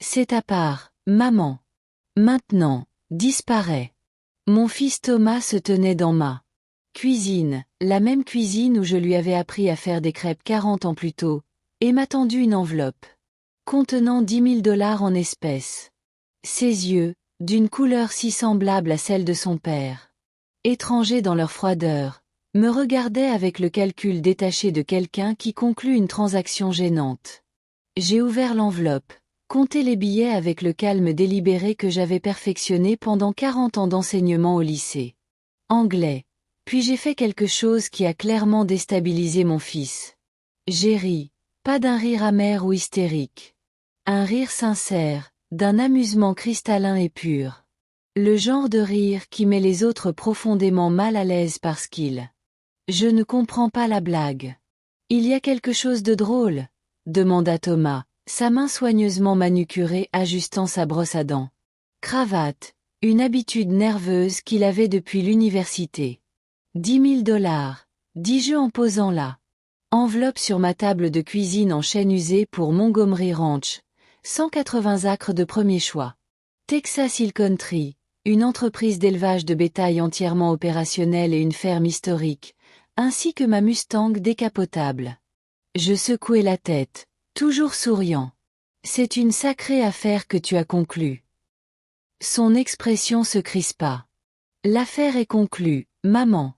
C'est ta part, maman. Maintenant, disparaît. Mon fils Thomas se tenait dans ma cuisine, la même cuisine où je lui avais appris à faire des crêpes 40 ans plus tôt, et m'a tendu une enveloppe contenant 10 000 $ en espèces. Ses yeux, d'une couleur si semblable à celle de son père, étrangers dans leur froideur, me regardaient avec le calcul détaché de quelqu'un qui conclut une transaction gênante. J'ai ouvert l'enveloppe, compté les billets avec le calme délibéré que j'avais perfectionné pendant 40 ans d'enseignement au lycée anglais, puis j'ai fait quelque chose qui a clairement déstabilisé mon fils. J'ai ri, pas d'un rire amer ou hystérique. Un rire sincère, d'un amusement cristallin et pur. Le genre de rire qui met les autres profondément mal à l'aise parce qu'il. Je ne comprends pas la blague. Il y a quelque chose de drôle, demanda Thomas, sa main soigneusement manucurée ajustant sa brosse à dents. Cravate, une habitude nerveuse qu'il avait depuis l'université. 10 000 $, dis-je en posant la enveloppe sur ma table de cuisine en chêne usé pour Montgomery Ranch, 180 acres de premier choix. Texas Hill Country, une entreprise d'élevage de bétail entièrement opérationnelle et une ferme historique, ainsi que ma Mustang décapotable. Je secouai la tête, toujours souriant. C'est une sacrée affaire que tu as conclue. Son expression se crispa. L'affaire est conclue, maman.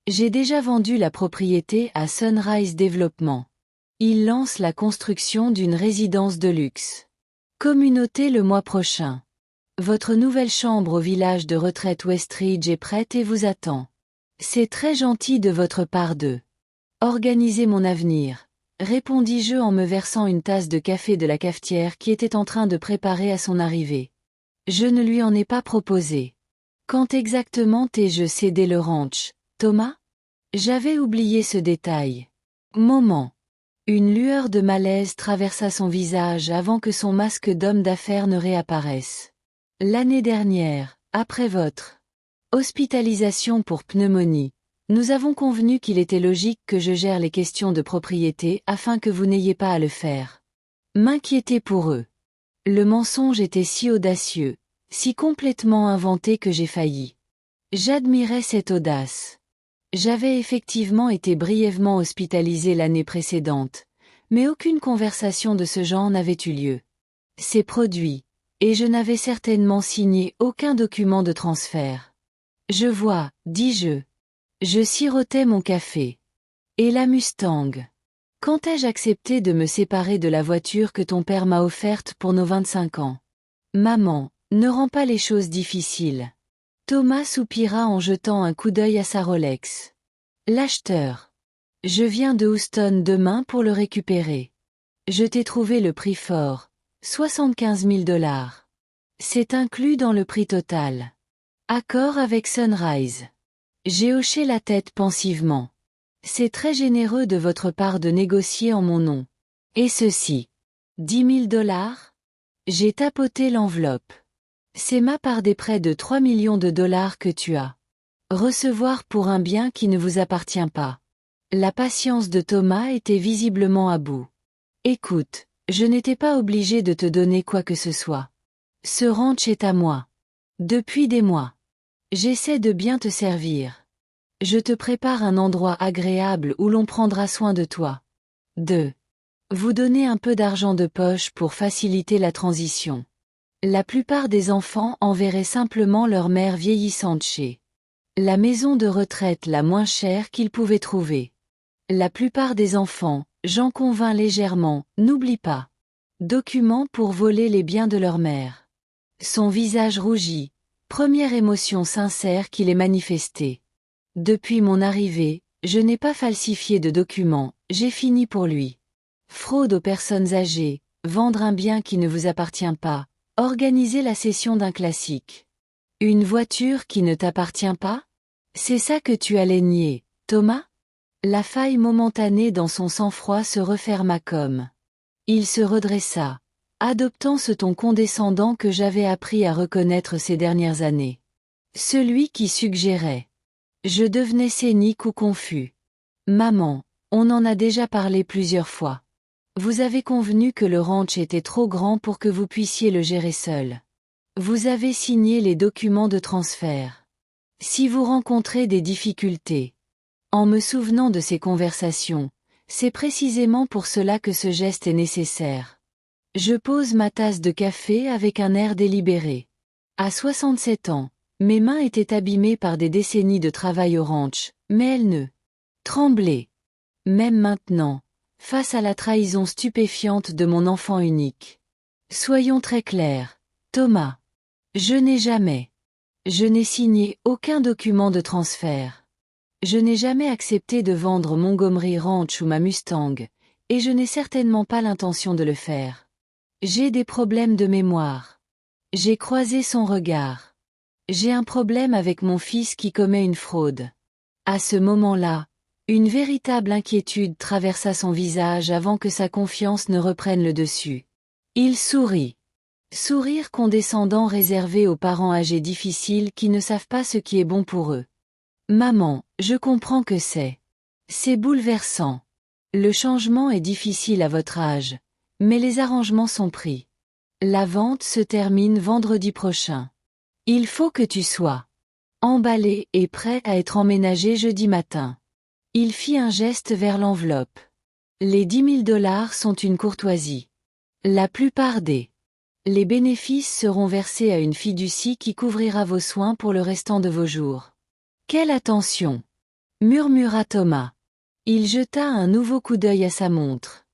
J'ai déjà vendu la propriété à Sunrise Development. Il lance la construction d'une résidence de luxe. Communauté le mois prochain. Votre nouvelle chambre au village de retraite Westridge est prête et vous attend. C'est très gentil de votre part de organiser mon avenir, répondis-je en me versant une tasse de café de la cafetière qui était en train de préparer à son arrivée. Je ne lui en ai pas proposé. Quand exactement t'ai-je cédé le ranch, Thomas? J'avais oublié ce détail. Moment. Une lueur de malaise traversa son visage avant que son masque d'homme d'affaires ne réapparaisse. L'année dernière, après votre hospitalisation pour pneumonie, nous avons convenu qu'il était logique que je gère les questions de propriété afin que vous n'ayez pas à le faire. M'inquiéter pour eux. Le mensonge était si audacieux, si complètement inventé que j'ai failli. J'admirais cette audace. J'avais effectivement été brièvement hospitalisé l'année précédente, mais aucune conversation de ce genre n'avait eu lieu. C'est produit, et je n'avais certainement signé aucun document de transfert. Je vois, dis-je. Je sirotais mon café. Et la Mustang. Quand ai-je accepté de me séparer de la voiture que ton père m'a offerte pour nos 25 ans? Maman, ne rends pas les choses difficiles. Thomas soupira en jetant un coup d'œil à sa Rolex. L'acheteur. Je viens de Houston demain pour le récupérer. Je t'ai trouvé le prix fort, 75 000 $. C'est inclus dans le prix total. Accord avec Sunrise. J'ai hoché la tête pensivement. C'est très généreux de votre part de négocier en mon nom. Et ceci. 10 000 $? J'ai tapoté l'enveloppe. C'est ma part des près de 3 millions de dollars que tu as. Recevoir pour un bien qui ne vous appartient pas. La patience de Thomas était visiblement à bout. Écoute, je n'étais pas obligé de te donner quoi que ce soit. Ce ranch est à moi. Depuis des mois. J'essaie de bien te servir. Je te prépare un endroit agréable où l'on prendra soin de toi. 2. Vous donner un peu d'argent de poche pour faciliter la transition. La plupart des enfants enverraient simplement leur mère vieillissante chez la maison de retraite la moins chère qu'ils pouvaient trouver. La plupart des enfants, j'en convins légèrement, n'oublie pas. Document pour voler les biens de leur mère. Son visage rougit, première émotion sincère qu'il ait manifestée. Depuis mon arrivée, je n'ai pas falsifié de documents, j'ai fini pour lui. Fraude aux personnes âgées, vendre un bien qui ne vous appartient pas, organiser la cession d'un classique. Une voiture qui ne t'appartient pas? C'est ça que tu allais nier, Thomas? La faille momentanée dans son sang-froid se referma comme. Il se redressa, adoptant ce ton condescendant que j'avais appris à reconnaître ces dernières années. Celui qui suggérait. Je devenais scénique ou confus. Maman, on en a déjà parlé plusieurs fois. Vous avez convenu que le ranch était trop grand pour que vous puissiez le gérer seul. Vous avez signé les documents de transfert. Si vous rencontrez des difficultés, en me souvenant de ces conversations, c'est précisément pour cela que ce geste est nécessaire. Je pose ma tasse de café avec un air délibéré. À 67 ans, mes mains étaient abîmées par des décennies de travail au ranch, mais elles ne tremblaient. Même maintenant, face à la trahison stupéfiante de mon enfant unique. Soyons très clairs, Thomas. Je n'ai signé aucun document de transfert. Je n'ai jamais accepté de vendre Montgomery Ranch ou ma Mustang, et je n'ai certainement pas l'intention de le faire. J'ai des problèmes de mémoire. J'ai croisé son regard. J'ai un problème avec mon fils qui commet une fraude. À ce moment-là, une véritable inquiétude traversa son visage avant que sa confiance ne reprenne le dessus. Il sourit. Sourire condescendant réservé aux parents âgés difficiles qui ne savent pas ce qui est bon pour eux. Maman, je comprends que c'est bouleversant. Le changement est difficile à votre âge, mais les arrangements sont pris. La vente se termine vendredi prochain. Il faut que tu sois emballé et prêt à être emménagé jeudi matin. Il fit un geste vers l'enveloppe. Les 10 000 $ sont une courtoisie. La plupart les bénéfices seront versés à une fiducie qui couvrira vos soins pour le restant de vos jours. Quelle attention! Murmura Thomas. Il jeta un nouveau coup d'œil à sa montre.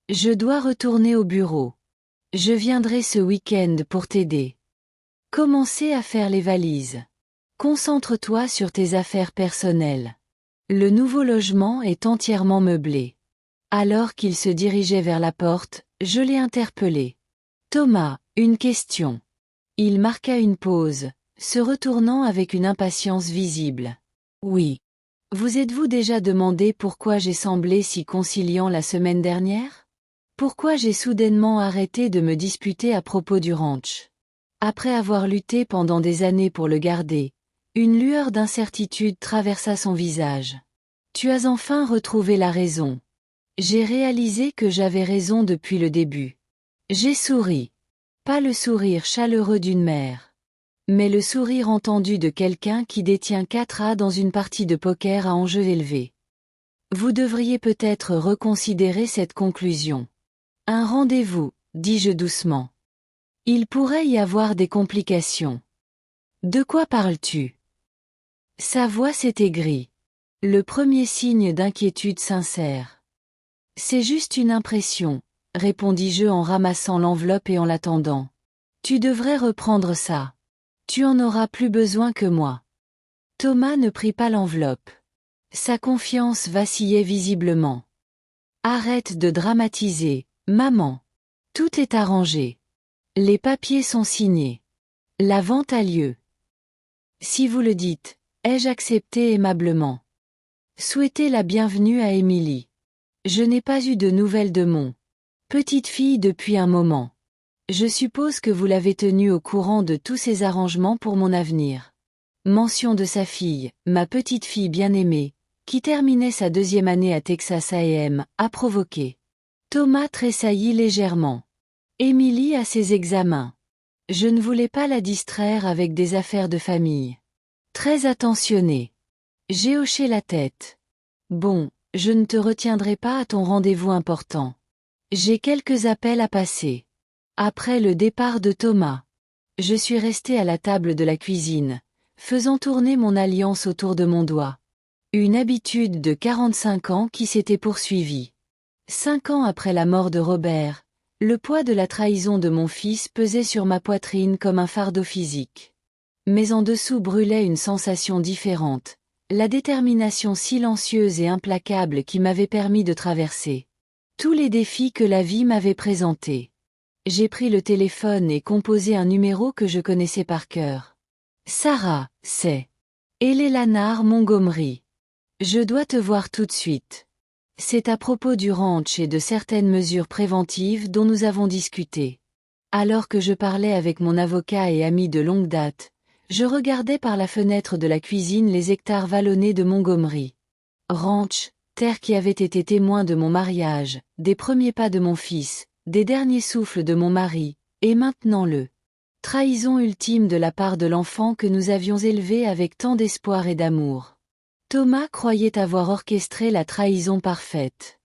Je dois retourner au bureau. Je viendrai ce week-end pour t'aider. Commencez à faire les valises. Concentre-toi sur tes affaires personnelles. Le nouveau logement est entièrement meublé. Alors qu'il se dirigeait vers la porte, je l'ai interpellé. Thomas, une question. Il marqua une pause, se retournant avec une impatience visible. Oui. Vous êtes-vous déjà demandé pourquoi j'ai semblé si conciliant la semaine dernière? Pourquoi j'ai soudainement arrêté de me disputer à propos du ranch? Après avoir lutté pendant des années pour le garder, une lueur d'incertitude traversa son visage. Tu as enfin retrouvé la raison. J'ai réalisé que j'avais raison depuis le début. J'ai souri. Pas le sourire chaleureux d'une mère, mais le sourire entendu de quelqu'un qui détient 4 as dans une partie de poker à enjeu élevé. Vous devriez peut-être reconsidérer cette conclusion. Un rendez-vous, dis-je doucement. Il pourrait y avoir des complications. De quoi parles-tu? Sa voix s'est aigrie. Le premier signe d'inquiétude sincère. C'est juste une impression, répondis-je en ramassant l'enveloppe et en l'attendant. Tu devrais reprendre ça. Tu en auras plus besoin que moi. Thomas ne prit pas l'enveloppe. Sa confiance vacillait visiblement. Arrête de dramatiser, maman. Tout est arrangé. Les papiers sont signés. La vente a lieu. Si vous le dites, ai-je accepté aimablement. Souhaitez la bienvenue à Émilie. Je n'ai pas eu de nouvelles de mon petite fille depuis un moment. Je suppose que vous l'avez tenue au courant de tous ces arrangements pour mon avenir. Mention de sa fille, ma petite fille bien-aimée, qui terminait sa 2e année à Texas A&M, a provoqué. Thomas tressaillit légèrement. Émilie a ses examens. Je ne voulais pas la distraire avec des affaires de famille. Très attentionnée. J'ai hoché la tête. Bon, je ne te retiendrai pas à ton rendez-vous important. J'ai quelques appels à passer. Après le départ de Thomas, je suis resté à la table de la cuisine, faisant tourner mon alliance autour de mon doigt. Une habitude de 45 ans qui s'était poursuivie. 5 ans après la mort de Robert, le poids de la trahison de mon fils pesait sur ma poitrine comme un fardeau physique. Mais en dessous brûlait une sensation différente, la détermination silencieuse et implacable qui m'avait permis de traverser tous les défis que la vie m'avait présentés. J'ai pris le téléphone et composé un numéro que je connaissais par cœur. Sarah, c'est Eleanor Montgomery. Je dois te voir tout de suite. C'est à propos du ranch et de certaines mesures préventives dont nous avons discuté. Alors que je parlais avec mon avocat et ami de longue date, je regardais par la fenêtre de la cuisine les hectares vallonnés de Montgomery Ranch, terre qui avait été témoin de mon mariage, des premiers pas de mon fils, des derniers souffles de mon mari, et maintenant trahison ultime de la part de l'enfant que nous avions élevé avec tant d'espoir et d'amour. Thomas croyait avoir orchestré la trahison parfaite.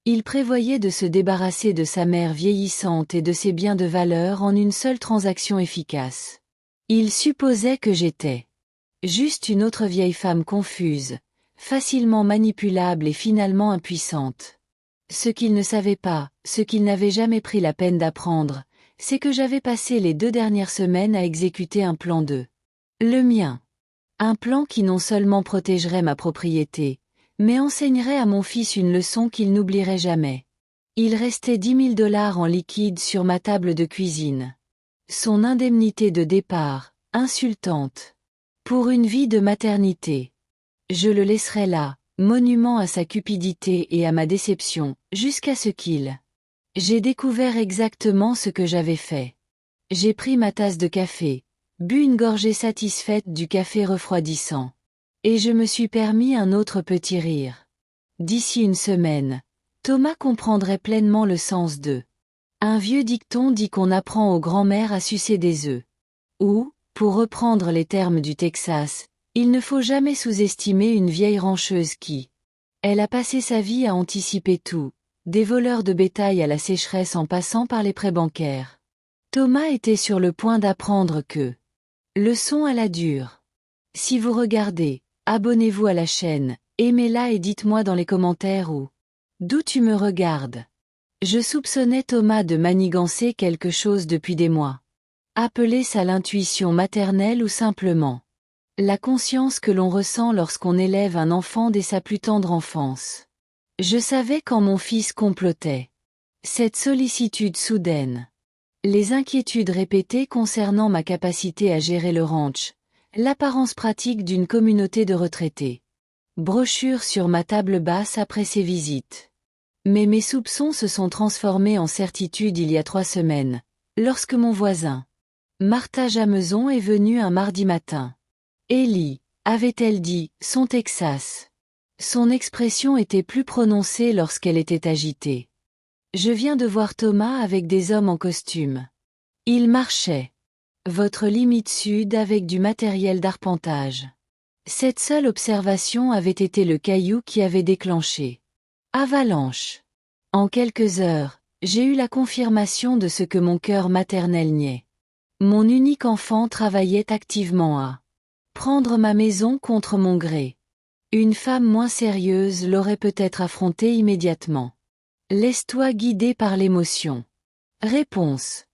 Il prévoyait de se débarrasser de sa mère vieillissante et de ses biens de valeur en une seule transaction efficace. Il supposait que j'étais juste une autre vieille femme confuse, facilement manipulable et finalement impuissante. Ce qu'il ne savait pas, ce qu'il n'avait jamais pris la peine d'apprendre, c'est que j'avais passé les 2 dernières semaines à exécuter un plan le mien. Un plan qui non seulement protégerait ma propriété, mais enseignerait à mon fils une leçon qu'il n'oublierait jamais. Il restait 10 000 $ en liquide sur ma table de cuisine. Son indemnité de départ, insultante. Pour une vie de maternité. Je le laisserai là, monument à sa cupidité et à ma déception, jusqu'à ce qu'il. J'ai découvert exactement ce que j'avais fait. J'ai pris ma tasse de café, bu une gorgée satisfaite du café refroidissant. Et je me suis permis un autre petit rire. D'ici une semaine, Thomas comprendrait pleinement le sens de. Un vieux dicton dit qu'on apprend aux grands-mères à sucer des œufs. Ou, pour reprendre les termes du Texas, il ne faut jamais sous-estimer une vieille rancheuse qui. Elle a passé sa vie à anticiper tout, des voleurs de bétail à la sécheresse en passant par les prêts bancaires. Thomas était sur le point d'apprendre que. Leçon à la dure. Si vous regardez, abonnez-vous à la chaîne, aimez-la et dites-moi dans les commentaires où. D'où tu me regardes. Je soupçonnais Thomas de manigancer quelque chose depuis des mois. Appelez ça l'intuition maternelle ou simplement la conscience que l'on ressent lorsqu'on élève un enfant dès sa plus tendre enfance. Je savais quand mon fils complotait. Cette sollicitude soudaine. Les inquiétudes répétées concernant ma capacité à gérer le ranch. L'apparence pratique d'une communauté de retraités. Brochure sur ma table basse après ces visites. Mais mes soupçons se sont transformés en certitude il y a 3 semaines, lorsque mon voisin, Martha Jameson, est venue un mardi matin. Ellie, avait-elle dit, son Texas. Son expression était plus prononcée lorsqu'elle était agitée. Je viens de voir Thomas avec des hommes en costume. Il marchait. Votre limite sud avec du matériel d'arpentage. Cette seule observation avait été le caillou qui avait déclenché. Avalanche. En quelques heures, j'ai eu la confirmation de ce que mon cœur maternel niait. Mon unique enfant travaillait activement à prendre ma maison contre mon gré. Une femme moins sérieuse l'aurait peut-être affronté immédiatement. Laisse-toi guider par l'émotion. Réponse.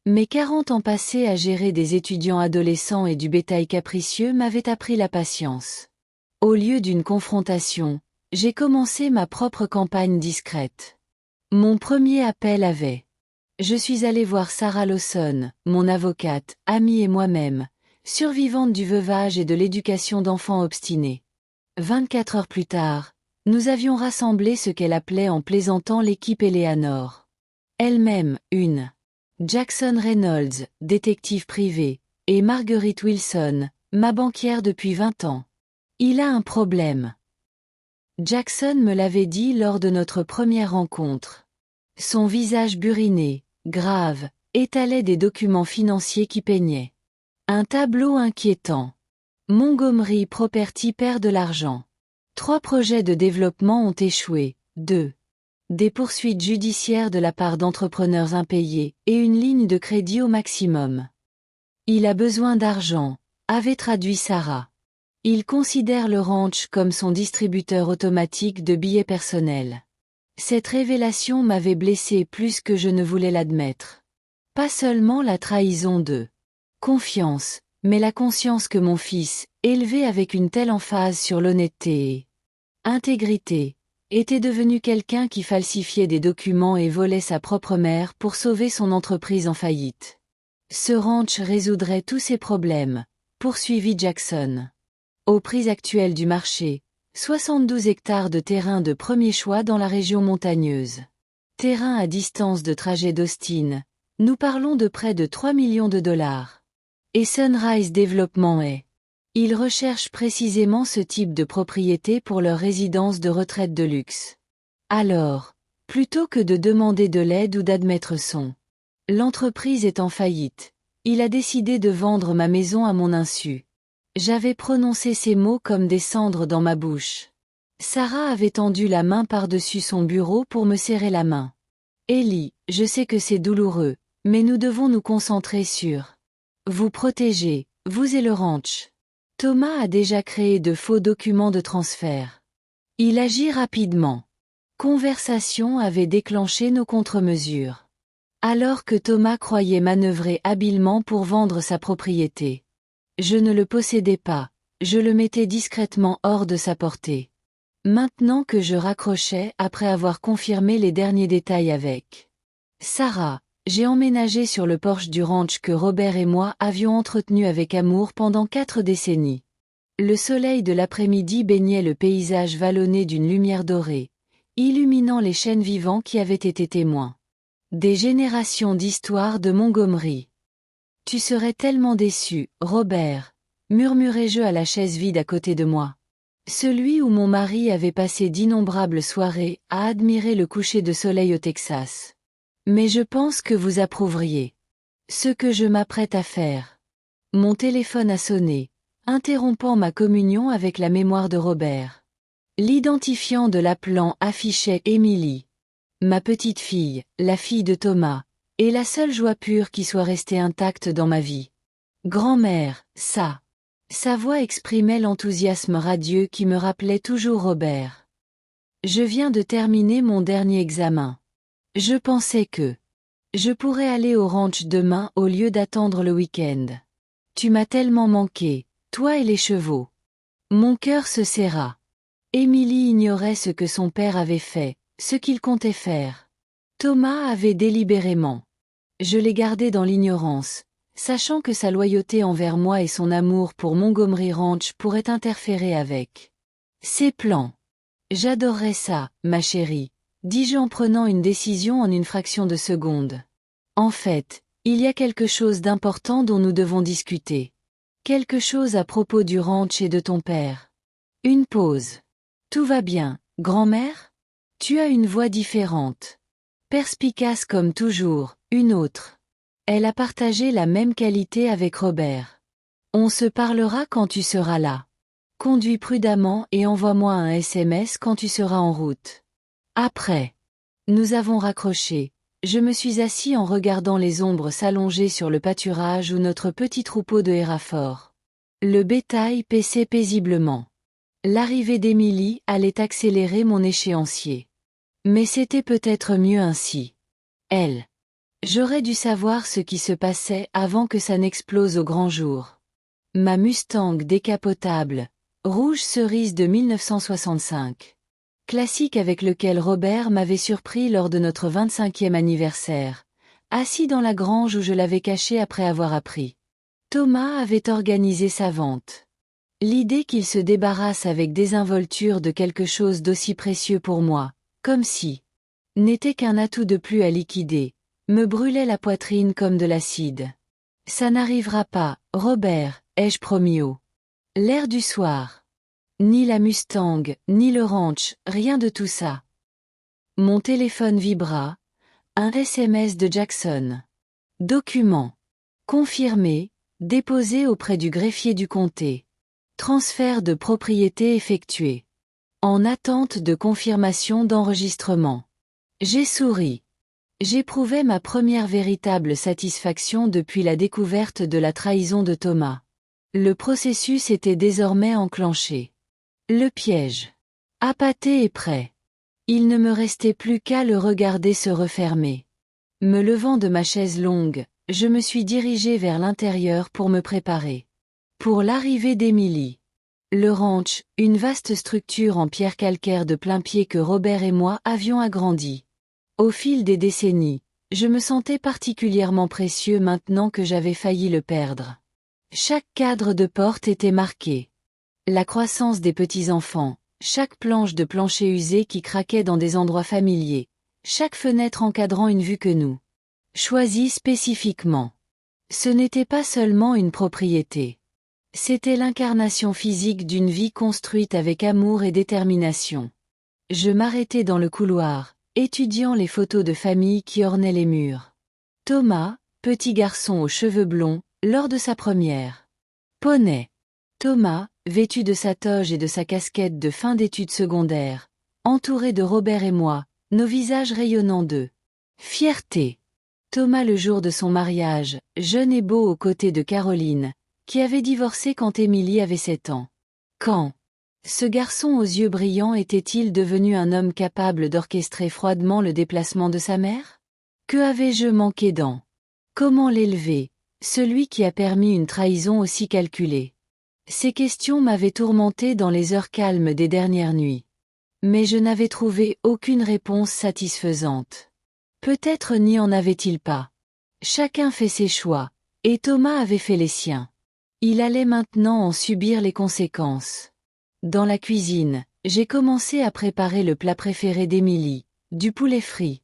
Mes 40 ans passés à gérer des étudiants adolescents et du bétail capricieux m'avaient appris la patience. Au lieu d'une confrontation, j'ai commencé ma propre campagne discrète. Mon premier appel avait. Je suis allé voir Sarah Lawson, mon avocate, amie et moi-même, survivante du veuvage et de l'éducation d'enfants obstinés. 24 heures plus tard, nous avions rassemblé ce qu'elle appelait en plaisantant l'équipe Eleanor. Elle-même, une. Jackson Reynolds, détective privé, et Marguerite Wilson, ma banquière depuis 20 ans. Il a un problème. Jackson me l'avait dit lors de notre première rencontre. Son visage buriné, grave, étalait des documents financiers qui peignaient. Un tableau inquiétant. Montgomery Property perd de l'argent. 3 projets de développement ont échoué, 2. Des poursuites judiciaires de la part d'entrepreneurs impayés, et une ligne de crédit au maximum. Il a besoin d'argent, avait traduit Sarah. Il considère le ranch comme son distributeur automatique de billets personnels. Cette révélation m'avait blessé plus que je ne voulais l'admettre. Pas seulement la trahison de confiance, mais la conscience que mon fils, élevé avec une telle emphase sur l'honnêteté et intégrité, était devenu quelqu'un qui falsifiait des documents et volait sa propre mère pour sauver son entreprise en faillite. Ce ranch résoudrait tous ses problèmes, poursuivit Jackson. Au prix actuel du marché, 72 hectares de terrain de premier choix dans la région montagneuse. Terrain à distance de trajet d'Austin, nous parlons de près de 3 millions de $. Et Sunrise Development est Ils recherchent précisément ce type de propriété pour leur résidence de retraite de luxe. Alors, plutôt que de demander de l'aide ou d'admettre l'entreprise est en faillite, il a décidé de vendre ma maison à mon insu. J'avais prononcé ces mots comme des cendres dans ma bouche. Sarah avait tendu la main par-dessus son bureau pour me serrer la main. Ellie, je sais que c'est douloureux, mais nous devons nous concentrer sur vous protéger, vous et le ranch. Thomas a déjà créé de faux documents de transfert. Il agit rapidement. Conversation avait déclenché nos contre-mesures. Alors que Thomas croyait manœuvrer habilement pour vendre sa propriété. Je ne le possédais pas, je le mettais discrètement hors de sa portée. Maintenant que je raccrochais après avoir confirmé les derniers détails avec Sarah, j'ai emménagé sur le porche du ranch que Robert et moi avions entretenu avec amour pendant 4 décennies. Le soleil de l'après-midi baignait le paysage vallonné d'une lumière dorée, illuminant les chênes vivants qui avaient été témoins des générations d'histoires de Montgomery. Tu serais tellement déçu, Robert, murmurai-je à la chaise vide à côté de moi. Celui où mon mari avait passé d'innombrables soirées à admirer le coucher de soleil au Texas. Mais je pense que vous approuveriez ce que je m'apprête à faire. Mon téléphone a sonné, interrompant ma communion avec la mémoire de Robert. L'identifiant de l'appelant affichait Émilie. Ma petite fille, la fille de Thomas, est la seule joie pure qui soit restée intacte dans ma vie. Grand-mère, ça. Sa voix exprimait l'enthousiasme radieux qui me rappelait toujours Robert. Je viens de terminer mon dernier examen. Je pensais que je pourrais aller au ranch demain au lieu d'attendre le week-end. Tu m'as tellement manqué, toi et les chevaux. Mon cœur se serra. Émilie ignorait ce que son père avait fait, ce qu'il comptait faire. Thomas avait délibérément. Je l'ai gardé dans l'ignorance, sachant que sa loyauté envers moi et son amour pour Montgomery Ranch pourraient interférer avec ses plans. J'adorerais ça, ma chérie, dis-je en prenant une décision en une fraction de seconde. En fait, il y a quelque chose d'important dont nous devons discuter. Quelque chose à propos du ranch et de ton père. Une pause. Tout va bien, grand-mère? Tu as une voix différente. Perspicace comme toujours, une autre. Elle a partagé la même qualité avec Robert. On se parlera quand tu seras là. Conduis prudemment et envoie-moi un SMS quand tu seras en route. Après. Nous avons raccroché. Je me suis assis en regardant les ombres s'allonger sur le pâturage ou notre petit troupeau de Hereford. Le bétail paissait paisiblement. L'arrivée d'Émilie allait accélérer mon échéancier. Mais c'était peut-être mieux ainsi. Elle. J'aurais dû savoir ce qui se passait avant que ça n'explose au grand jour. Ma Mustang décapotable, rouge cerise de 1965. Classique avec lequel Robert m'avait surpris lors de notre 25e anniversaire, assis dans la grange où je l'avais caché après avoir appris. Thomas avait organisé sa vente. L'idée qu'il se débarrasse avec désinvolture de quelque chose d'aussi précieux pour moi, comme si n'était qu'un atout de plus à liquider, me brûlait la poitrine comme de l'acide. Ça n'arrivera pas, Robert, ai-je promis haut. L'air du soir. Ni la Mustang, ni le ranch, rien de tout ça. Mon téléphone vibra. Un SMS de Jackson. Document. Confirmé, déposé auprès du greffier du comté. Transfert de propriété effectué. En attente de confirmation d'enregistrement. J'ai souri. J'éprouvais ma première véritable satisfaction depuis la découverte de la trahison de Thomas. Le processus était désormais enclenché. Le piège. Appâté et prêt. Il ne me restait plus qu'à le regarder se refermer. Me levant de ma chaise longue, je me suis dirigé vers l'intérieur pour me préparer. Pour l'arrivée d'Émilie. Le ranch, une vaste structure en pierre calcaire de plain-pied que Robert et moi avions agrandi. Au fil des décennies, je me sentais particulièrement précieux maintenant que j'avais failli le perdre. Chaque cadre de porte était marqué. La croissance des petits-enfants, chaque planche de plancher usé qui craquait dans des endroits familiers, chaque fenêtre encadrant une vue que nous choisis spécifiquement. Ce n'était pas seulement une propriété. C'était l'incarnation physique d'une vie construite avec amour et détermination. Je m'arrêtais dans le couloir, étudiant les photos de famille qui ornaient les murs. Thomas, petit garçon aux cheveux blonds, lors de sa première. Poney. Thomas, vêtu de sa toge et de sa casquette de fin d'études secondaires, entouré de Robert et moi, nos visages rayonnant de fierté. Thomas le jour de son mariage, jeune et beau aux côtés de Caroline, qui avait divorcé quand Émilie avait 7 ans. Quand ce garçon aux yeux brillants était-il devenu un homme capable d'orchestrer froidement le déplacement de sa mère? Que avais-je manqué dans? Comment l'élever, celui qui a permis une trahison aussi calculée? Ces questions m'avaient tourmenté dans les heures calmes des dernières nuits. Mais je n'avais trouvé aucune réponse satisfaisante. Peut-être n'y en avait-il pas. Chacun fait ses choix, et Thomas avait fait les siens. Il allait maintenant en subir les conséquences. Dans la cuisine, j'ai commencé à préparer le plat préféré d'Émilie, du poulet frit.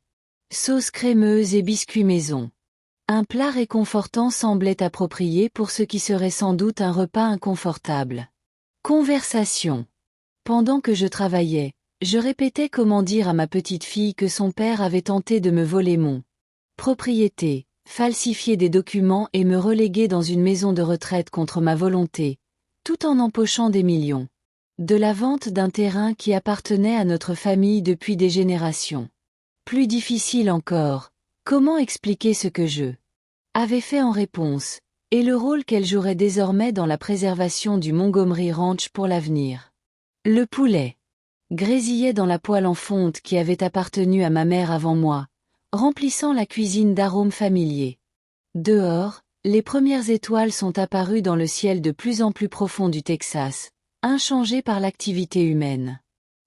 Sauce crémeuse et biscuits maison. Un plat réconfortant semblait approprié pour ce qui serait sans doute un repas inconfortable. Conversation. Pendant que je travaillais, je répétais comment dire à ma petite fille que son père avait tenté de me voler mon propriété, falsifier des documents et me reléguer dans une maison de retraite contre ma volonté, tout en empochant des millions. De la vente d'un terrain qui appartenait à notre famille depuis des générations. Plus difficile encore, comment expliquer ce que je avais fait en réponse, et le rôle qu'elle jouerait désormais dans la préservation du Montgomery Ranch pour l'avenir. Le poulet grésillait dans la poêle en fonte qui avait appartenu à ma mère avant moi, remplissant la cuisine d'arômes familiers. Dehors, les premières étoiles sont apparues dans le ciel de plus en plus profond du Texas, inchangé par l'activité humaine.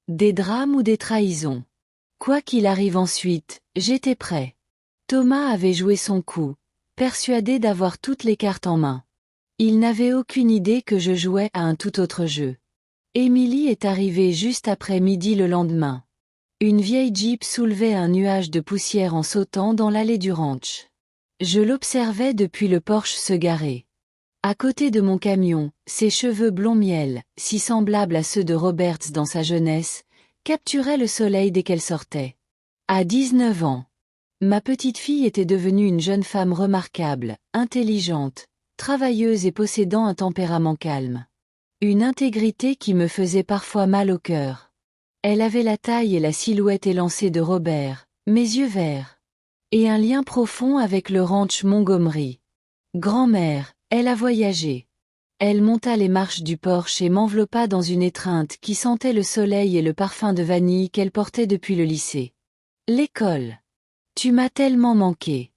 Des drames ou des trahisons. Quoi qu'il arrive ensuite, j'étais prêt. Thomas avait joué son coup, persuadé d'avoir toutes les cartes en main. Il n'avait aucune idée que je jouais à un tout autre jeu. Émilie est arrivée juste après midi le lendemain. Une vieille Jeep soulevait un nuage de poussière en sautant dans l'allée du ranch. Je l'observais depuis le porche se garer. À côté de mon camion, ses cheveux blond miel, si semblables à ceux de Roberts dans sa jeunesse, capturaient le soleil dès qu'elle sortait. À 19 ans, ma petite fille était devenue une jeune femme remarquable, intelligente, travailleuse et possédant un tempérament calme. Une intégrité qui me faisait parfois mal au cœur. Elle avait la taille et la silhouette élancée de Robert, mes yeux verts. Et un lien profond avec le ranch Montgomery. Grand-mère, elle a voyagé. Elle monta les marches du porche et m'enveloppa dans une étreinte qui sentait le soleil et le parfum de vanille qu'elle portait depuis le lycée. L'école. Tu m'as tellement manqué.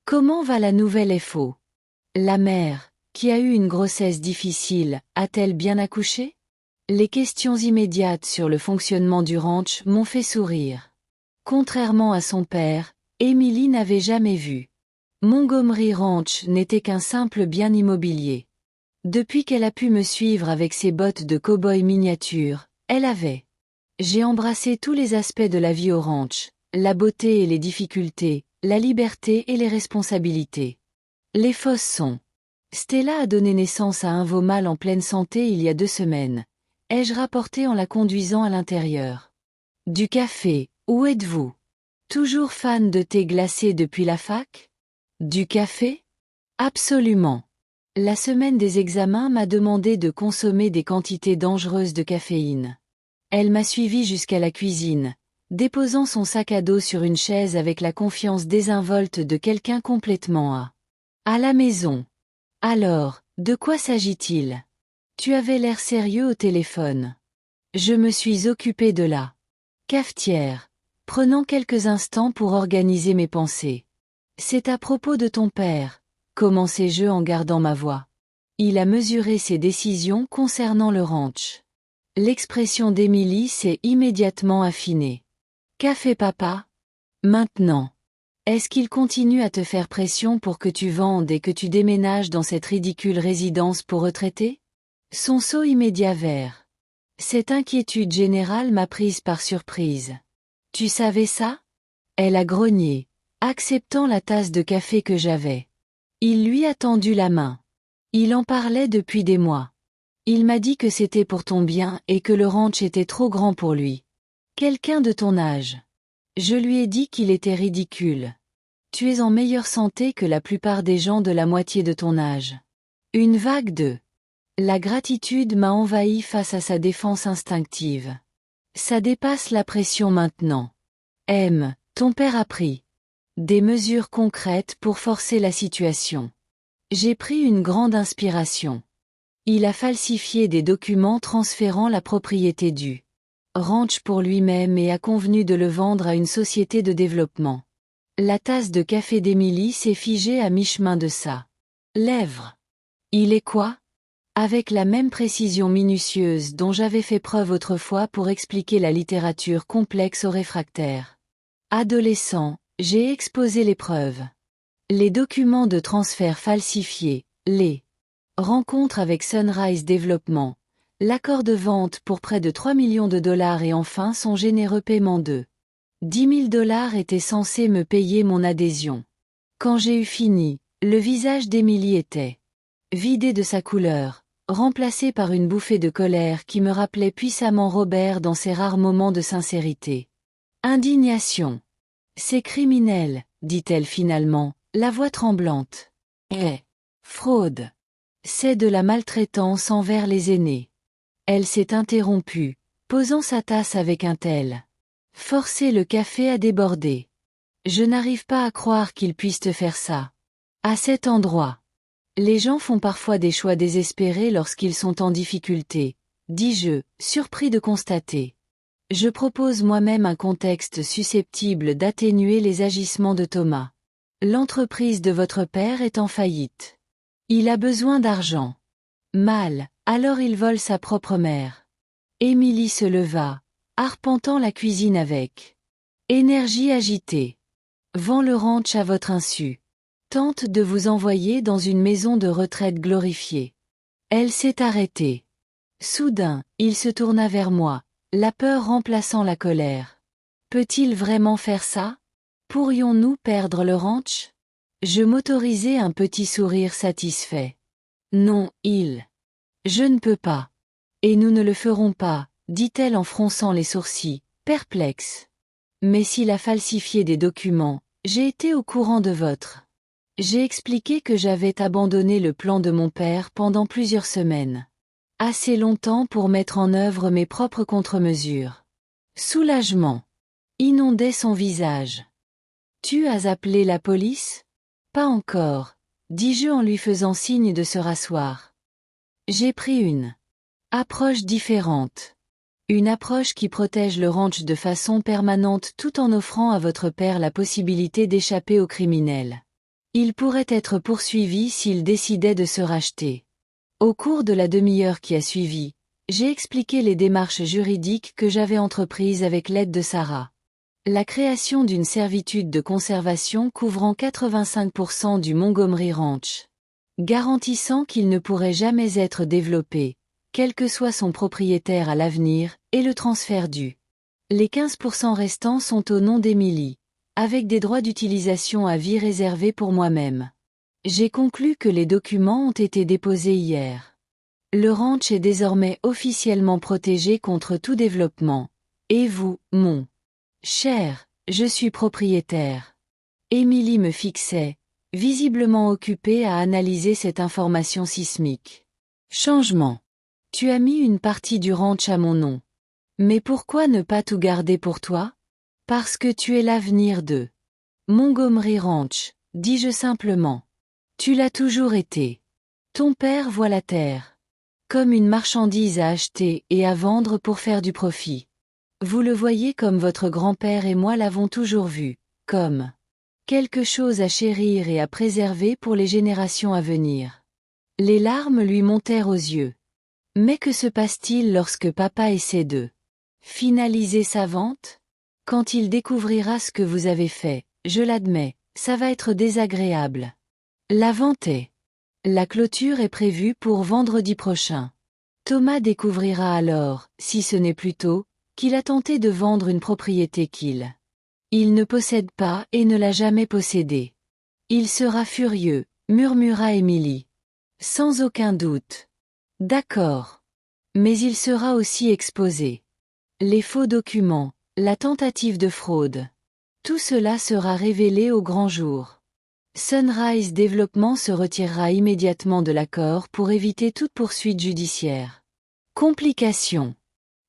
Comment va la nouvelle FO? La mère, qui a eu une grossesse difficile, a-t-elle bien accouché? Les questions immédiates sur le fonctionnement du ranch m'ont fait sourire. Contrairement à son père, Émilie n'avait jamais vu. Montgomery Ranch n'était qu'un simple bien immobilier. Depuis qu'elle a pu me suivre avec ses bottes de cow-boy miniature, elle avait. J'ai embrassé tous les aspects de la vie au ranch, la beauté et les difficultés, la liberté et les responsabilités. Les fausses sont. Stella a donné naissance à un veau mâle en pleine santé il y a 2 semaines. Ai-je rapporté en la conduisant à l'intérieur. Du café, où êtes-vous? Toujours fan de thé glacé depuis la fac? Du café? Absolument. La semaine des examens m'a demandé de consommer des quantités dangereuses de caféine. Elle m'a suivi jusqu'à la cuisine, déposant son sac à dos sur une chaise avec la confiance désinvolte de quelqu'un complètement à la maison. Alors, de quoi s'agit-il? Tu avais l'air sérieux au téléphone. Je me suis occupé de la cafetière, prenant quelques instants pour organiser mes pensées. C'est à propos de ton père, commençai-je en gardant ma voix. Il a mesuré ses décisions concernant le ranch. L'expression d'Émilie s'est immédiatement affinée. Qu'a fait papa? Maintenant. Est-ce qu'il continue à te faire pression pour que tu vendes et que tu déménages dans cette ridicule résidence pour retraités? Son saut immédiat vers. Cette inquiétude générale m'a prise par surprise. Tu savais ça? Elle a grogné, acceptant la tasse de café que j'avais. Il lui a tendu la main. Il en parlait depuis des mois. Il m'a dit que c'était pour ton bien et que le ranch était trop grand pour lui. Quelqu'un de ton âge. Je lui ai dit qu'il était ridicule. Tu es en meilleure santé que la plupart des gens de la moitié de ton âge. Une vague de La gratitude m'a envahi face à sa défense instinctive. Ça dépasse la pression maintenant. Ton père a pris des mesures concrètes pour forcer la situation. J'ai pris une grande inspiration. Il a falsifié des documents transférant la propriété du ranch pour lui-même et a convenu de le vendre à une société de développement. La tasse de café d'Émilie s'est figée à mi-chemin de sa lèvre. Il est quoi? Avec la même précision minutieuse dont j'avais fait preuve autrefois pour expliquer la littérature complexe aux réfractaires. Adolescent, j'ai exposé les preuves. Les documents de transfert falsifiés, les rencontres avec Sunrise Développement, l'accord de vente pour près de 3 millions de dollars et enfin son généreux paiement de 10 000 dollars était censé me payer mon adhésion. Quand j'ai eu fini, le visage d'Émilie était vidé de sa couleur, remplacé par une bouffée de colère qui me rappelait puissamment Robert dans ses rares moments de sincérité. Indignation. C'est criminel, dit-elle finalement, la voix tremblante. Fraude. C'est de la maltraitance envers les aînés. Elle s'est interrompue, posant sa tasse avec un tel. Forcer le café à déborder. Je n'arrive pas à croire qu'il puisse te faire ça. À cet endroit. Les gens font parfois des choix désespérés lorsqu'ils sont en difficulté, dis-je, surpris de constater. Je propose moi-même un contexte susceptible d'atténuer les agissements de Thomas. L'entreprise de votre père est en faillite. Il a besoin d'argent. Mal, alors il vole sa propre mère. Émilie se leva, arpentant la cuisine avec énergie agitée. Vend le ranch à votre insu. Tente de vous envoyer dans une maison de retraite glorifiée. Elle s'est arrêtée. Soudain, il se tourna vers moi, la peur remplaçant la colère. Peut-il vraiment faire ça? Pourrions-nous perdre le ranch? Je m'autorisai un petit sourire satisfait. Non, Je ne peux pas. Et nous ne le ferons pas, dit-elle en fronçant les sourcils, perplexe. Mais s'il a falsifié des documents, j'ai été au courant de votre. J'ai expliqué que j'avais abandonné le plan de mon père pendant plusieurs semaines. Assez longtemps pour mettre en œuvre mes propres contre-mesures. Soulagement inondait son visage. Tu as appelé la police? Pas encore, dis-je en lui faisant signe de se rasseoir. J'ai pris une approche différente. Une approche qui protège le ranch de façon permanente tout en offrant à votre père la possibilité d'échapper aux criminels. Il pourrait être poursuivi s'il décidait de se racheter. Au cours de la demi-heure qui a suivi, j'ai expliqué les démarches juridiques que j'avais entreprises avec l'aide de Sarah. La création d'une servitude de conservation couvrant 85% du Montgomery Ranch, garantissant qu'il ne pourrait jamais être développé, quel que soit son propriétaire à l'avenir, et le transfert du. Les 15% restants sont au nom d'Émilie, avec des droits d'utilisation à vie réservés pour moi-même. J'ai conclu que les documents ont été déposés hier. Le ranch est désormais officiellement protégé contre tout développement. Et vous, mon cher, je suis propriétaire. Émilie me fixait, visiblement occupée à analyser cette information sismique. Changement. Tu as mis une partie du ranch à mon nom. Mais pourquoi ne pas tout garder pour toi? Parce que tu es l'avenir de Montgomery Ranch, dis-je simplement. Tu l'as toujours été. Ton père voit la terre comme une marchandise à acheter et à vendre pour faire du profit. Vous le voyez comme votre grand-père et moi l'avons toujours vu, comme quelque chose à chérir et à préserver pour les générations à venir. Les larmes lui montèrent aux yeux. Mais que se passe-t-il lorsque papa essaie de finaliser sa vente? Quand il découvrira ce que vous avez fait, je l'admets, ça va être désagréable. La vente est. La clôture est prévue pour vendredi prochain. Thomas découvrira alors, si ce n'est plus tôt, qu'il a tenté de vendre une propriété il ne possède pas et ne l'a jamais possédée. Il sera furieux, murmura Émilie. Sans aucun doute. D'accord. Mais il sera aussi exposé. Les faux documents, la tentative de fraude. Tout cela sera révélé au grand jour. Sunrise Développement se retirera immédiatement de l'accord pour éviter toute poursuite judiciaire. Complication.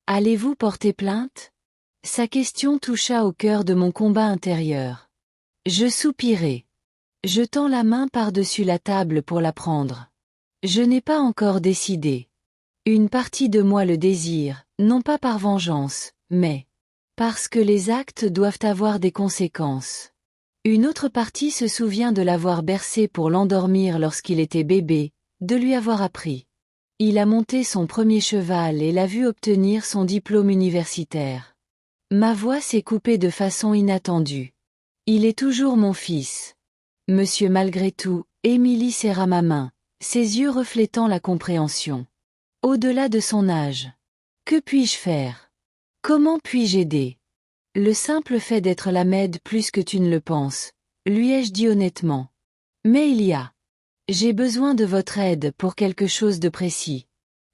Allez-vous porter plainte? Sa question toucha au cœur de mon combat intérieur. Je soupirai. Je tends la main par-dessus la table pour la prendre. Je n'ai pas encore décidé. Une partie de moi le désire, non pas par vengeance, mais parce que les actes doivent avoir des conséquences. Une autre partie se souvient de l'avoir bercé pour l'endormir lorsqu'il était bébé, de lui avoir appris. Il a monté son premier cheval et l'a vu obtenir son diplôme universitaire. Ma voix s'est coupée de façon inattendue. Il est toujours mon fils. Monsieur malgré tout, Émilie serra ma main, ses yeux reflétant la compréhension. Au-delà de son âge. Que puis-je faire? Comment puis-je aider? Le simple fait d'être là m'aide plus que tu ne le penses, lui ai-je dit honnêtement. Mais il y a. J'ai besoin de votre aide pour quelque chose de précis.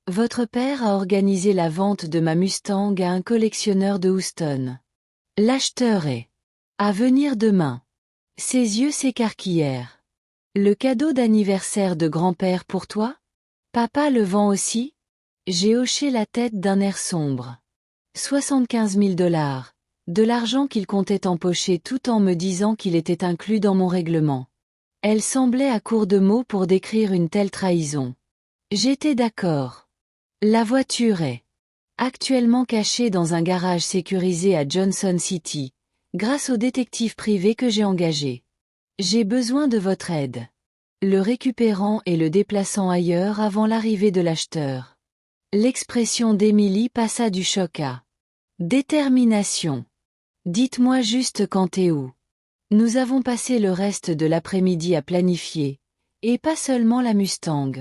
Votre père a organisé la vente de ma Mustang à un collectionneur de Houston. L'acheteur est à venir demain. Ses yeux s'écarquillèrent. Le cadeau d'anniversaire de grand-père pour toi? Papa le vend aussi? J'ai hoché la tête d'un air sombre. 75 000 $, de l'argent qu'il comptait empocher tout en me disant qu'il était inclus dans mon règlement. Elle semblait à court de mots pour décrire une telle trahison. J'étais d'accord. La voiture est actuellement cachée dans un garage sécurisé à Johnson City, grâce au détective privé que j'ai engagé. J'ai besoin de votre aide. Le récupérant et le déplaçant ailleurs avant l'arrivée de l'acheteur. L'expression d'Émilie passa du choc à détermination. Dites-moi juste quand et où. Nous avons passé le reste de l'après-midi à planifier, et pas seulement la Mustang.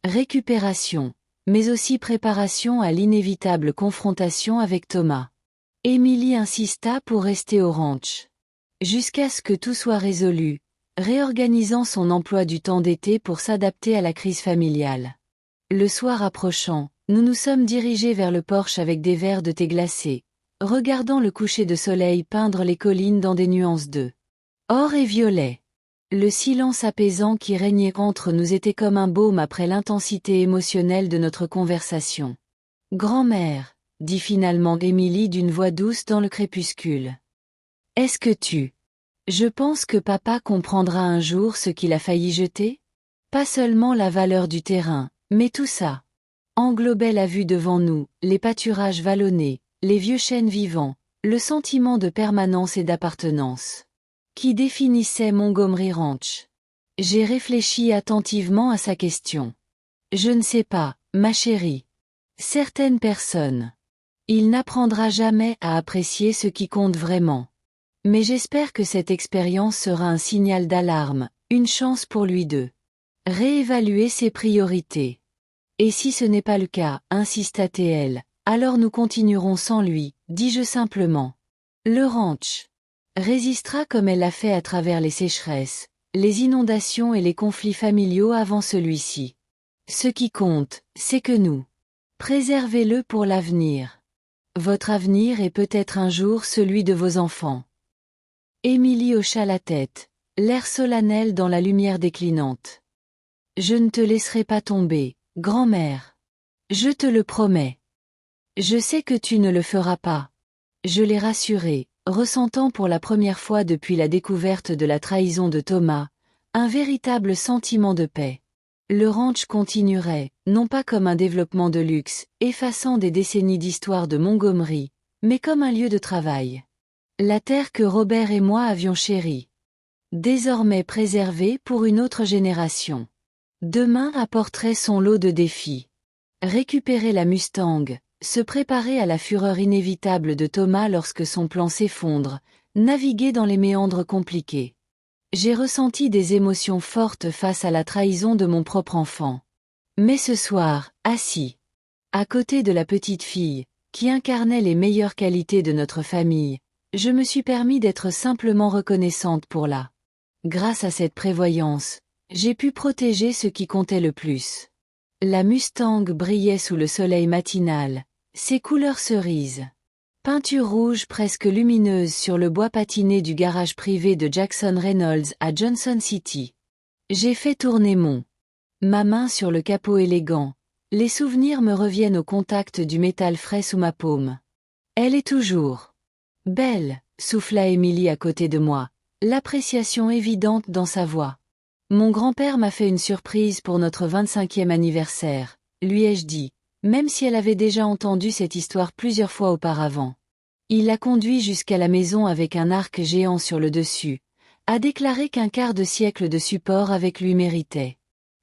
Récupération, mais aussi préparation à l'inévitable confrontation avec Thomas. Émilie insista pour rester au ranch. Jusqu'à ce que tout soit résolu, réorganisant son emploi du temps d'été pour s'adapter à la crise familiale. Le soir approchant, nous nous sommes dirigés vers le porche avec des verres de thé glacé, regardant le coucher de soleil peindre les collines dans des nuances de or et violet. Le silence apaisant qui régnait entre nous était comme un baume après l'intensité émotionnelle de notre conversation. « Grand-mère », dit finalement Émilie d'une voix douce dans le crépuscule. « Est-ce que tu... Je pense que papa comprendra un jour ce qu'il a failli jeter? Pas seulement la valeur du terrain, mais tout ça. » Englobait la vue devant nous, les pâturages vallonnés, les vieux chênes vivants, le sentiment de permanence et d'appartenance qui définissait Montgomery Ranch. J'ai réfléchi attentivement à sa question. Je ne sais pas, ma chérie. Certaines personnes. Il n'apprendra jamais à apprécier ce qui compte vraiment. Mais j'espère que cette expérience sera un signal d'alarme, une chance pour lui de réévaluer ses priorités. Et si ce n'est pas le cas, insista-t-elle, alors nous continuerons sans lui, dis-je simplement. Le ranch résistera comme elle l'a fait à travers les sécheresses, les inondations et les conflits familiaux avant celui-ci. Ce qui compte, c'est que nous préservez-le pour l'avenir. Votre avenir est peut-être un jour celui de vos enfants. Émilie hocha la tête, l'air solennel dans la lumière déclinante. Je ne te laisserai pas tomber, grand-mère. Je te le promets. Je sais que tu ne le feras pas. Je l'ai rassurée, ressentant pour la première fois depuis la découverte de la trahison de Thomas, un véritable sentiment de paix. Le ranch continuerait, non pas comme un développement de luxe, effaçant des décennies d'histoire de Montgomery, mais comme un lieu de travail. La terre que Robert et moi avions chérie. Désormais préservée pour une autre génération. Demain apporterait son lot de défis. Récupérer la Mustang, se préparer à la fureur inévitable de Thomas lorsque son plan s'effondre, naviguer dans les méandres compliqués. J'ai ressenti des émotions fortes face à la trahison de mon propre enfant. Mais ce soir, assis, à côté de la petite fille, qui incarnait les meilleures qualités de notre famille, je me suis permis d'être simplement reconnaissante pour la. Grâce à cette prévoyance, J'ai pu protéger ce qui comptait le plus. La Mustang brillait sous le soleil matinal, ses couleurs cerises. Peinture rouge presque lumineuse sur le bois patiné du garage privé de Jackson Reynolds à Johnson City. J'ai fait tourner ma main sur le capot élégant. Les souvenirs me reviennent au contact du métal frais sous ma paume. Elle est toujours belle, souffla Émilie à côté de moi, l'appréciation évidente dans sa voix. Mon grand-père m'a fait une surprise pour notre 25e anniversaire, lui ai-je dit, même si elle avait déjà entendu cette histoire plusieurs fois auparavant. Il l'a conduit jusqu'à la maison avec un arc géant sur le dessus, a déclaré qu'un quart de siècle de support avec lui méritait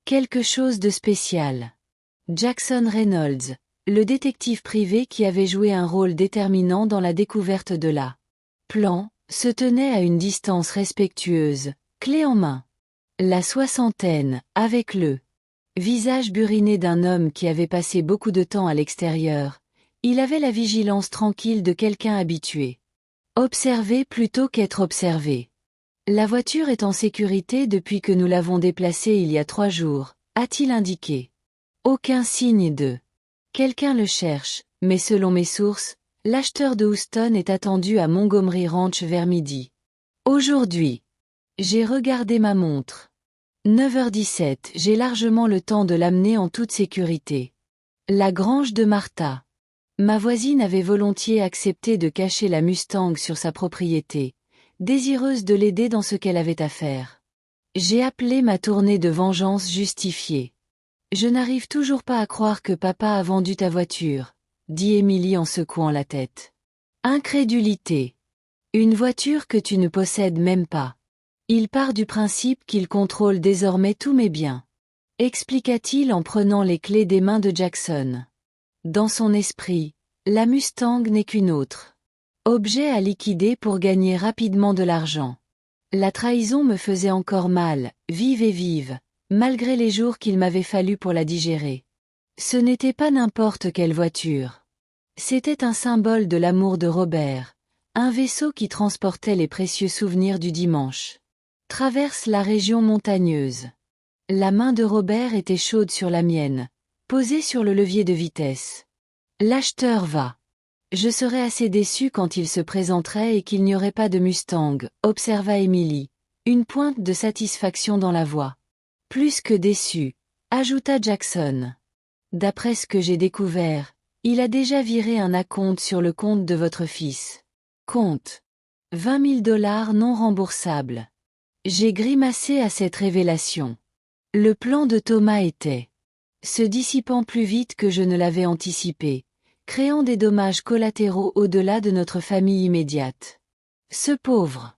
quelque chose de spécial. Jackson Reynolds, le détective privé qui avait joué un rôle déterminant dans la découverte de la plan, se tenait à une distance respectueuse, clé en main. La soixantaine, avec le visage buriné d'un homme qui avait passé beaucoup de temps à l'extérieur, il avait la vigilance tranquille de quelqu'un habitué. Observer plutôt qu'être observé. La voiture est en sécurité depuis que nous l'avons déplacée il y a 3 jours, a-t-il indiqué. Aucun signe de quelqu'un le cherche, mais selon mes sources, l'acheteur de Houston est attendu à Montgomery Ranch vers midi. Aujourd'hui. J'ai regardé ma montre. 9h17, j'ai largement le temps de l'amener en toute sécurité. La grange de Martha. Ma voisine avait volontiers accepté de cacher la Mustang sur sa propriété, désireuse de l'aider dans ce qu'elle avait à faire. J'ai appelé ma tournée de vengeance justifiée. Je n'arrive toujours pas à croire que papa a vendu ta voiture, dit Émilie en secouant la tête. Incrédulité. Une voiture que tu ne possèdes même pas. Il part du principe qu'il contrôle désormais tous mes biens. Expliqua-t-il en prenant les clés des mains de Jackson. Dans son esprit, la Mustang n'est qu'une autre objet à liquider pour gagner rapidement de l'argent. La trahison me faisait encore mal, vive, malgré les jours qu'il m'avait fallu pour la digérer. Ce n'était pas n'importe quelle voiture. C'était un symbole de l'amour de Robert, un vaisseau qui transportait les précieux souvenirs du dimanche. Traverse la région montagneuse. La main de Robert était chaude sur la mienne, posée sur le levier de vitesse. L'acheteur va. Je serais assez déçu quand il se présenterait et qu'il n'y aurait pas de Mustang, observa Émilie, une pointe de satisfaction dans la voix. Plus que déçu, ajouta Jackson. D'après ce que j'ai découvert, il a déjà viré un acompte sur le compte de votre fils. Compte. $20 000 non remboursables. J'ai grimacé à cette révélation. Le plan de Thomas était se dissipant plus vite que je ne l'avais anticipé, créant des dommages collatéraux au-delà de notre famille immédiate. Ce pauvre.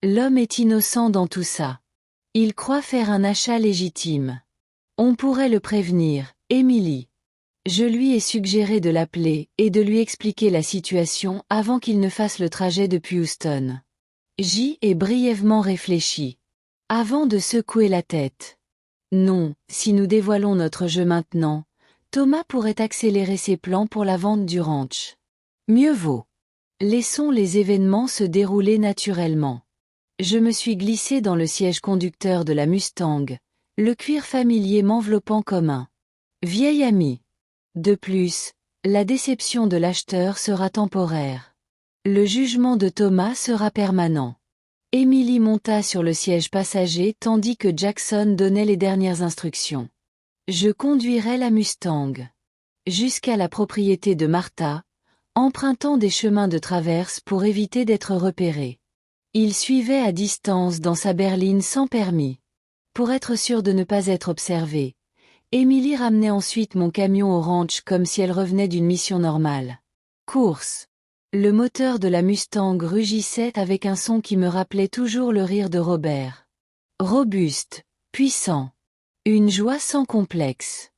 L'homme est innocent dans tout ça. Il croit faire un achat légitime. On pourrait le prévenir, Émilie. Je lui ai suggéré de l'appeler et de lui expliquer la situation avant qu'il ne fasse le trajet depuis Houston. J'y ai brièvement réfléchi. Avant de secouer la tête. Non, si nous dévoilons notre jeu maintenant, Thomas pourrait accélérer ses plans pour la vente du ranch. Mieux vaut. Laissons les événements se dérouler naturellement. Je me suis glissé dans le siège conducteur de la Mustang, le cuir familier m'enveloppant comme un vieil ami. De plus, la déception de l'acheteur sera temporaire. Le jugement de Thomas sera permanent. Émilie monta sur le siège passager tandis que Jackson donnait les dernières instructions. Je conduirai la Mustang jusqu'à la propriété de Martha, empruntant des chemins de traverse pour éviter d'être repéré. Il suivait à distance dans sa berline sans permis. Pour être sûr de ne pas être observé, Émilie ramenait ensuite mon camion au ranch comme si elle revenait d'une mission normale. Course. Le moteur de la Mustang rugissait avec un son qui me rappelait toujours le rire de Robert. Robuste, puissant. Une joie sans complexe.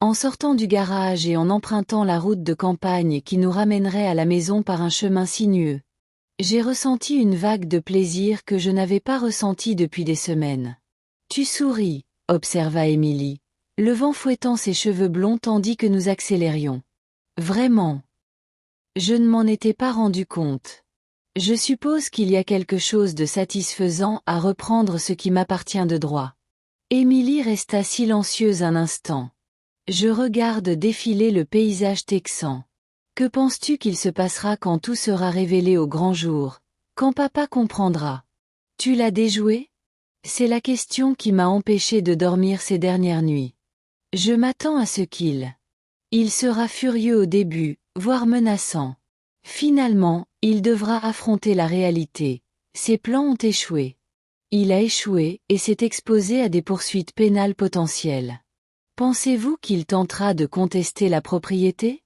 En sortant du garage et en empruntant la route de campagne qui nous ramènerait à la maison par un chemin sinueux, j'ai ressenti une vague de plaisir que je n'avais pas ressenti depuis des semaines. Tu souris, observa Émilie, le vent fouettant ses cheveux blonds tandis que nous accélérions. Vraiment. Je ne m'en étais pas rendu compte. Je suppose qu'il y a quelque chose de satisfaisant à reprendre ce qui m'appartient de droit. Émilie resta silencieuse un instant. Je regarde défiler le paysage texan. Que penses-tu qu'il se passera quand tout sera révélé au grand jour, quand papa comprendra? Tu l'as déjoué? C'est la question qui m'a empêché de dormir ces dernières nuits. Je m'attends à ce il sera furieux au début, voire menaçant. Finalement, il devra affronter la réalité. Ses plans ont échoué. Il a échoué et s'est exposé à des poursuites pénales potentielles. Pensez-vous qu'il tentera de contester la propriété?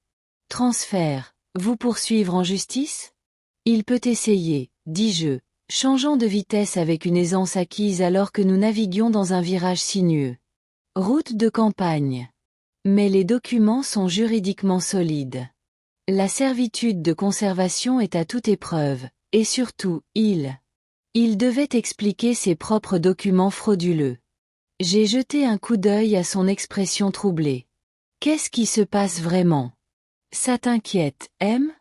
Transfert, vous poursuivre en justice? Il peut essayer, dis-je, changeant de vitesse avec une aisance acquise alors que nous naviguions dans un virage sinueux. Route de campagne. Mais les documents sont juridiquement solides. La servitude de conservation est à toute épreuve, et surtout, il devait expliquer ses propres documents frauduleux. J'ai jeté un coup d'œil à son expression troublée. Qu'est-ce qui se passe vraiment? Ça t'inquiète, M?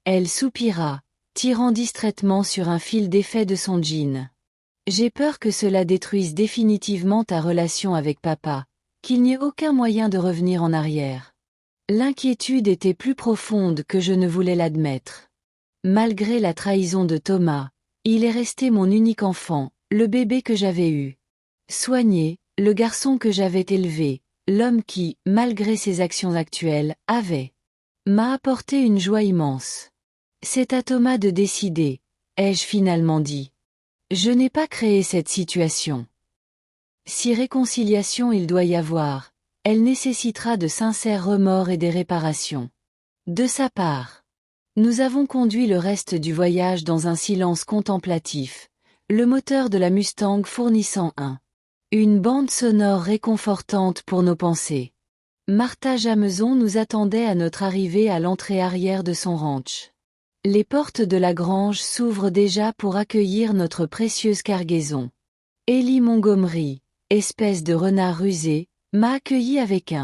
Elle soupira, tirant distraitement sur un fil d'effet de son jean. J'ai peur que cela détruise définitivement ta relation avec papa, qu'il n'y ait aucun moyen de revenir en arrière. L'inquiétude était plus profonde que je ne voulais l'admettre. Malgré la trahison de Thomas, il est resté mon unique enfant, le bébé que j'avais eu. Soigné, le garçon que j'avais élevé, l'homme qui, malgré ses actions actuelles, m'a apporté une joie immense. C'est à Thomas de décider, ai-je finalement dit. Je n'ai pas créé cette situation. Si réconciliation il doit y avoir, elle nécessitera de sincères remords et des réparations. De sa part. Nous avons conduit le reste du voyage dans un silence contemplatif, le moteur de la Mustang fournissant une bande sonore réconfortante pour nos pensées. Martha Jameson nous attendait à notre arrivée à l'entrée arrière de son ranch. Les portes de la grange s'ouvrent déjà pour accueillir notre précieuse cargaison. Ellie Montgomery, espèce de renard rusé, m'a accueilli avec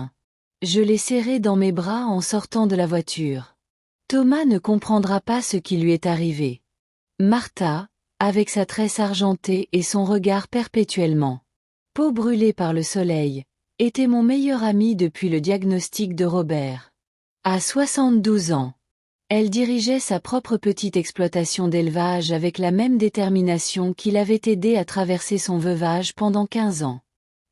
Je l'ai serré dans mes bras en sortant de la voiture. Thomas ne comprendra pas ce qui lui est arrivé. Martha, avec sa tresse argentée et son regard perpétuellement peau brûlée par le soleil, était mon meilleur ami depuis le diagnostic de Robert. À 72 ans, elle dirigeait sa propre petite exploitation d'élevage avec la même détermination qui l'avait aidé à traverser son veuvage pendant 15 ans.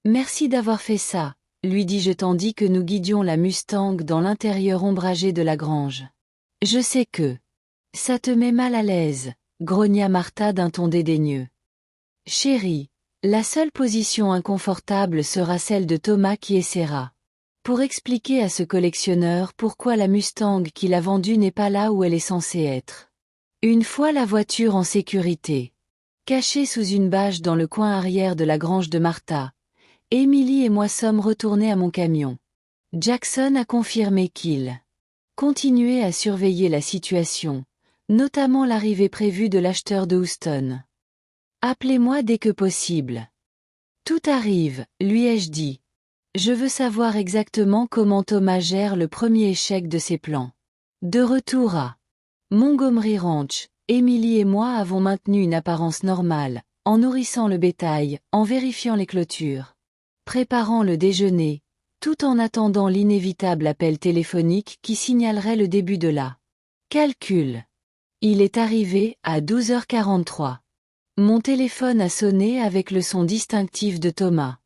Merci d'avoir fait ça, lui dis-je tandis que nous guidions la Mustang dans l'intérieur ombragé de la grange. Je sais que ça te met mal à l'aise, grogna Martha d'un ton dédaigneux. Chérie, la seule position inconfortable sera celle de Thomas qui essaiera. Pour expliquer à ce collectionneur pourquoi la Mustang qu'il a vendue n'est pas là où elle est censée être. Une fois la voiture en sécurité, cachée sous une bâche dans le coin arrière de la grange de Martha, Emily et moi sommes retournés à mon camion. Jackson a confirmé qu'il continuait à surveiller la situation, notamment l'arrivée prévue de l'acheteur de Houston. Appelez-moi dès que possible. Tout arrive, lui ai-je dit. Je veux savoir exactement comment Thomas gère le premier échec de ses plans. De retour à Montgomery Ranch, Emily et moi avons maintenu une apparence normale, en nourrissant le bétail, en vérifiant les clôtures, préparant le déjeuner, tout en attendant l'inévitable appel téléphonique qui signalerait le début de la calcul. Il est arrivé à 12h43. Mon téléphone a sonné avec le son distinctif de Thomas.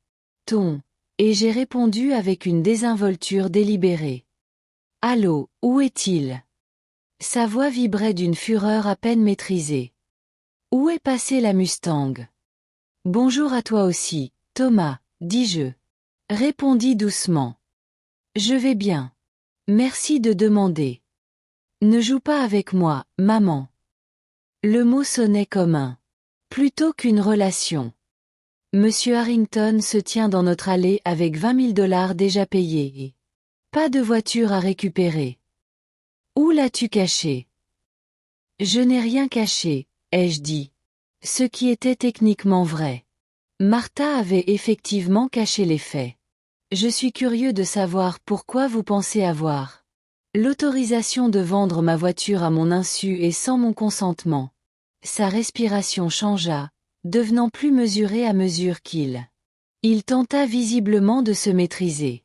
Et j'ai répondu avec une désinvolture délibérée. Allô, où est-il? Sa voix vibrait d'une fureur à peine maîtrisée. Où est passée la Mustang? Bonjour à toi aussi, Thomas, dis-je. Répondis doucement. Je vais bien. Merci de demander. Ne joue pas avec moi, maman. Le mot sonnait comme plutôt qu'une relation. Monsieur Harrington se tient dans notre allée avec 20 000 $ déjà payés et pas de voiture à récupérer. Où l'as-tu caché? Je n'ai rien caché, ai-je dit. Ce qui était techniquement vrai. Martha avait effectivement caché les faits. Je suis curieux de savoir pourquoi vous pensez avoir l'autorisation de vendre ma voiture à mon insu et sans mon consentement. Sa respiration changea, devenant plus mesurée à mesure qu'il Il tenta visiblement de se maîtriser.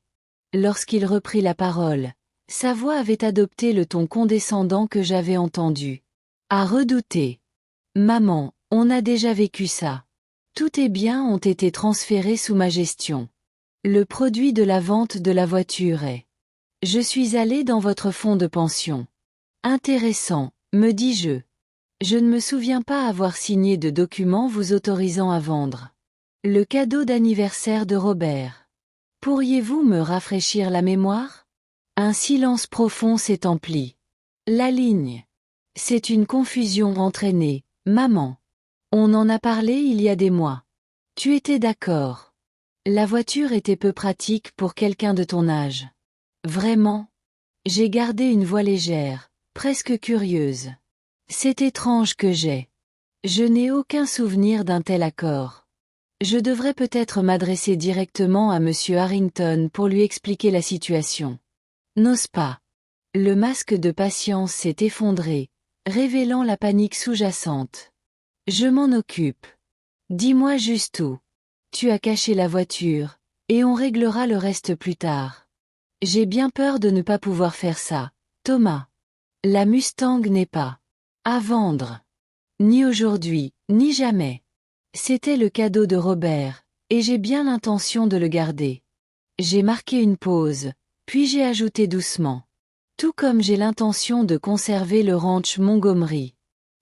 Lorsqu'il reprit la parole, sa voix avait adopté le ton condescendant que j'avais entendu. À redouter. Maman, on a déjà vécu ça. Tous tes biens ont été transférés sous ma gestion. Le produit de la vente de la voiture est. Je suis allé dans votre fonds de pension. Intéressant, me dis-je. Je ne me souviens pas avoir signé de document vous autorisant à vendre. Le cadeau d'anniversaire de Robert. Pourriez-vous me rafraîchir la mémoire? Un silence profond s'est empli. La ligne. C'est une confusion entraînée, maman. On en a parlé il y a des mois. Tu étais d'accord. La voiture était peu pratique pour quelqu'un de ton âge. Vraiment? J'ai gardé une voix légère, presque curieuse. C'est étrange que j'ai. Je n'ai aucun souvenir d'un tel accord. Je devrais peut-être m'adresser directement à Monsieur Harrington pour lui expliquer la situation. N'ose pas. Le masque de patience s'est effondré, révélant la panique sous-jacente. Je m'en occupe. Dis-moi juste où. Tu as caché la voiture, et on réglera le reste plus tard. J'ai bien peur de ne pas pouvoir faire ça, Thomas. La Mustang n'est pas à vendre. Ni aujourd'hui, ni jamais. C'était le cadeau de Robert, et j'ai bien l'intention de le garder. J'ai marqué une pause, puis j'ai ajouté doucement. Tout comme j'ai l'intention de conserver le ranch Montgomery.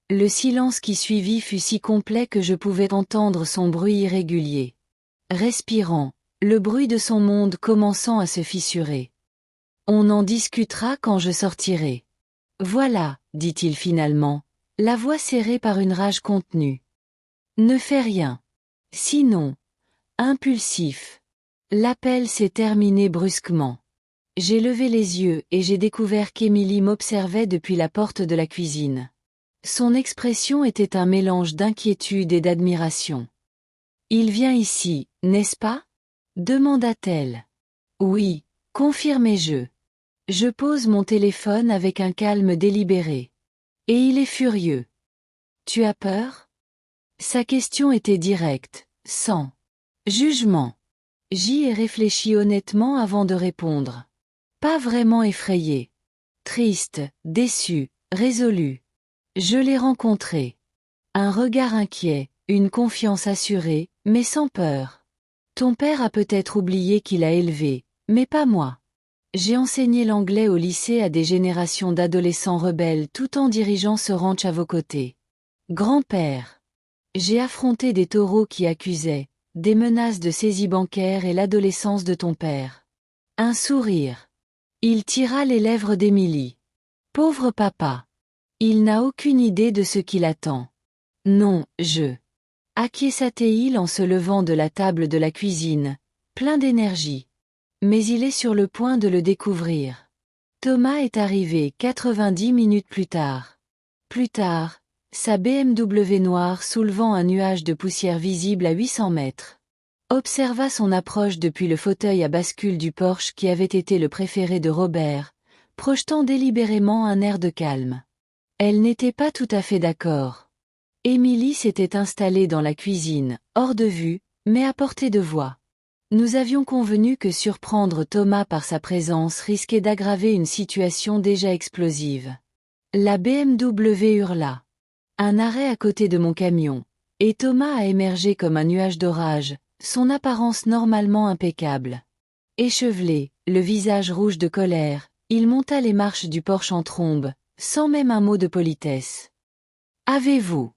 Le silence qui suivit fut si complet que je pouvais entendre son bruit irrégulier. Respirant, le bruit de son monde commençant à se fissurer. On en discutera quand je sortirai. Voilà, dit-il finalement, la voix serrée par une rage contenue. Ne fais rien. Sinon. Impulsif. L'appel s'est terminé brusquement. J'ai levé les yeux et j'ai découvert qu'Émilie m'observait depuis la porte de la cuisine. Son expression était un mélange d'inquiétude et d'admiration. Il vient ici, n'est-ce pas? Demanda-t-elle. Oui, confirmai-je. Je pose mon téléphone avec un calme délibéré. Et il est furieux. Tu as peur? Sa question était directe, sans jugement. J'y ai réfléchi honnêtement avant de répondre. Pas vraiment effrayé. Triste, déçu, résolu. Je l'ai rencontré. Un regard inquiet, une confiance assurée, mais sans peur. Ton père a peut-être oublié qu'il a élevé, mais pas moi. J'ai enseigné l'anglais au lycée à des générations d'adolescents rebelles tout en dirigeant ce ranch à vos côtés. Grand-père. J'ai affronté des taureaux qui accusaient, des menaces de saisie bancaire et l'adolescence de ton père. Un sourire. Il tira les lèvres d'Émilie. Pauvre papa. Il n'a aucune idée de ce qui l'attend. Non, acquiesça-t-il en se levant de la table de la cuisine, plein d'énergie. Mais il est sur le point de le découvrir. Thomas est arrivé 90 minutes plus tard. Plus tard, sa BMW noire soulevant un nuage de poussière visible à 800 mètres. Observa son approche depuis le fauteuil à bascule du Porsche qui avait été le préféré de Robert, projetant délibérément un air de calme. Elle n'était pas tout à fait d'accord. Émilie s'était installée dans la cuisine, hors de vue, mais à portée de voix. Nous avions convenu que surprendre Thomas par sa présence risquait d'aggraver une situation déjà explosive. La BMW hurla. Un arrêt à côté de mon camion, et Thomas a émergé comme un nuage d'orage, son apparence normalement impeccable. Échevelé, le visage rouge de colère, il monta les marches du Porsche en trombe, sans même un mot de politesse. « Avez-vous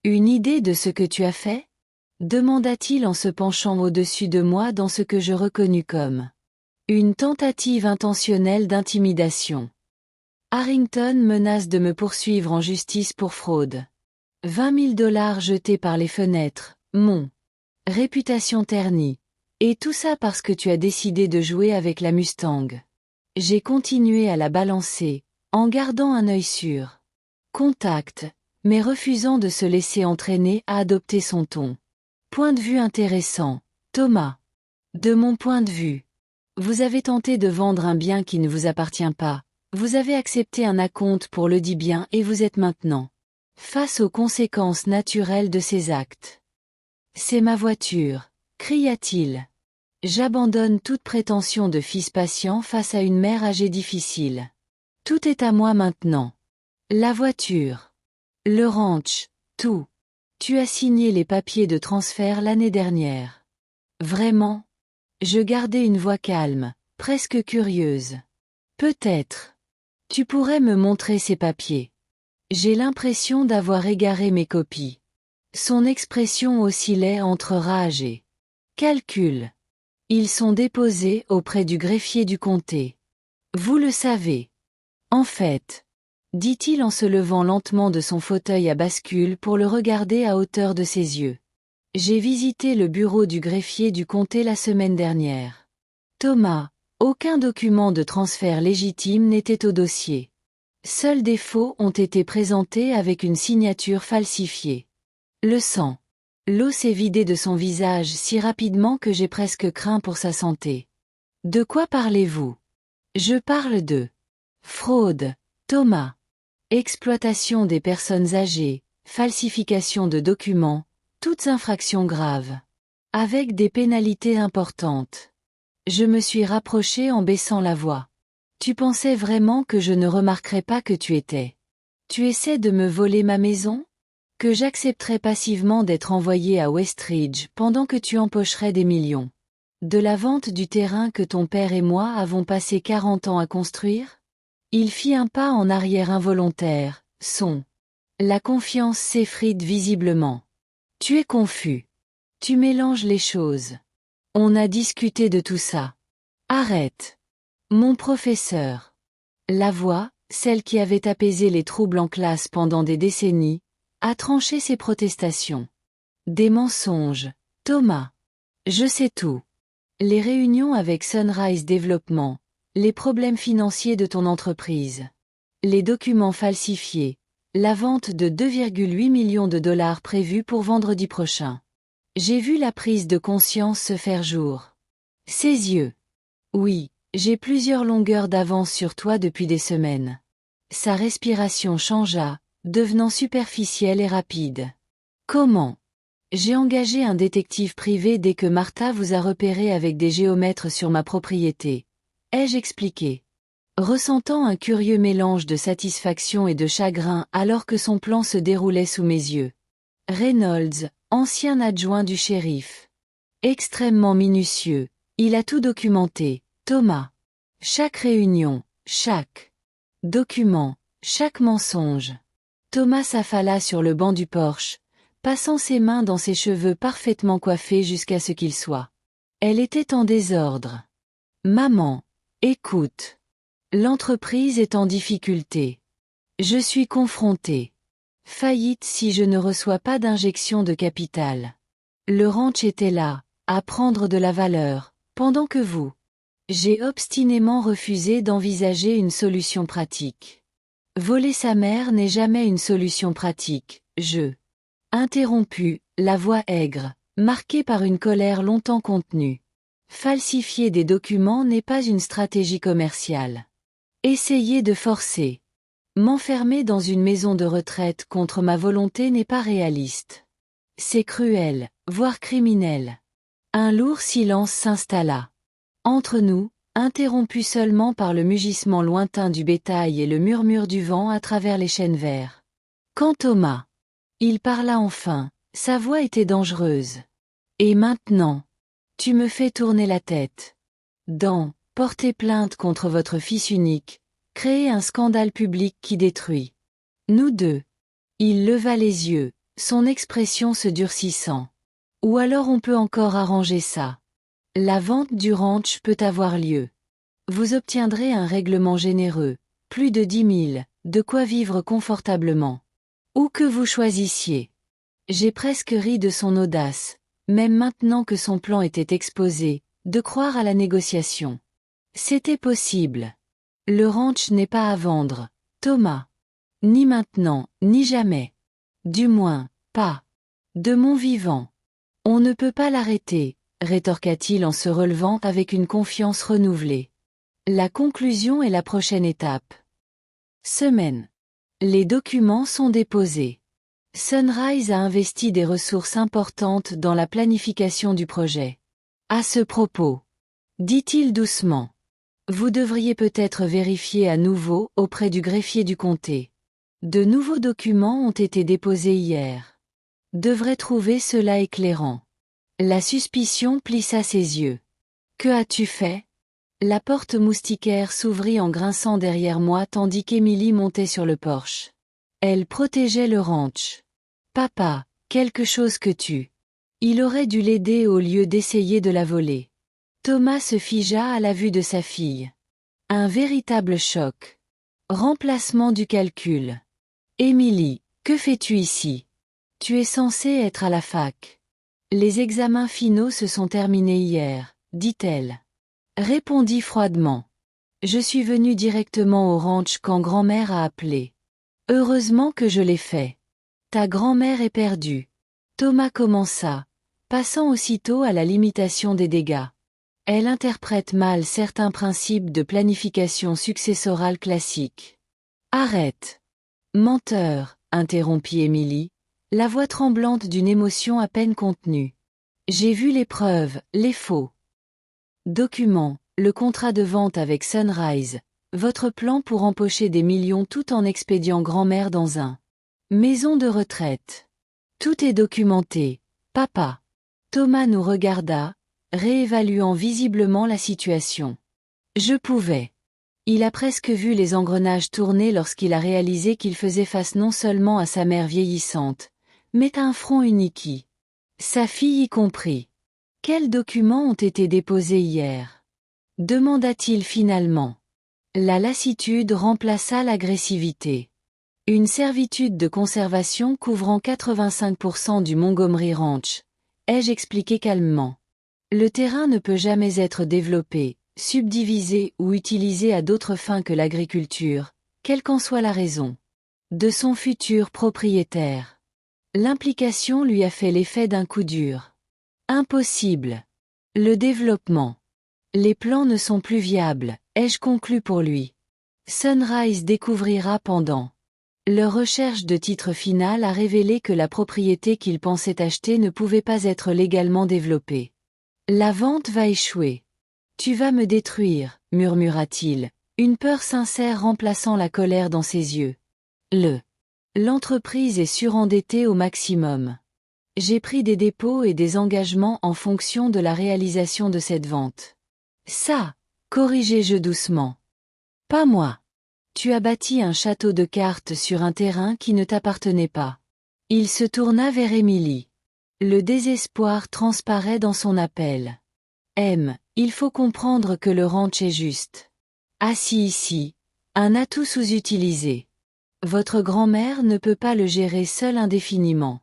une idée de ce que tu as fait ?» demanda-t-il en se penchant au-dessus de moi dans ce que je reconnus comme une tentative intentionnelle d'intimidation. Harrington menace de me poursuivre en justice pour fraude. 20 000 $ jetés par les fenêtres, mon réputation ternie. Et tout ça parce que tu as décidé de jouer avec la Mustang. J'ai continué à la balancer, en gardant un œil sur contact, mais refusant de se laisser entraîner à adopter son ton. Point de vue intéressant, Thomas. De mon point de vue. Vous avez tenté de vendre un bien qui ne vous appartient pas, vous avez accepté un acompte pour le dit bien et vous êtes maintenant face aux conséquences naturelles de ces actes. C'est ma voiture, cria-t-il. J'abandonne toute prétention de fils patient face à une mère âgée difficile. Tout est à moi maintenant. La voiture. Le ranch, tout. Tu as signé les papiers de transfert l'année dernière. Vraiment? Je gardai une voix calme, presque curieuse. Peut-être. Tu pourrais me montrer ces papiers. J'ai l'impression d'avoir égaré mes copies. Son expression oscillait entre rage et calcul. Ils sont déposés auprès du greffier du comté. Vous le savez. En fait, dit-il en se levant lentement de son fauteuil à bascule pour le regarder à hauteur de ses yeux. J'ai visité le bureau du greffier du comté la semaine dernière. Thomas, aucun document de transfert légitime n'était au dossier. Seuls des faux ont été présentés avec une signature falsifiée. Le sang. L'eau s'est vidée de son visage si rapidement que j'ai presque craint pour sa santé. De quoi parlez-vous? Je parle de fraude, Thomas. Exploitation des personnes âgées, falsification de documents, toutes infractions graves. Avec des pénalités importantes. Je me suis rapproché en baissant la voix. Tu pensais vraiment que je ne remarquerais pas que tu étais? Tu essaies de me voler ma maison? Que j'accepterais passivement d'être envoyé à Westridge pendant que tu empocherais des millions? De la vente du terrain que ton père et moi avons passé 40 ans à construire? Il fit un pas en arrière involontaire, La confiance s'effrite visiblement. Tu es confus. Tu mélanges les choses. On a discuté de tout ça. Arrête. Mon professeur. La voix, celle qui avait apaisé les troubles en classe pendant des décennies, a tranché ses protestations. Des mensonges, Thomas. Je sais tout. Les réunions avec Sunrise Développement, les problèmes financiers de ton entreprise, les documents falsifiés, la vente de 2,8 millions de dollars prévue pour vendredi prochain. J'ai vu la prise de conscience se faire jour. Ses yeux. Oui, j'ai plusieurs longueurs d'avance sur toi depuis des semaines. Sa respiration changea, devenant superficielle et rapide. Comment? J'ai engagé un détective privé dès que Martha vous a repéré avec des géomètres sur ma propriété. Ai-je expliqué? Ressentant un curieux mélange de satisfaction et de chagrin alors que son plan se déroulait sous mes yeux. Reynolds, ancien adjoint du shérif. Extrêmement minutieux, il a tout documenté, Thomas. Chaque réunion, chaque document, chaque mensonge. Thomas s'affala sur le banc du porche, passant ses mains dans ses cheveux parfaitement coiffés jusqu'à ce qu'ils soient. Elle était en désordre. Maman, écoute. L'entreprise est en difficulté. Je suis confronté. Faillite si je ne reçois pas d'injection de capital. Le ranch était là, à prendre de la valeur, pendant que vous. J'ai obstinément refusé d'envisager une solution pratique. Voler sa mère n'est jamais une solution pratique, interrompu, la voix aigre, marquée par une colère longtemps contenue. Falsifier des documents n'est pas une stratégie commerciale. Essayer de forcer. M'enfermer dans une maison de retraite contre ma volonté n'est pas réaliste. C'est cruel, voire criminel. Un lourd silence s'installa. Entre nous, interrompu seulement par le mugissement lointain du bétail et le murmure du vent à travers les chênes verts. Quand Thomas. Il parla enfin, sa voix était dangereuse. Et maintenant? Tu me fais tourner la tête. Porter plainte contre votre fils unique, créer un scandale public qui détruit. Nous deux. Il leva les yeux, son expression se durcissant. Ou alors on peut encore arranger ça. La vente du ranch peut avoir lieu. Vous obtiendrez un règlement généreux, plus de 10 000, de quoi vivre confortablement. Où que vous choisissiez. J'ai presque ri de son audace, même maintenant que son plan était exposé, de croire à la négociation. C'était possible. Le ranch n'est pas à vendre, Thomas. Ni maintenant, ni jamais. Du moins, pas. De mon vivant. On ne peut pas l'arrêter, rétorqua-t-il en se relevant avec une confiance renouvelée. La conclusion est la prochaine étape. Semaine. Les documents sont déposés. Sunrise a investi des ressources importantes dans la planification du projet. À ce propos, dit-il doucement, vous devriez peut-être vérifier à nouveau auprès du greffier du comté. De nouveaux documents ont été déposés hier. Devrait trouver cela éclairant. La suspicion plissa ses yeux. Que as-tu fait? La porte moustiquaire s'ouvrit en grinçant derrière moi tandis qu'Emily montait sur le porche. Elle protégeait le ranch. Papa, quelque chose que tu. Il aurait dû l'aider au lieu d'essayer de la voler. Thomas se figea à la vue de sa fille. Un véritable choc. Remplacement du calcul. Emily, que fais-tu ici? Tu es censée être à la fac. Les examens finaux se sont terminés hier, dit-elle. Répondit froidement. Je suis venue directement au ranch quand grand-mère a appelé. Heureusement que je l'ai fait. Ta grand-mère est perdue. Thomas commença, passant aussitôt à la limitation des dégâts. Elle interprète mal certains principes de planification successorale classique. Arrête. Menteur, interrompit Emily, la voix tremblante d'une émotion à peine contenue. J'ai vu les preuves, les faux documents, le contrat de vente avec Sunrise, votre plan pour empocher des millions tout en expédiant grand-mère dans un maison de retraite. Tout est documenté, papa. Thomas nous regarda, réévaluant visiblement la situation. Je pouvais. Il a presque vu les engrenages tourner lorsqu'il a réalisé qu'il faisait face non seulement à sa mère vieillissante, mais à un front unique. Sa fille y compris. Quels documents ont été déposés hier? Demanda-t-il finalement. La lassitude remplaça l'agressivité. Une servitude de conservation couvrant 85% du Montgomery Ranch, ai-je expliqué calmement. Le terrain ne peut jamais être développé, subdivisé ou utilisé à d'autres fins que l'agriculture, quelle qu'en soit la raison. De son futur propriétaire. L'implication lui a fait l'effet d'un coup dur. Impossible. Le développement. Les plans ne sont plus viables, ai-je conclu pour lui. Sunrise découvrira pendant. Leur recherche de titre final a révélé que la propriété qu'il pensait acheter ne pouvait pas être légalement développée. La vente va échouer. Tu vas me détruire, murmura-t-il, une peur sincère remplaçant la colère dans ses yeux. L'entreprise est surendettée au maximum. J'ai pris des dépôts et des engagements en fonction de la réalisation de cette vente. Ça, corrigez-je doucement. Pas moi. Tu as bâti un château de cartes sur un terrain qui ne t'appartenait pas. Il se tourna vers Emily. Le désespoir transparaît dans son appel. Il faut comprendre que le ranch est juste. Assis ici, un atout sous-utilisé. Votre grand-mère ne peut pas le gérer seule indéfiniment.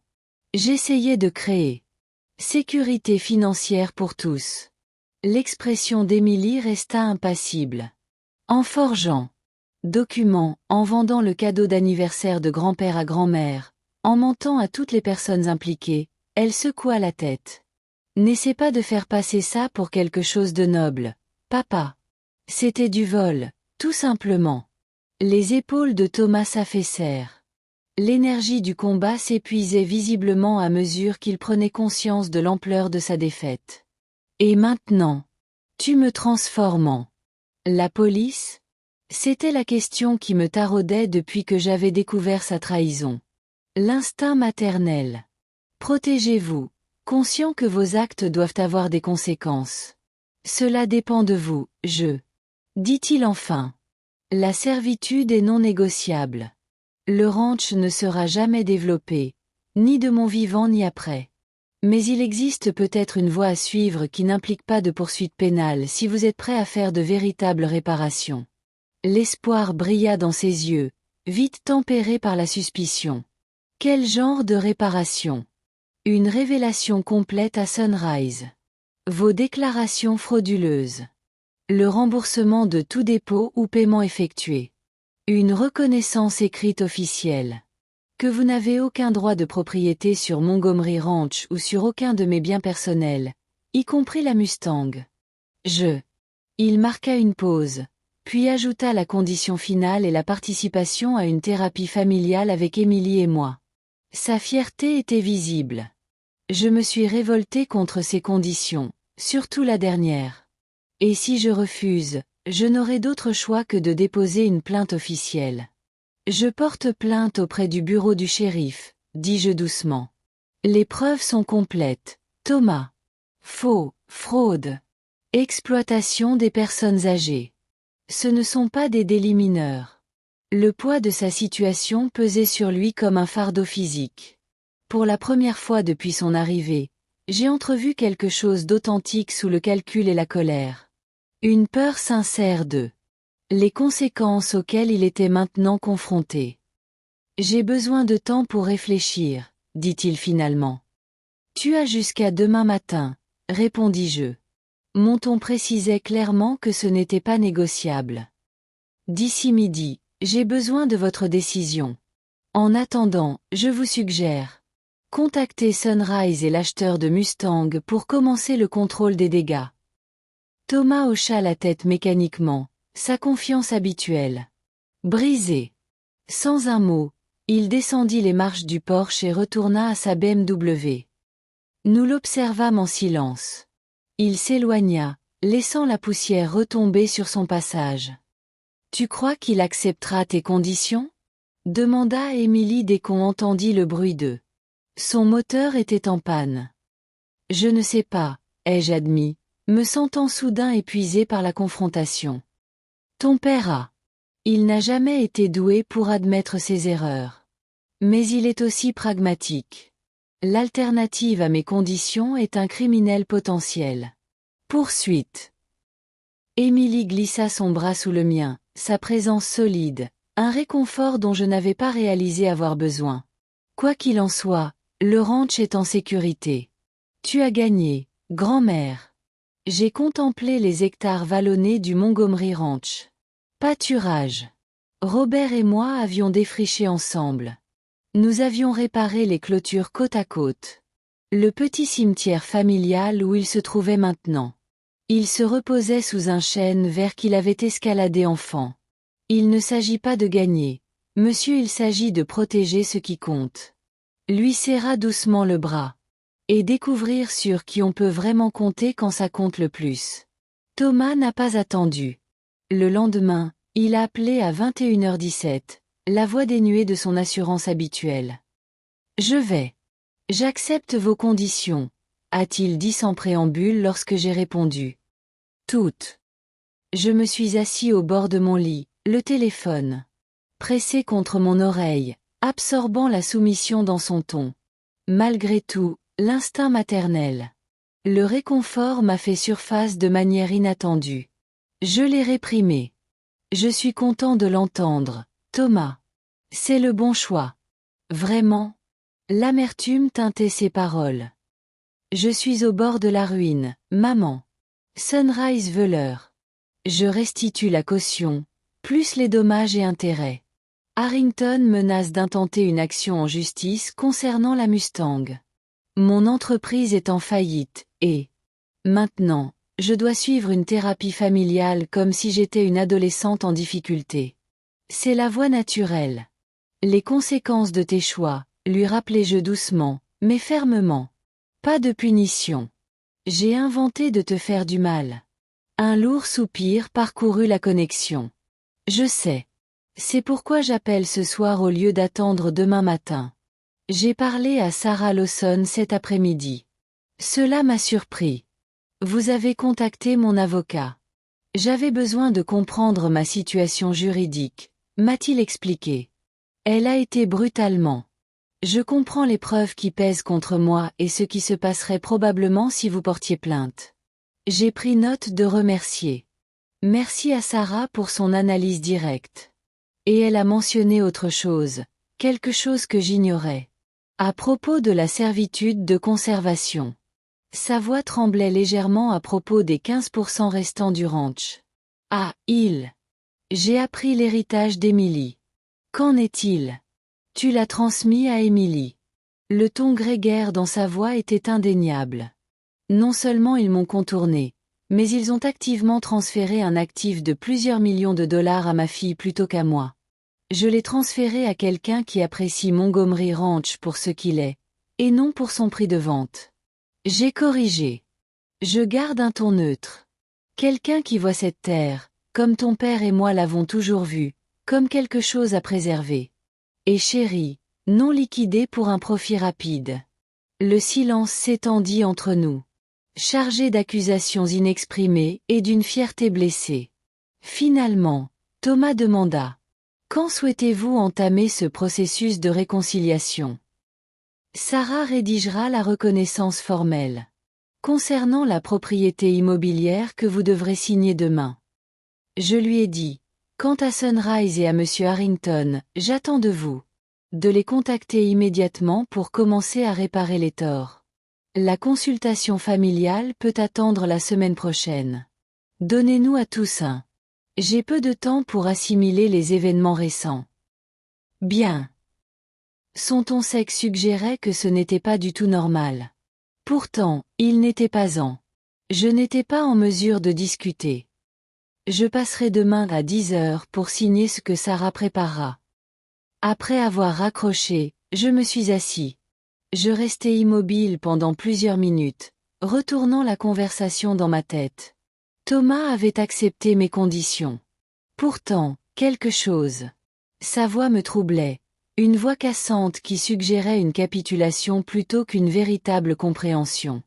J'essayais de créer sécurité financière pour tous. L'expression d'Emily resta impassible. En forgeant documents, en vendant le cadeau d'anniversaire de grand-père à grand-mère, en mentant à toutes les personnes impliquées, elle secoua la tête. N'essaie pas de faire passer ça pour quelque chose de noble, papa. C'était du vol, tout simplement. Les épaules de Thomas s'affaissèrent. L'énergie du combat s'épuisait visiblement à mesure qu'il prenait conscience de l'ampleur de sa défaite. Et maintenant? Tu me transformes en la police? C'était la question qui me taraudait depuis que j'avais découvert sa trahison. L'instinct maternel. Protégez-vous, conscient que vos actes doivent avoir des conséquences. Cela dépend de vous, dit-il enfin. La servitude est non négociable. Le ranch ne sera jamais développé, ni de mon vivant ni après. Mais il existe peut-être une voie à suivre qui n'implique pas de poursuite pénale si vous êtes prêt à faire de véritables réparations. L'espoir brilla dans ses yeux, vite tempéré par la suspicion. Quel genre de réparation? Une révélation complète à Sunrise. Vos déclarations frauduleuses. Le remboursement de tout dépôt ou paiement effectué. Une reconnaissance écrite officielle. Que vous n'avez aucun droit de propriété sur Montgomery Ranch ou sur aucun de mes biens personnels, y compris la Mustang. Il marqua une pause, puis ajouta la condition finale et la participation à une thérapie familiale avec Emily et moi. Sa fierté était visible. Je me suis révoltée contre ces conditions, surtout la dernière. Et si je refuse, je n'aurai d'autre choix que de déposer une plainte officielle. Je porte plainte auprès du bureau du shérif, dis-je doucement. Les preuves sont complètes, Thomas. Faux, fraude, exploitation des personnes âgées. Ce ne sont pas des délits mineurs. Le poids de sa situation pesait sur lui comme un fardeau physique. Pour la première fois depuis son arrivée, j'ai entrevu quelque chose d'authentique sous le calcul et la colère. Une peur sincère les conséquences auxquelles il était maintenant confronté. J'ai besoin de temps pour réfléchir, dit-il finalement. Tu as jusqu'à demain matin, répondis-je. Mon ton précisait clairement que ce n'était pas négociable. D'ici midi, j'ai besoin de votre décision. En attendant, je vous suggère. Contactez Sunrise et l'acheteur de Mustang pour commencer le contrôle des dégâts. Thomas hocha la tête mécaniquement, sa confiance habituelle. Brisé. Sans un mot, il descendit les marches du Porsche et retourna à sa BMW. Nous l'observâmes en silence. Il s'éloigna, laissant la poussière retomber sur son passage. Tu crois qu'il acceptera tes conditions? Demanda Émilie dès qu'on entendit le bruit d'eux. Son moteur était en panne. Je ne sais pas, ai-je admis, me sentant soudain épuisé par la confrontation. Ton père a. Il n'a jamais été doué pour admettre ses erreurs. Mais il est aussi pragmatique. L'alternative à mes conditions est un criminel potentiel. Poursuite. Émilie glissa son bras sous le mien, sa présence solide, un réconfort dont je n'avais pas réalisé avoir besoin. Quoi qu'il en soit, le ranch est en sécurité. Tu as gagné, grand-mère. J'ai contemplé les hectares vallonnés du Montgomery Ranch. Pâturage. Robert et moi avions défriché ensemble. Nous avions réparé les clôtures côte à côte. Le petit cimetière familial où il se trouvait maintenant. Il se reposait sous un chêne vert qu'il avait escaladé enfant. Il ne s'agit pas de gagner, monsieur, il s'agit de protéger ce qui compte. Lui serra doucement le bras. Et découvrir sur qui on peut vraiment compter quand ça compte le plus. Thomas n'a pas attendu. Le lendemain, il a appelé à 21h17, la voix dénuée de son assurance habituelle. Je vais. J'accepte vos conditions, a-t-il dit sans préambule lorsque j'ai répondu. Toutes. Je me suis assis au bord de mon lit, le téléphone pressé contre mon oreille, absorbant la soumission dans son ton. Malgré tout, l'instinct maternel. Le réconfort m'a fait surface de manière inattendue. Je l'ai réprimé. Je suis content de l'entendre, Thomas. C'est le bon choix. Vraiment? L'amertume teintait ses paroles. Je suis au bord de la ruine, maman. Sunrise veut l'heure. Je restitue la caution, plus les dommages et intérêts. Harrington menace d'intenter une action en justice concernant la Mustang. Mon entreprise est en faillite, et maintenant, je dois suivre une thérapie familiale comme si j'étais une adolescente en difficulté. C'est la voie naturelle. Les conséquences de tes choix, lui rappelai-je doucement, mais fermement. Pas de punition. J'ai inventé de te faire du mal. Un lourd soupir parcourut la connexion. Je sais. C'est pourquoi j'appelle ce soir au lieu d'attendre demain matin. J'ai parlé à Sarah Lawson cet après-midi. Cela m'a surpris. Vous avez contacté mon avocat. J'avais besoin de comprendre ma situation juridique, m'a-t-il expliqué. Elle a été brutalement. Je comprends les preuves qui pèsent contre moi et ce qui se passerait probablement si vous portiez plainte. J'ai pris note de remercier. Merci à Sarah pour son analyse directe. Et elle a mentionné autre chose, quelque chose que j'ignorais. À propos de la servitude de conservation. Sa voix tremblait légèrement à propos des 15% restants du ranch. Ah, J'ai appris l'héritage d'Émilie. Qu'en est-il? Tu l'as transmis à Émilie. Le ton grégaire dans sa voix était indéniable. Non seulement ils m'ont contourné, mais ils ont activement transféré un actif de plusieurs millions de dollars à ma fille plutôt qu'à moi. Je l'ai transféré à quelqu'un qui apprécie Montgomery Ranch pour ce qu'il est, et non pour son prix de vente. J'ai corrigé. Je garde un ton neutre. Quelqu'un qui voit cette terre, comme ton père et moi l'avons toujours vue, comme quelque chose à préserver. Et chérie, non liquidé pour un profit rapide. Le silence s'étendit entre nous, chargé d'accusations inexprimées et d'une fierté blessée. Finalement, Thomas demanda: quand souhaitez-vous entamer ce processus de réconciliation? Sarah rédigera la reconnaissance formelle concernant la propriété immobilière que vous devrez signer demain. Je lui ai dit: quant à Sunrise et à Monsieur Harrington, j'attends de vous de les contacter immédiatement pour commencer à réparer les torts. La consultation familiale peut attendre la semaine prochaine. Donnez-nous à tous un. J'ai peu de temps pour assimiler les événements récents. Bien. Son ton sec suggérait que ce n'était pas du tout normal. Pourtant, il n'était pas en. Je n'étais pas en mesure de discuter. Je passerai demain à 10 heures pour signer ce que Sarah préparera. Après avoir raccroché, je me suis assis. Je restai immobile pendant plusieurs minutes, retournant la conversation dans ma tête. Thomas avait accepté mes conditions. Pourtant, quelque chose. Sa voix me troublait, une voix cassante qui suggérait une capitulation plutôt qu'une véritable compréhension.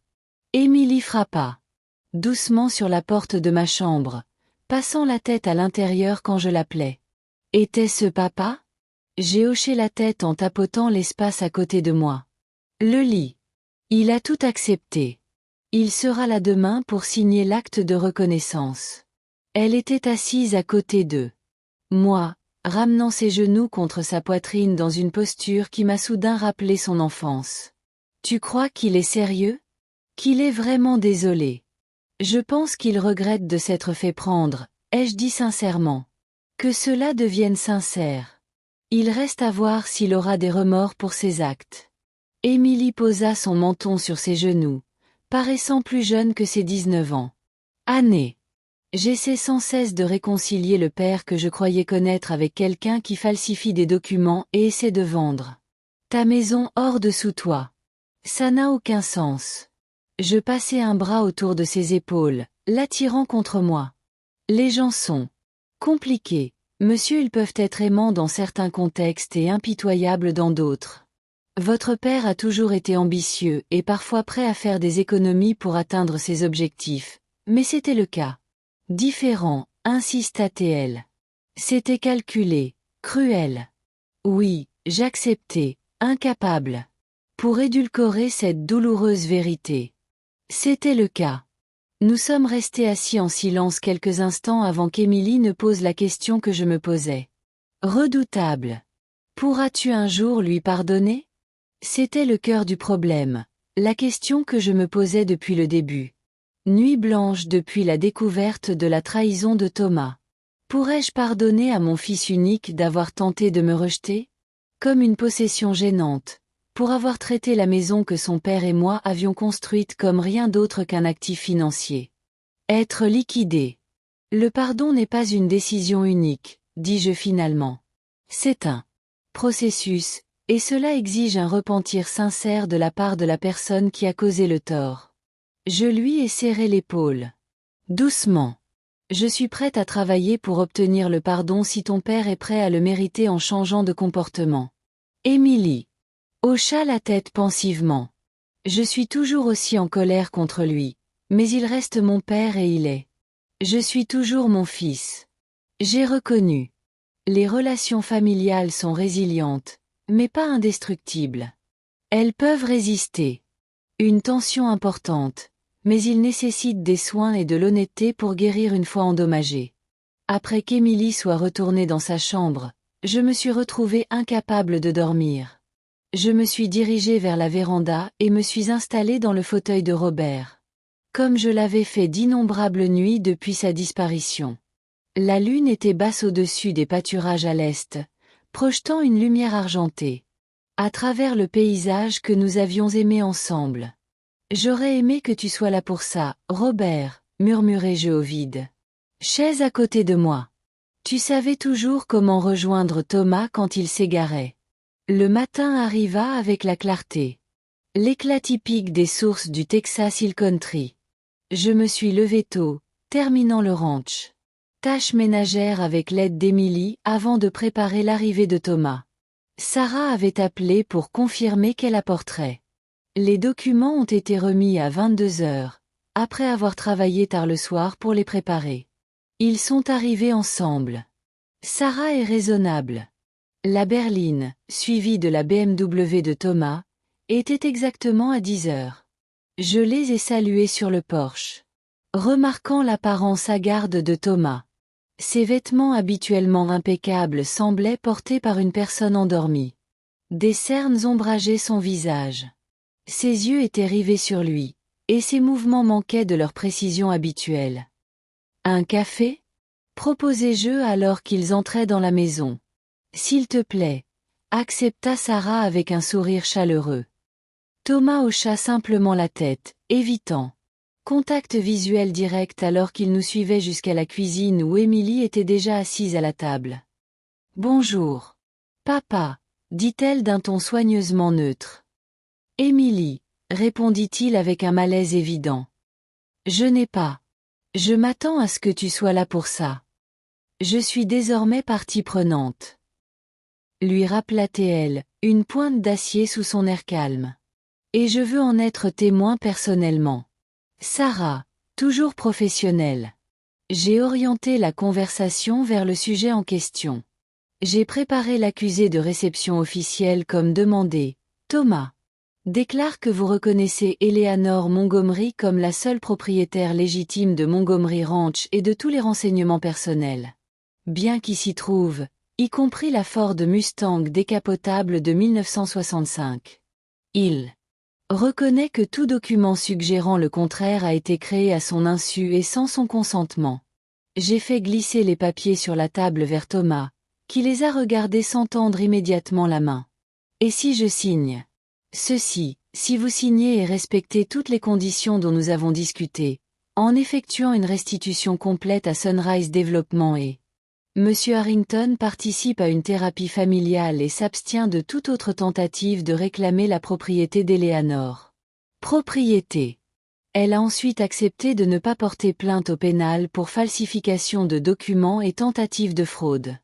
Émilie frappa doucement sur la porte de ma chambre, passant la tête à l'intérieur quand je l'appelais. Était-ce papa? J'ai hoché la tête en tapotant l'espace à côté de moi. Le lit. Il a tout accepté. Il sera là demain pour signer l'acte de reconnaissance. Elle était assise à côté d'eux. Moi, ramenant ses genoux contre sa poitrine dans une posture qui m'a soudain rappelé son enfance. Tu crois qu'il est sérieux? Qu'il est vraiment désolé? Je pense qu'il regrette de s'être fait prendre, ai-je dit sincèrement. Que cela devienne sincère. Il reste à voir s'il aura des remords pour ses actes. Émilie posa son menton sur ses genoux, paraissant plus jeune que ses 19 ans. Année. J'essaie sans cesse de réconcilier le père que je croyais connaître avec quelqu'un qui falsifie des documents et essaie de vendre ta maison hors de sous toi. Ça n'a aucun sens. Je passai un bras autour de ses épaules, l'attirant contre moi. Les gens sont compliqués. Monsieur, ils peuvent être aimants dans certains contextes et impitoyables dans d'autres. Votre père a toujours été ambitieux et parfois prêt à faire des économies pour atteindre ses objectifs, mais c'était le cas. Différent, insista T.L. C'était calculé, cruel. Oui, j'acceptais, incapable. Pour édulcorer cette douloureuse vérité. C'était le cas. Nous sommes restés assis en silence quelques instants avant qu'Émilie ne pose la question que je me posais. Redoutable. Pourras-tu un jour lui pardonner? C'était le cœur du problème, la question que je me posais depuis le début. Nuit blanche depuis la découverte de la trahison de Thomas. Pourrais-je pardonner à mon fils unique d'avoir tenté de me rejeter? Comme une possession gênante, pour avoir traité la maison que son père et moi avions construite comme rien d'autre qu'un actif financier. Être liquidé. Le pardon n'est pas une décision unique, dis-je finalement. C'est un processus, et cela exige un repentir sincère de la part de la personne qui a causé le tort. Je lui ai serré l'épaule. Doucement. Je suis prête à travailler pour obtenir le pardon si ton père est prêt à le mériter en changeant de comportement. Émilie hocha la tête pensivement. Je suis toujours aussi en colère contre lui, mais il reste mon père et il est. Je suis toujours mon fils. J'ai reconnu. Les relations familiales sont résilientes, mais pas indestructibles. Elles peuvent résister. Une tension importante, mais il nécessite des soins et de l'honnêteté pour guérir une fois endommagée. Après qu'Émilie soit retournée dans sa chambre, je me suis retrouvée incapable de dormir. Je me suis dirigée vers la véranda et me suis installée dans le fauteuil de Robert. Comme je l'avais fait d'innombrables nuits depuis sa disparition. La lune était basse au-dessus des pâturages à l'est, projetant une lumière argentée. À travers le paysage que nous avions aimé ensemble. J'aurais aimé que tu sois là pour ça, Robert, murmurai-je au vide. Chaise à côté de moi. Tu savais toujours comment rejoindre Thomas quand il s'égarait. Le matin arriva avec la clarté. L'éclat typique des sources du Texas Hill Country. Je me suis levé tôt, terminant le ranch. Tâches ménagères avec l'aide d'Emily avant de préparer l'arrivée de Thomas. Sarah avait appelé pour confirmer qu'elle apporterait. Les documents ont été remis à 22 heures, après avoir travaillé tard le soir pour les préparer. Ils sont arrivés ensemble. Sarah est raisonnable. La berline, suivie de la BMW de Thomas, était exactement à 10 heures. Je les ai salués sur le porche. Remarquant l'apparence hagarde de Thomas. Ses vêtements habituellement impeccables semblaient portés par une personne endormie. Des cernes ombrageaient son visage. Ses yeux étaient rivés sur lui, et ses mouvements manquaient de leur précision habituelle. Un café ? Proposai-je alors qu'ils entraient dans la maison. S'il te plaît, accepta Sarah avec un sourire chaleureux. Thomas hocha simplement la tête, évitant. Contact visuel direct alors qu'il nous suivait jusqu'à la cuisine où Emily était déjà assise à la table. Bonjour. Papa, dit-elle d'un ton soigneusement neutre. Emily, répondit-il avec un malaise évident. Je n'ai pas. Je m'attends à ce que tu sois là pour ça. Je suis désormais partie prenante. Lui rappela-t-elle, une pointe d'acier sous son air calme. Et je veux en être témoin personnellement. Sarah, toujours professionnelle. J'ai orienté la conversation vers le sujet en question. J'ai préparé l'accusé de réception officielle comme demandé. Thomas déclare que vous reconnaissez Eleanor Montgomery comme la seule propriétaire légitime de Montgomery Ranch et de tous les renseignements personnels. Bien qu'il s'y trouve, y compris la Ford Mustang décapotable de 1965. Il reconnaît que tout document suggérant le contraire a été créé à son insu et sans son consentement. J'ai fait glisser les papiers sur la table vers Thomas, qui les a regardés sans tendre immédiatement la main. Et si je signe ? Ceci, si vous signez et respectez toutes les conditions dont nous avons discuté, en effectuant une restitution complète à Sunrise Développement et Monsieur Harrington participe à une thérapie familiale et s'abstient de toute autre tentative de réclamer la propriété d'Eleanor. Propriété. Elle a ensuite accepté de ne pas porter plainte au pénal pour falsification de documents et tentative de fraude.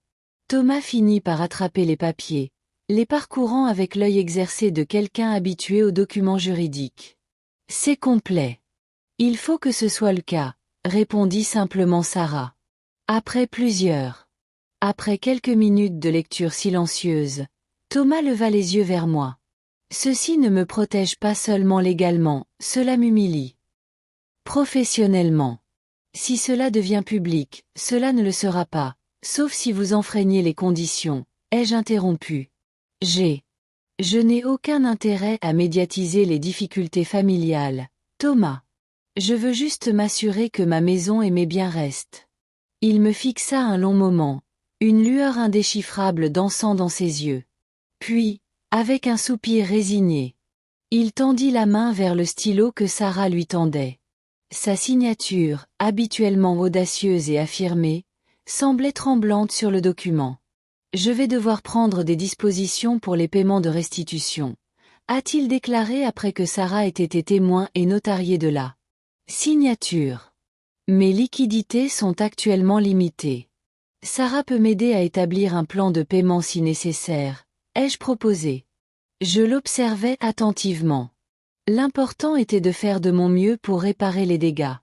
Thomas finit par attraper les papiers, les parcourant avec l'œil exercé de quelqu'un habitué aux documents juridiques. C'est complet. Il faut que ce soit le cas, répondit simplement Sarah. Après quelques minutes de lecture silencieuse, Thomas leva les yeux vers moi. Ceci ne me protège pas seulement légalement, cela m'humilie. Professionnellement. Si cela devient public, cela ne le sera pas, sauf si vous enfreignez les conditions, ai-je interrompu. Je n'ai aucun intérêt à médiatiser les difficultés familiales, Thomas. Je veux juste m'assurer que ma maison et mes biens restent. Il me fixa un long moment, une lueur indéchiffrable dansant dans ses yeux. Puis, avec un soupir résigné, il tendit la main vers le stylo que Sarah lui tendait. Sa signature, habituellement audacieuse et affirmée, semblait tremblante sur le document. Je vais devoir prendre des dispositions pour les paiements de restitution, a-t-il déclaré après que Sarah ait été témoin et notarié de la signature. Mes liquidités sont actuellement limitées. Sarah peut m'aider à établir un plan de paiement si nécessaire, ai-je proposé. Je l'observais attentivement. L'important était de faire de mon mieux pour réparer les dégâts.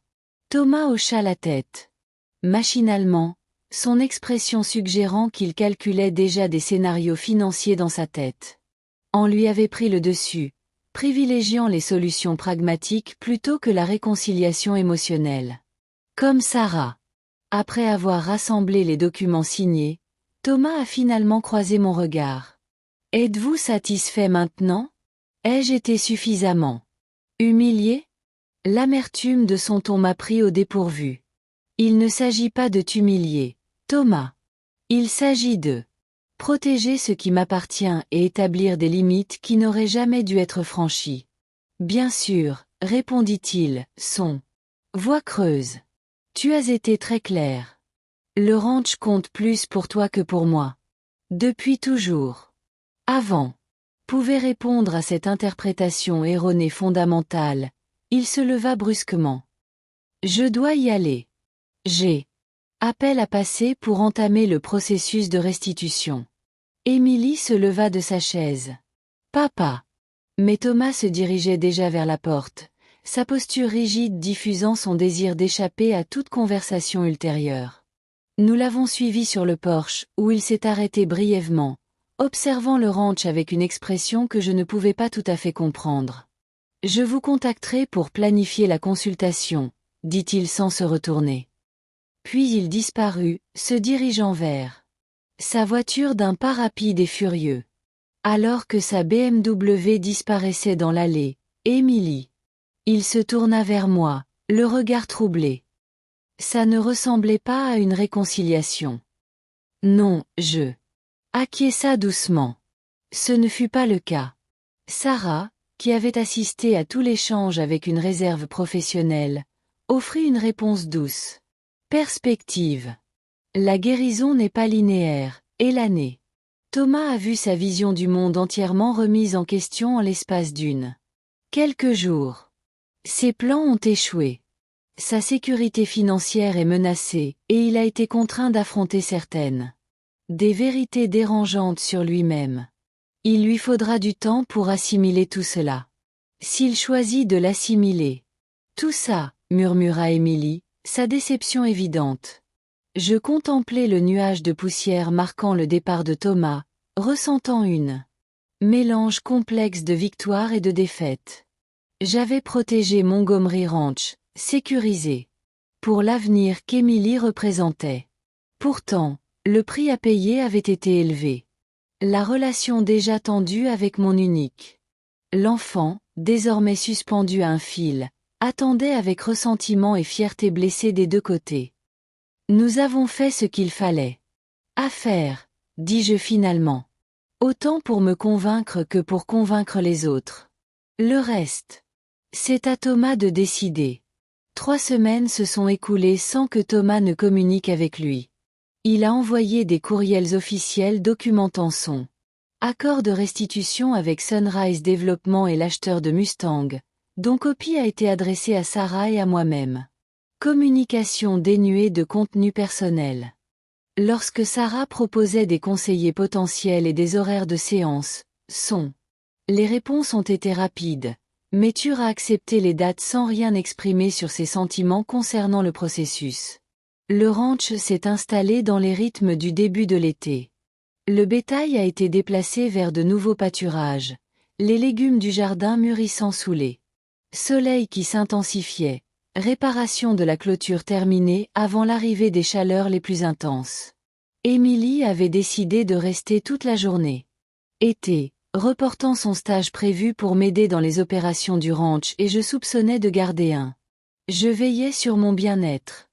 Thomas hocha la tête. Machinalement, son expression suggérant qu'il calculait déjà des scénarios financiers dans sa tête. On lui avait pris le dessus, privilégiant les solutions pragmatiques plutôt que la réconciliation émotionnelle. Comme Sarah. Après avoir rassemblé les documents signés, Thomas a finalement croisé mon regard. Êtes-vous satisfait maintenant ? Ai-je été suffisamment humilié ? L'amertume de son ton m'a pris au dépourvu. Il ne s'agit pas de t'humilier, Thomas. Il s'agit de protéger ce qui m'appartient et établir des limites qui n'auraient jamais dû être franchies. Bien sûr, répondit-il, son voix creuse. Tu as été très clair. Le ranch compte plus pour toi que pour moi. Depuis toujours. Avant. Pouvait répondre à cette interprétation erronée fondamentale. Il se leva brusquement. Je dois y aller. J'ai appel à passer pour entamer le processus de restitution. Émilie se leva de sa chaise. Papa. Mais Thomas se dirigeait déjà vers la porte, sa posture rigide diffusant son désir d'échapper à toute conversation ultérieure. Nous l'avons suivi sur le porche, où il s'est arrêté brièvement, observant le ranch avec une expression que je ne pouvais pas tout à fait comprendre. Je vous contacterai pour planifier la consultation, dit-il sans se retourner. Puis il disparut, se dirigeant vers sa voiture d'un pas rapide et furieux. Alors que sa BMW disparaissait dans l'allée, Émilie. Il se tourna vers moi, le regard troublé. Ça ne ressemblait pas à une réconciliation. Non, je acquiesça doucement. Ce ne fut pas le cas. Sarah, qui avait assisté à tout l'échange avec une réserve professionnelle, offrit une réponse douce. Perspective. La guérison n'est pas linéaire, et l'année. Thomas a vu sa vision du monde entièrement remise en question en l'espace quelques jours. Ses plans ont échoué. Sa sécurité financière est menacée, et il a été contraint d'affronter des vérités dérangeantes sur lui-même. Il lui faudra du temps pour assimiler tout cela. S'il choisit de l'assimiler. Tout ça, murmura Émilie, sa déception évidente. Je contemplais le nuage de poussière marquant le départ de Thomas, ressentant une mélange complexe de victoire et de défaite. J'avais protégé Montgomery Ranch, sécurisé, pour l'avenir qu'Emily représentait. Pourtant, le prix à payer avait été élevé. La relation déjà tendue avec mon unique l'enfant, désormais suspendu à un fil, attendait avec ressentiment et fierté blessée des deux côtés. Nous avons fait ce qu'il fallait. À faire, dis-je finalement. Autant pour me convaincre que pour convaincre les autres. Le reste. C'est à Thomas de décider. 3 semaines se sont écoulées sans que Thomas ne communique avec lui. Il a envoyé des courriels officiels documentant son accord de restitution avec Sunrise Développement et l'acheteur de Mustang, dont copie a été adressée à Sarah et à moi-même. Communication dénuée de contenu personnel. Lorsque Sarah proposait des conseillers potentiels et des horaires de séance, les réponses ont été rapides, mais Tur a accepté les dates sans rien exprimer sur ses sentiments concernant le processus. Le ranch s'est installé dans les rythmes du début de l'été. Le bétail a été déplacé vers de nouveaux pâturages, les légumes du jardin mûrissant sous les soleils qui s'intensifiaient, réparation de la clôture terminée avant l'arrivée des chaleurs les plus intenses. Émilie avait décidé de rester toute la journée. Été, reportant son stage prévu pour m'aider dans les opérations du ranch et je soupçonnais de garder un. Je veillais sur mon bien-être.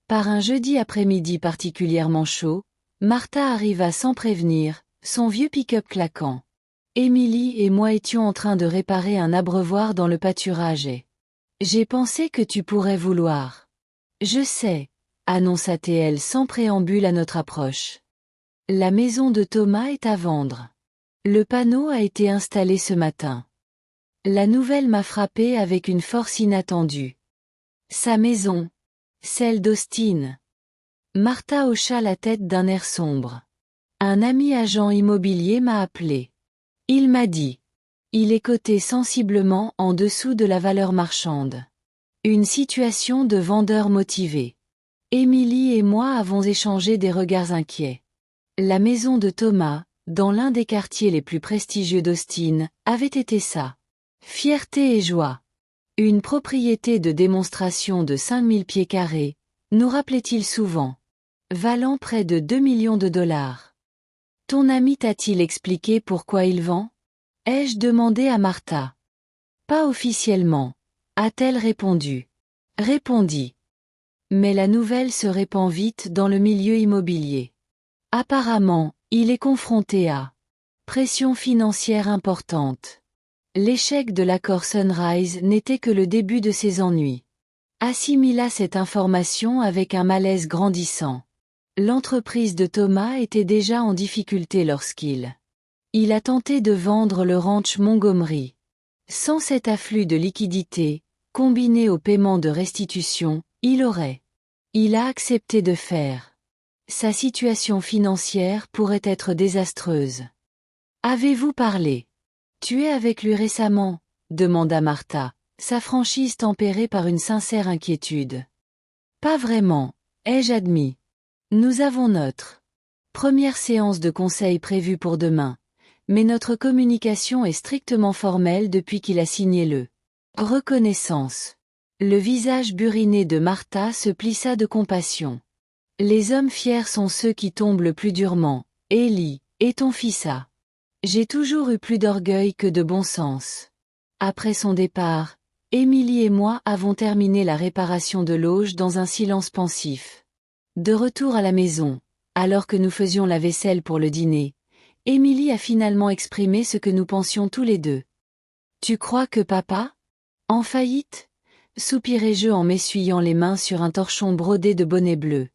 Par un jeudi après-midi particulièrement chaud, Martha arriva sans prévenir, son vieux pick-up claquant. Émilie et moi étions en train de réparer un abreuvoir dans le pâturage et j'ai pensé que tu pourrais vouloir. Je sais, annonça-t-elle sans préambule à notre approche. La maison de Thomas est à vendre. Le panneau a été installé ce matin. La nouvelle m'a frappé avec une force inattendue. Sa maison. Celle d'Austin. Martha hocha la tête d'un air sombre. Un ami agent immobilier m'a appelé. Il m'a dit. Il est coté sensiblement en dessous de la valeur marchande. Une situation de vendeur motivé. Émilie et moi avons échangé des regards inquiets. La maison de Thomas, dans l'un des quartiers les plus prestigieux d'Austin, avait été ça. Fierté et joie. Une propriété de démonstration de 5000 pieds carrés, nous rappelait-il souvent. Valant près de 2 millions de dollars. Ton ami t'a-t-il expliqué pourquoi il vend? Ai-je demandé à Martha. Pas officiellement, a-t-elle répondu. Répondit. Mais la nouvelle se répand vite dans le milieu immobilier. Apparemment, il est confronté à pression financière importante. L'échec de l'accord Sunrise n'était que le début de ses ennuis. Assimila cette information avec un malaise grandissant. L'entreprise de Thomas était déjà en difficulté il a tenté de vendre le ranch Montgomery. Sans cet afflux de liquidités, combiné au paiement de restitution, il a accepté de faire. Sa situation financière pourrait être désastreuse. Avez-vous parlé? Tu es avec lui récemment? Demanda Martha, sa franchise tempérée par une sincère inquiétude. Pas vraiment, ai-je admis. Nous avons notre première séance de conseil prévue pour demain, mais notre communication est strictement formelle depuis qu'il a signé le reconnaissance. Le visage buriné de Martha se plissa de compassion. Les hommes fiers sont ceux qui tombent le plus durement, Ellie, et ton fils a. J'ai toujours eu plus d'orgueil que de bon sens. Après son départ, Émilie et moi avons terminé la réparation de l'auge dans un silence pensif. De retour à la maison, alors que nous faisions la vaisselle pour le dîner, Émilie a finalement exprimé ce que nous pensions tous les deux. Tu crois que papa? En faillite? Soupirai-je en m'essuyant les mains sur un torchon brodé de bonnet bleu.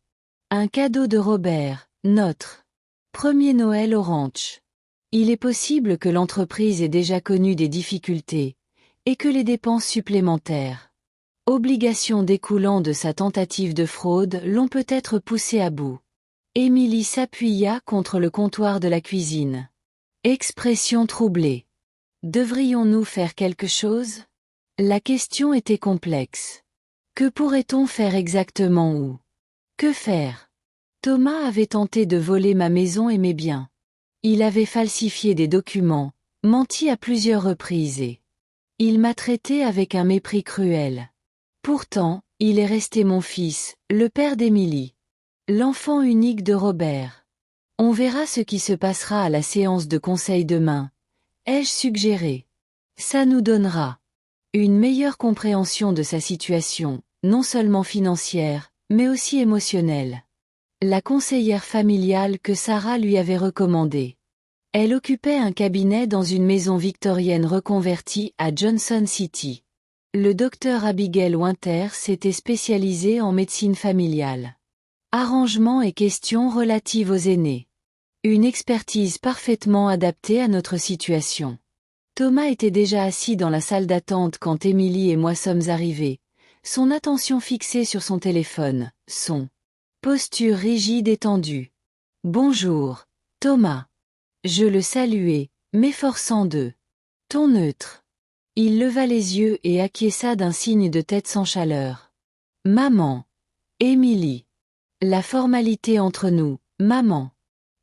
Un cadeau de Robert, notre premier Noël au ranch. Il est possible que l'entreprise ait déjà connu des difficultés, et que les dépenses supplémentaires, obligations découlant de sa tentative de fraude, l'ont peut-être poussé à bout. Émilie s'appuya contre le comptoir de la cuisine. Expression troublée. Devrions-nous faire quelque chose? La question était complexe. Que pourrait-on faire exactement ou que faire? Thomas avait tenté de voler ma maison et mes biens. Il avait falsifié des documents, menti à plusieurs reprises et il m'a traité avec un mépris cruel. Pourtant, il est resté mon fils, le père d'Émilie. L'enfant unique de Robert. On verra ce qui se passera à la séance de conseil demain, ai-je suggéré. Ça nous donnera une meilleure compréhension de sa situation, non seulement financière, mais aussi émotionnelle. La conseillère familiale que Sarah lui avait recommandée. Elle occupait un cabinet dans une maison victorienne reconvertie à Johnson City. Le docteur Abigail Winters s'était spécialisé en médecine familiale. Arrangements et questions relatives aux aînés. Une expertise parfaitement adaptée à notre situation. Thomas était déjà assis dans la salle d'attente quand Émilie et moi sommes arrivés, son attention fixée sur son téléphone, son posture rigide et tendue. Bonjour, Thomas. Je le saluai, m'efforçant de ton neutre. Il leva les yeux et acquiesça d'un signe de tête sans chaleur. Maman. Émilie. La formalité entre nous, maman.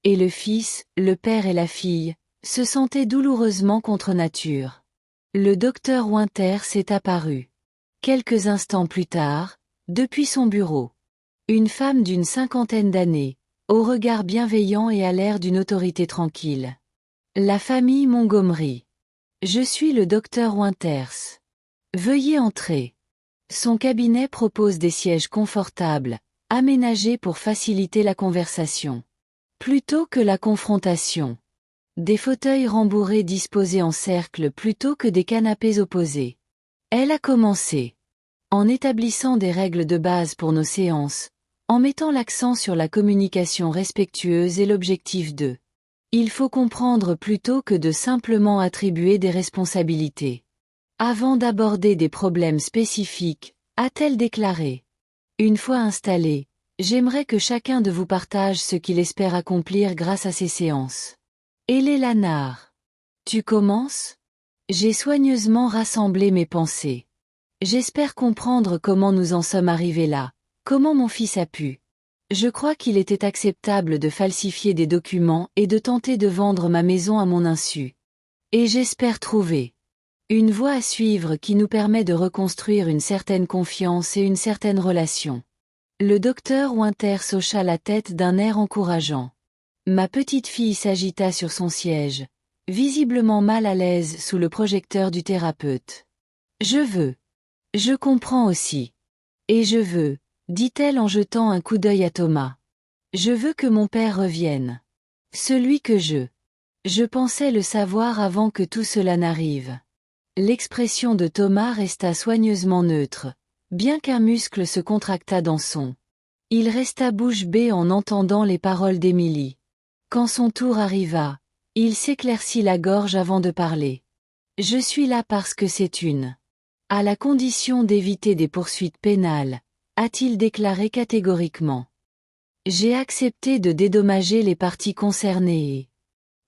Et le fils, le père et la fille, se sentaient douloureusement contre nature. Le docteur Winters s'est apparu. Quelques instants plus tard, depuis son bureau. Une femme d'une cinquantaine d'années, au regard bienveillant et à l'air d'une autorité tranquille. La famille Montgomery. Je suis le docteur Winters. Veuillez entrer. Son cabinet propose des sièges confortables, aménagés pour faciliter la conversation. Plutôt que la confrontation. Des fauteuils rembourrés disposés en cercle plutôt que des canapés opposés. Elle a commencé. En établissant des règles de base pour nos séances, en mettant l'accent sur la communication respectueuse et l'objectif de. Il faut comprendre plutôt que de simplement attribuer des responsabilités. Avant d'aborder des problèmes spécifiques, a-t-elle déclaré. Une fois installé, j'aimerais que chacun de vous partage ce qu'il espère accomplir grâce à ces séances. Hélé Lanard. Tu commences? J'ai soigneusement rassemblé mes pensées. J'espère comprendre comment nous en sommes arrivés là, comment mon fils a pu. Je crois qu'il était acceptable de falsifier des documents et de tenter de vendre ma maison à mon insu. Et j'espère trouver une voie à suivre qui nous permet de reconstruire une certaine confiance et une certaine relation. Le docteur Winters hocha la tête d'un air encourageant. Ma petite fille s'agita sur son siège, visiblement mal à l'aise sous le projecteur du thérapeute. Je comprends aussi. Et je veux, dit-elle en jetant un coup d'œil à Thomas. Je veux que mon père revienne. Celui que je pensais le savoir avant que tout cela n'arrive. L'expression de Thomas resta soigneusement neutre, bien qu'un muscle se contractât dans son Il resta bouche bée en entendant les paroles d'Émilie. Quand son tour arriva, il s'éclaircit la gorge avant de parler. Je suis là parce que c'est une. À la condition d'éviter des poursuites pénales, a-t-il déclaré catégoriquement. J'ai accepté de dédommager les parties concernées et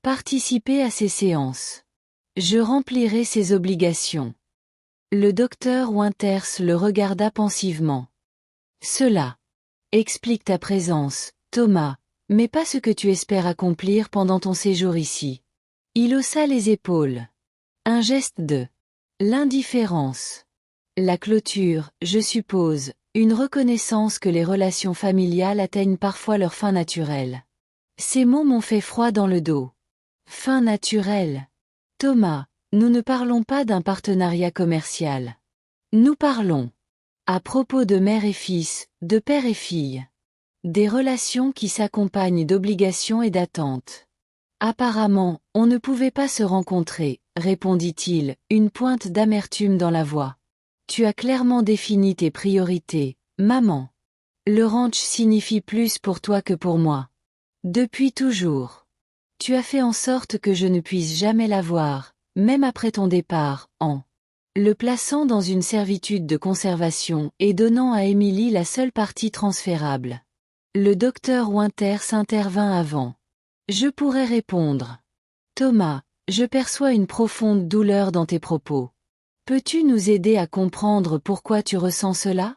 participer à ces séances. Je remplirai ces obligations. Le docteur Winters le regarda pensivement. Cela explique ta présence, Thomas, mais pas ce que tu espères accomplir pendant ton séjour ici. Il haussa les épaules. Un geste de l'indifférence. La clôture, je suppose, une reconnaissance que les relations familiales atteignent parfois leur fin naturelle. Ces mots m'ont fait froid dans le dos. Fin naturelle. Thomas, nous ne parlons pas d'un partenariat commercial. Nous parlons, à propos de mère et fils, de père et fille. Des relations qui s'accompagnent d'obligations et d'attentes. Apparemment, on ne pouvait pas se rencontrer, répondit-il, une pointe d'amertume dans la voix. Tu as clairement défini tes priorités, maman. Le ranch signifie plus pour toi que pour moi. Depuis toujours. Tu as fait en sorte que je ne puisse jamais la voir, même après ton départ, en le plaçant dans une servitude de conservation et donnant à Émilie la seule partie transférable. Le docteur Winters intervint avant. Je pourrais répondre. Thomas, je perçois une profonde douleur dans tes propos. Peux-tu nous aider à comprendre pourquoi tu ressens cela?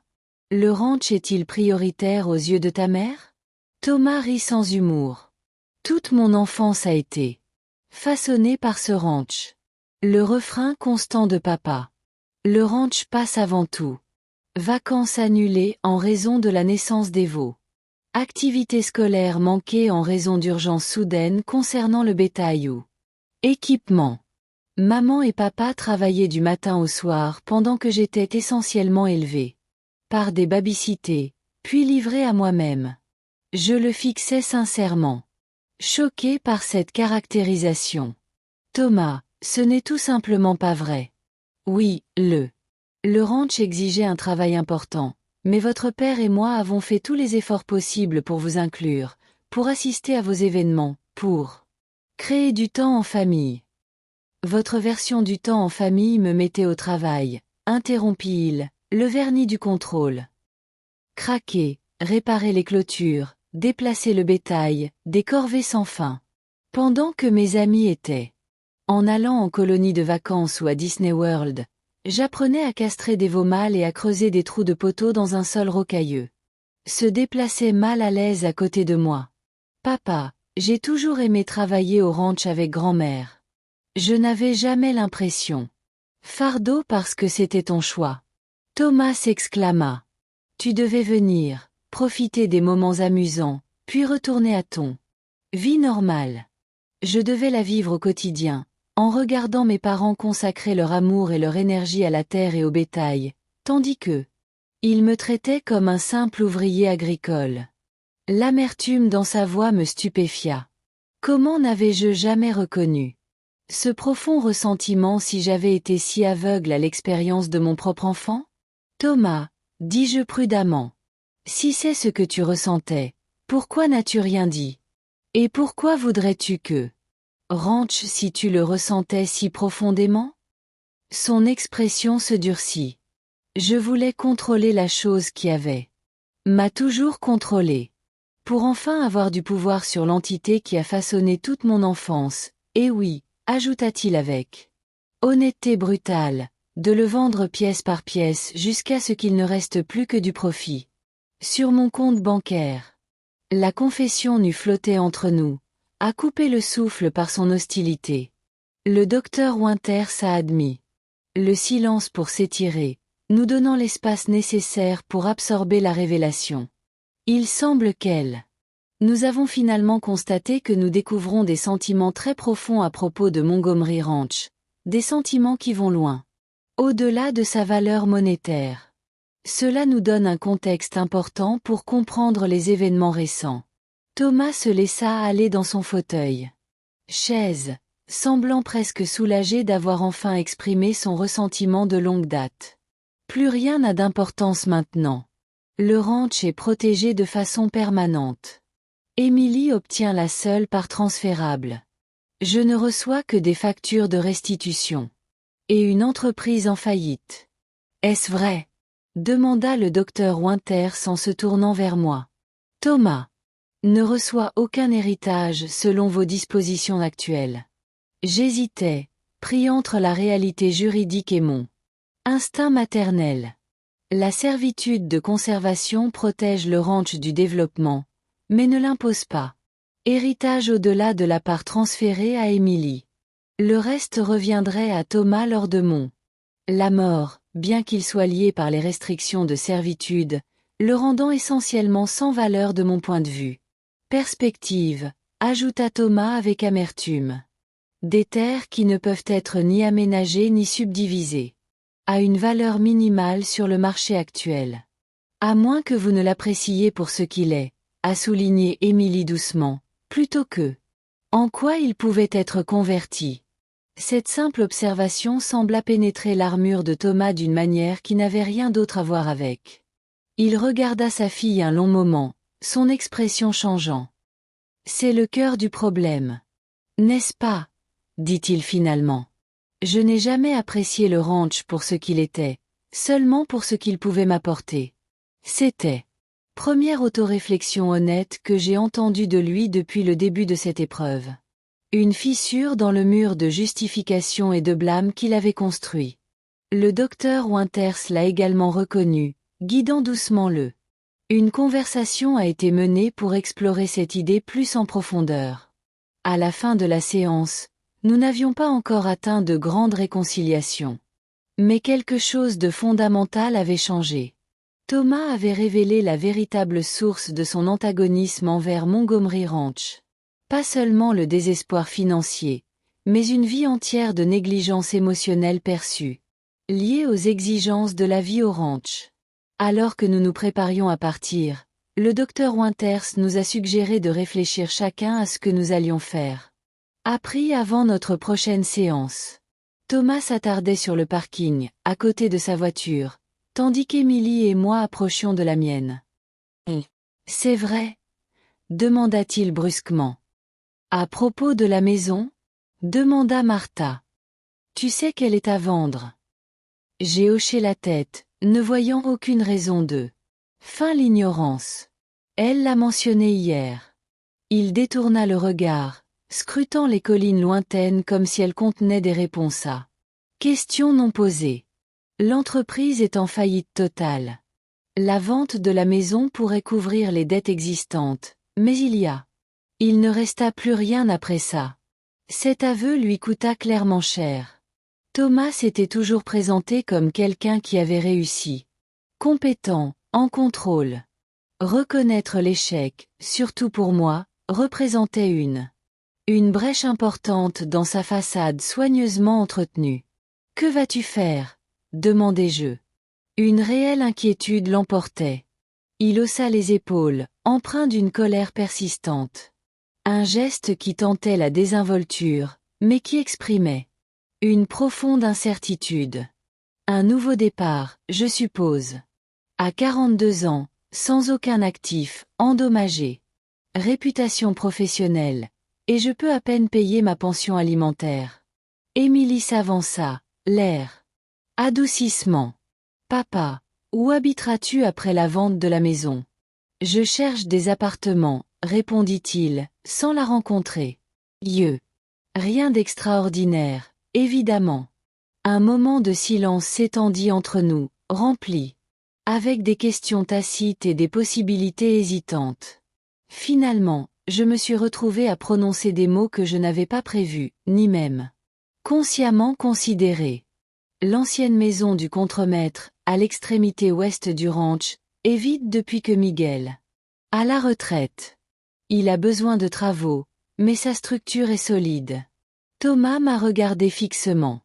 Le ranch est-il prioritaire aux yeux de ta mère? Thomas rit sans humour. Toute mon enfance a été façonnée par ce ranch. Le refrain constant de papa. Le ranch passe avant tout. Vacances annulées en raison de la naissance des veaux. Activités scolaires manquées en raison d'urgences soudaines concernant le bétail ou équipement. Maman et papa travaillaient du matin au soir pendant que j'étais essentiellement élevée par des babysittés, puis livrée à moi-même. Je le fixais sincèrement. Choqué par cette caractérisation. Thomas, ce n'est tout simplement pas vrai. Oui, le ranch exigeait un travail important, mais votre père et moi avons fait tous les efforts possibles pour vous inclure, pour assister à vos événements, pour créer du temps en famille. Votre version du temps en famille me mettait au travail, interrompit-il, le vernis du contrôle. Craquer, réparer les clôtures, déplacer le bétail, des corvées sans fin. Pendant que mes amis étaient en allant en colonie de vacances ou à Disney World, j'apprenais à castrer des veaux mâles et à creuser des trous de poteaux dans un sol rocailleux. Se déplaçait mal à l'aise à côté de moi. Papa, j'ai toujours aimé travailler au ranch avec grand-mère. Je n'avais jamais l'impression. Fardeau parce que c'était ton choix. Thomas s'exclama. Tu devais venir, profiter des moments amusants, puis retourner à ton vie normale. Je devais la vivre au quotidien, en regardant mes parents consacrer leur amour et leur énergie à la terre et au bétail, tandis que ils me traitaient comme un simple ouvrier agricole. L'amertume dans sa voix me stupéfia. Comment n'avais-je jamais reconnu ce profond ressentiment si j'avais été si aveugle à l'expérience de mon propre enfant? Thomas, dis-je prudemment. Si c'est ce que tu ressentais, pourquoi n'as-tu rien dit? Et pourquoi voudrais-tu que ranch si tu le ressentais si profondément? Son expression se durcit. Je voulais contrôler la chose qui avait m'a toujours contrôlé. Pour enfin avoir du pouvoir sur l'entité qui a façonné toute mon enfance, et oui, ajouta-t-il avec honnêteté brutale, de le vendre pièce par pièce jusqu'à ce qu'il ne reste plus que du profit. Sur mon compte bancaire. La confession n'eût flotté entre nous, a coupé le souffle par son hostilité. Le docteur Winters a admis. Le silence pour s'étirer, nous donnant l'espace nécessaire pour absorber la révélation. Il semble qu'elle. Nous avons finalement constaté que nous découvrons des sentiments très profonds à propos de Montgomery Ranch, des sentiments qui vont loin. Au-delà de sa valeur monétaire. Cela nous donne un contexte important pour comprendre les événements récents. Thomas se laissa aller dans son fauteuil. Chaise, semblant presque soulagé d'avoir enfin exprimé son ressentiment de longue date. Plus rien n'a d'importance maintenant. Le ranch est protégé de façon permanente. Émilie obtient la seule part transférable. Je ne reçois que des factures de restitution. Et une entreprise en faillite. Est-ce vrai? Demanda le docteur Winters en se tournant vers moi. Thomas ne reçoit aucun héritage selon vos dispositions actuelles. J'hésitais, pris entre la réalité juridique et mon instinct maternel. La servitude de conservation protège le ranch du développement, mais ne l'impose pas. Héritage au-delà de la part transférée à Émilie. Le reste reviendrait à Thomas lors de la mort, bien qu'il soit lié par les restrictions de servitude, le rendant essentiellement sans valeur de mon point de vue. Perspective, ajouta Thomas avec amertume. Des terres qui ne peuvent être ni aménagées ni subdivisées. À une valeur minimale sur le marché actuel. À moins que vous ne l'appréciiez pour ce qu'il est, a souligné Émilie doucement, plutôt que en quoi il pouvait être converti. Cette simple observation sembla pénétrer l'armure de Thomas d'une manière qui n'avait rien d'autre à voir avec. Il regarda sa fille un long moment, son expression changeant. C'est le cœur du problème. N'est-ce pas? Dit-il finalement. Je n'ai jamais apprécié le ranch pour ce qu'il était, seulement pour ce qu'il pouvait m'apporter. C'était première autoréflexion honnête que j'ai entendue de lui depuis le début de cette épreuve. Une fissure dans le mur de justification et de blâme qu'il avait construit. Le docteur Winters l'a également reconnu, guidant doucement Une conversation a été menée pour explorer cette idée plus en profondeur. À la fin de la séance, nous n'avions pas encore atteint de grandes réconciliations. Mais quelque chose de fondamental avait changé. Thomas avait révélé la véritable source de son antagonisme envers Montgomery Ranch. Pas seulement le désespoir financier, mais une vie entière de négligence émotionnelle perçue, liée aux exigences de la vie au ranch. Alors que nous nous préparions à partir, le docteur Winters nous a suggéré de réfléchir chacun à ce que nous allions faire. Appris avant notre prochaine séance. Thomas s'attardait sur le parking, à côté de sa voiture, tandis qu'Émilie et moi approchions de la mienne. « C'est vrai? Demanda-t-il brusquement. À propos de la maison? Demanda Martha. Tu sais qu'elle est à vendre. J'ai hoché la tête, ne voyant aucune raison de feindre l'ignorance. Elle l'a mentionné hier. Il détourna le regard, scrutant les collines lointaines comme si elles contenaient des réponses à questions non posées. L'entreprise est en faillite totale. La vente de la maison pourrait couvrir les dettes existantes, mais il ne resta plus rien après ça. Cet aveu lui coûta clairement cher. Thomas s'était toujours présenté comme quelqu'un qui avait réussi. Compétent, en contrôle. Reconnaître l'échec, surtout pour moi, représentait une brèche importante dans sa façade soigneusement entretenue. « Que vas-tu faire ?» demandai-je. Une réelle inquiétude l'emportait. Il haussa les épaules, empreint d'une colère persistante. Un geste qui tentait la désinvolture, mais qui exprimait une profonde incertitude. Un nouveau départ, je suppose. À 42 ans, sans aucun actif, endommagé. Réputation professionnelle. Et je peux à peine payer ma pension alimentaire. Émilie s'avança, l'air adoucissement. Papa, où habiteras-tu après la vente de la maison? Je cherche des appartements, répondit-il, sans la rencontrer. Rien d'extraordinaire, évidemment. Un moment de silence s'étendit entre nous, rempli avec des questions tacites et des possibilités hésitantes. Finalement, je me suis retrouvée à prononcer des mots que je n'avais pas prévus, ni même consciemment considérés. L'ancienne maison du contremaître, à l'extrémité ouest du ranch, est vide depuis que Miguel à la retraite. Il a besoin de travaux, mais sa structure est solide. Thomas m'a regardé fixement.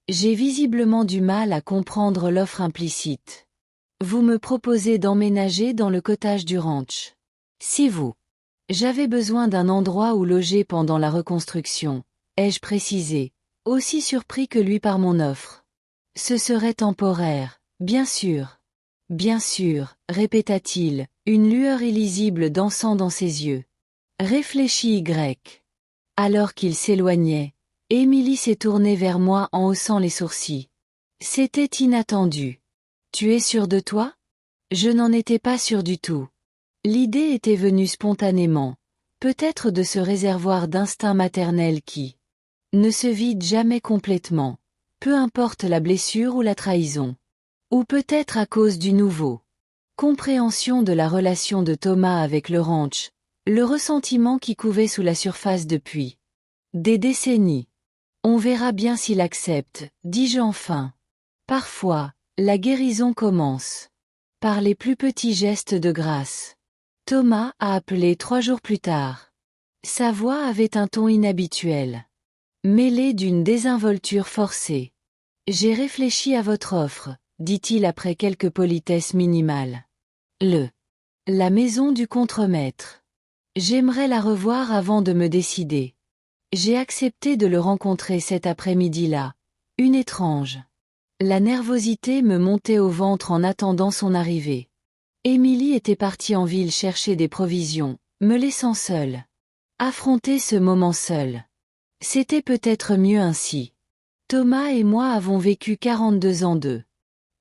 J'ai visiblement du mal à comprendre l'offre implicite. Vous me proposez d'emménager dans le cottage du ranch. Si vous. J'avais besoin d'un endroit où loger pendant la reconstruction, ai-je précisé, aussi surpris que lui par mon offre. Ce serait temporaire, bien sûr. Bien sûr, répéta-t-il, une lueur illisible dansant dans ses yeux. Réfléchis Y. Alors qu'il s'éloignait, Émilie s'est tournée vers moi en haussant les sourcils. C'était inattendu. Tu es sûr de toi? Je n'en étais pas sûr du tout. L'idée était venue spontanément, peut-être de ce réservoir d'instinct maternel qui ne se vide jamais complètement, peu importe la blessure ou la trahison. Ou peut-être à cause du nouveau. Compréhension de la relation de Thomas avec le ranch, le ressentiment qui couvait sous la surface depuis des décennies. On verra bien s'il accepte, dis-je enfin. Parfois, la guérison commence par les plus petits gestes de grâce. Thomas a appelé 3 jours plus tard. Sa voix avait un ton inhabituel, mêlé d'une désinvolture forcée. J'ai réfléchi à votre offre, dit-il après quelques politesses minimales. La maison du contremaître. J'aimerais la revoir avant de me décider. J'ai accepté de le rencontrer cet après-midi-là. Une étrange. La nervosité me montait au ventre en attendant son arrivée. Émilie était partie en ville chercher des provisions, me laissant seule. Affronter ce moment seul. C'était peut-être mieux ainsi. Thomas et moi avons vécu 42 ans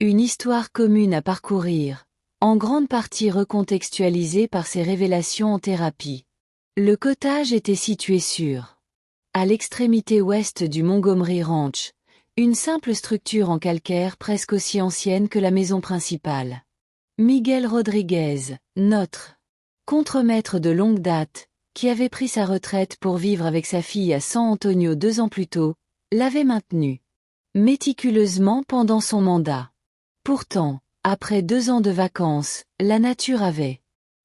une histoire commune à parcourir, en grande partie recontextualisée par ses révélations en thérapie. Le cottage était situé à l'extrémité ouest du Montgomery Ranch, une simple structure en calcaire presque aussi ancienne que la maison principale. Miguel Rodriguez, notre contremaître de longue date, qui avait pris sa retraite pour vivre avec sa fille à San Antonio 2 ans plus tôt, l'avait maintenu méticuleusement pendant son mandat. Pourtant, après 2 ans de vacances, la nature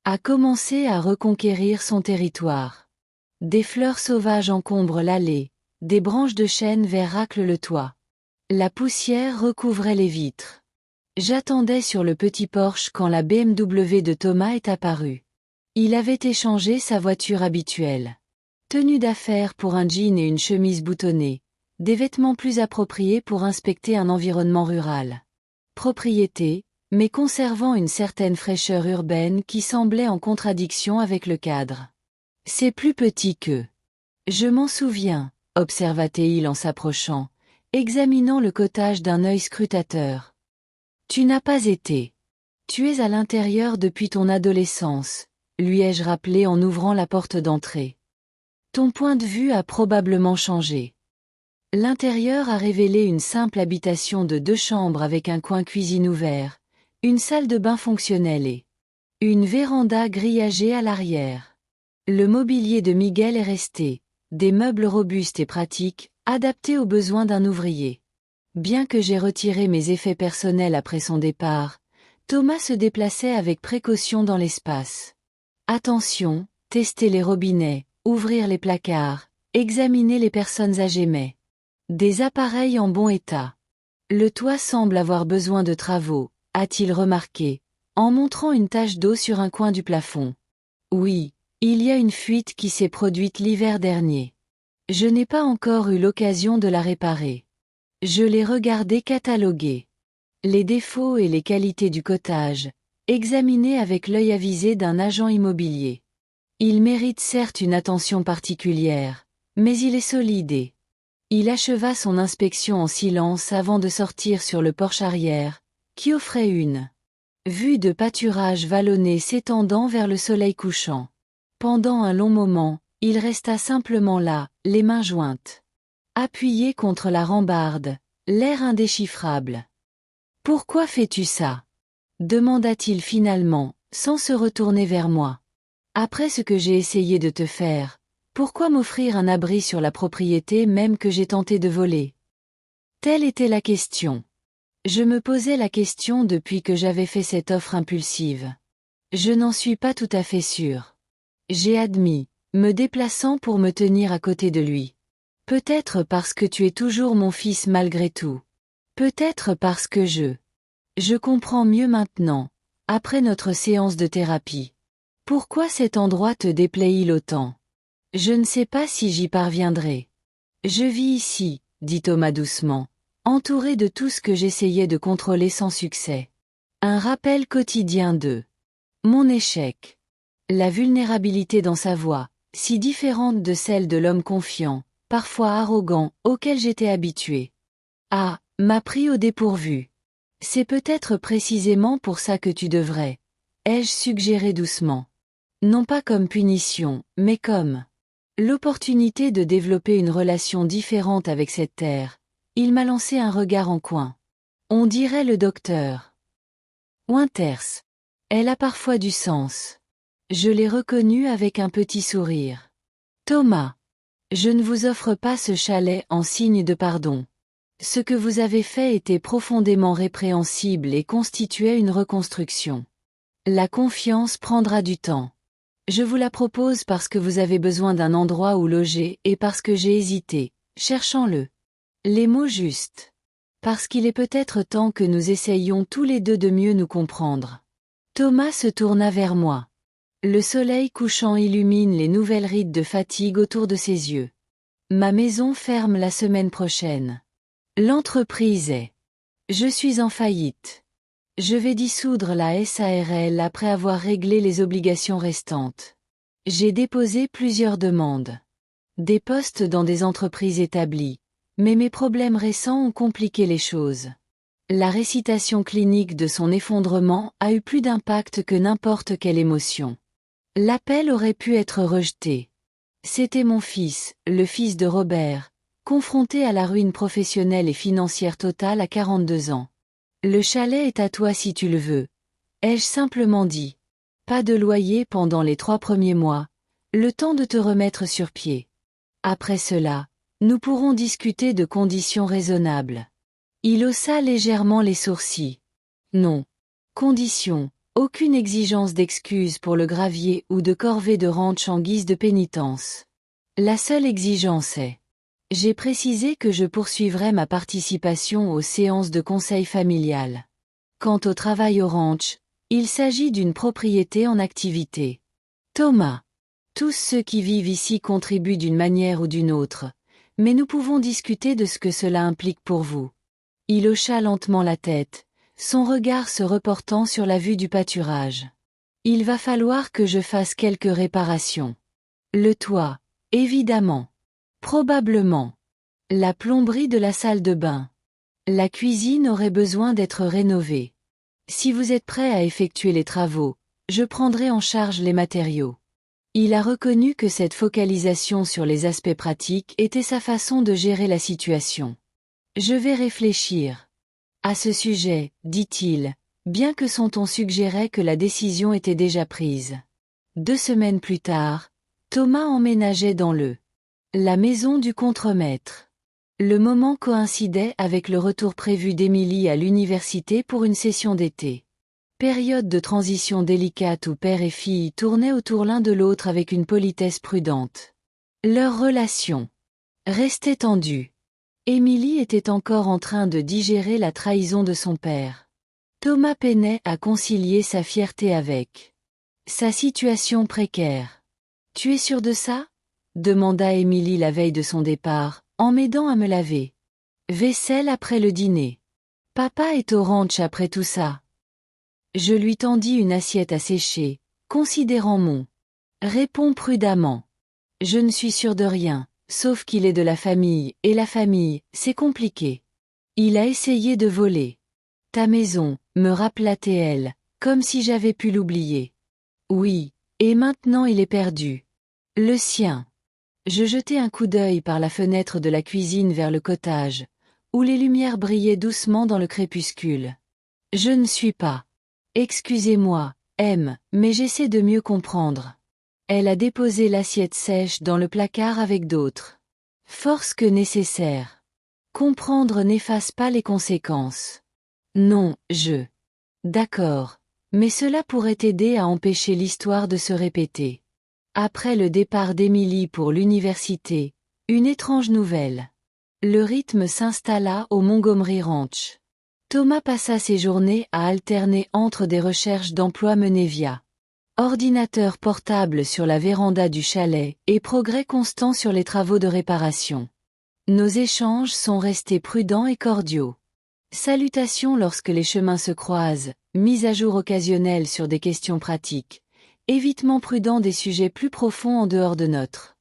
a commencé à reconquérir son territoire. Des fleurs sauvages encombrent l'allée, des branches de chêne vert raclent le toit. La poussière recouvrait les vitres. J'attendais sur le petit porche quand la BMW de Thomas est apparue. Il avait échangé sa voiture habituelle. Tenue d'affaires pour un jean et une chemise boutonnée, des vêtements plus appropriés pour inspecter un environnement rural. Propriété, mais conservant une certaine fraîcheur urbaine qui semblait en contradiction avec le cadre. C'est plus petit que. Je m'en souviens, observa-t-il en s'approchant, examinant le cottage d'un œil scrutateur. Tu n'as pas été. Tu es à l'intérieur depuis ton adolescence, lui ai-je rappelé en ouvrant la porte d'entrée. Ton point de vue a probablement changé. L'intérieur a révélé une simple habitation de 2 chambres avec un coin cuisine ouvert, une salle de bain fonctionnelle et une véranda grillagée à l'arrière. Le mobilier de Miguel est resté, des meubles robustes et pratiques, adaptés aux besoins d'un ouvrier. Bien que j'ai retiré mes effets personnels après son départ, Thomas se déplaçait avec précaution dans l'espace. Attention, tester les robinets, ouvrir les placards, examiner les personnes âgées mais des appareils en bon état. Le toit semble avoir besoin de travaux, a-t-il remarqué, en montrant une tache d'eau sur un coin du plafond. Oui, il y a une fuite qui s'est produite l'hiver dernier. Je n'ai pas encore eu l'occasion de la réparer. Je l'ai regardé cataloguer. Les défauts et les qualités du cottage, examinés avec l'œil avisé d'un agent immobilier. Il mérite certes une attention particulière, mais il est solide et il acheva son inspection en silence avant de sortir sur le porche arrière, qui offrait une vue de pâturage vallonné s'étendant vers le soleil couchant. Pendant un long moment, il resta simplement là, les mains jointes, appuyé contre la rambarde, l'air indéchiffrable. « Pourquoi fais-tu ça » demanda-t-il finalement, sans se retourner vers moi. « Après ce que j'ai essayé de te faire, pourquoi m'offrir un abri sur la propriété même que j'ai tenté de voler ?» Telle était la question. Je me posais la question depuis que j'avais fait cette offre impulsive. Je n'en suis pas tout à fait sûr. J'ai admis, me déplaçant pour me tenir à côté de lui. Peut-être parce que tu es toujours mon fils malgré tout. Peut-être parce que je comprends mieux maintenant, après notre séance de thérapie. Pourquoi cet endroit te déplaît-il autant ? Je ne sais pas si j'y parviendrai. Je vis ici, dit Thomas doucement, entouré de tout ce que j'essayais de contrôler sans succès. Un rappel quotidien de mon échec. La vulnérabilité dans sa voix, si différente de celle de l'homme confiant, parfois arrogant, auquel j'étais habitué. M'a pris au dépourvu. C'est peut-être précisément pour ça que tu devrais, ai-je suggéré doucement. Non pas comme punition, mais comme l'opportunité de développer une relation différente avec cette terre. Il m'a lancé un regard en coin. On dirait le docteur Winters. Elle a parfois du sens. Je l'ai reconnu avec un petit sourire. Thomas. Je ne vous offre pas ce chalet en signe de pardon. Ce que vous avez fait était profondément répréhensible et constituait une reconstruction. La confiance prendra du temps. Je vous la propose parce que vous avez besoin d'un endroit où loger et parce que j'ai hésité, cherchant les mots justes. Parce qu'il est peut-être temps que nous essayions tous les deux de mieux nous comprendre. Thomas se tourna vers moi. Le soleil couchant illumine les nouvelles rides de fatigue autour de ses yeux. Ma maison ferme la semaine prochaine. L'entreprise est. Je suis en faillite. Je vais dissoudre la SARL après avoir réglé les obligations restantes. J'ai déposé plusieurs demandes. Des postes dans des entreprises établies. Mais mes problèmes récents ont compliqué les choses. La récitation clinique de son effondrement a eu plus d'impact que n'importe quelle émotion. L'appel aurait pu être rejeté. C'était mon fils, le fils de Robert, confronté à la ruine professionnelle et financière totale à 42 ans. Le chalet est à toi si tu le veux, ai-je simplement dit. Pas de loyer pendant les 3 premiers mois, le temps de te remettre sur pied. Après cela, nous pourrons discuter de conditions raisonnables. Il haussa légèrement les sourcils. Non. Conditions, aucune exigence d'excuse pour le gravier ou de corvée de ranch en guise de pénitence. La seule exigence est. J'ai précisé que je poursuivrai ma participation aux séances de conseil familial. Quant au travail au ranch, il s'agit d'une propriété en activité. Thomas. Tous ceux qui vivent ici contribuent d'une manière ou d'une autre, mais nous pouvons discuter de ce que cela implique pour vous. Il hocha lentement la tête, son regard se reportant sur la vue du pâturage. Il va falloir que je fasse quelques réparations. Le toit, évidemment. Probablement. La plomberie de la salle de bain. La cuisine aurait besoin d'être rénovée. Si vous êtes prêt à effectuer les travaux, je prendrai en charge les matériaux. Il a reconnu que cette focalisation sur les aspects pratiques était sa façon de gérer la situation. Je vais réfléchir. À ce sujet, dit-il, bien que son ton suggérait que la décision était déjà prise. 2 semaines plus tard, Thomas emménageait dans la maison du contremaître. Le moment coïncidait avec le retour prévu d'Émilie à l'université pour une session d'été. Période de transition délicate où père et fille tournaient autour l'un de l'autre avec une politesse prudente. Leur relation restait tendue. Émilie était encore en train de digérer la trahison de son père. Thomas peinait à concilier sa fierté avec sa situation précaire. « Tu es sûr de ça ?» demanda Émilie la veille de son départ, en m'aidant à me laver. Vaisselle après le dîner. Papa est au ranch après tout ça. Je lui tendis une assiette à sécher, considérant mon réponds prudemment. Je ne suis sûr de rien, sauf qu'il est de la famille, et la famille, c'est compliqué. Il a essayé de voler ta maison, me rappela-t-elle, comme si j'avais pu l'oublier. Oui, et maintenant il est perdu. Le sien. Je jetai un coup d'œil par la fenêtre de la cuisine vers le cottage, où les lumières brillaient doucement dans le crépuscule. Je ne suis pas. Excusez-moi, M, mais j'essaie de mieux comprendre. Elle a déposé l'assiette sèche dans le placard avec d'autres. Force que nécessaire. Comprendre n'efface pas les conséquences. Non, D'accord. Mais cela pourrait aider à empêcher l'histoire de se répéter. Après le départ d'Émilie pour l'université, une étrange nouvelle. Le rythme s'installa au Montgomery Ranch. Thomas passa ses journées à alterner entre des recherches d'emploi menées via ordinateur portable sur la véranda du chalet et progrès constants sur les travaux de réparation. Nos échanges sont restés prudents et cordiaux. Salutations lorsque les chemins se croisent, mise à jour occasionnelle sur des questions pratiques, évitement prudent des sujets plus profonds en dehors de notre.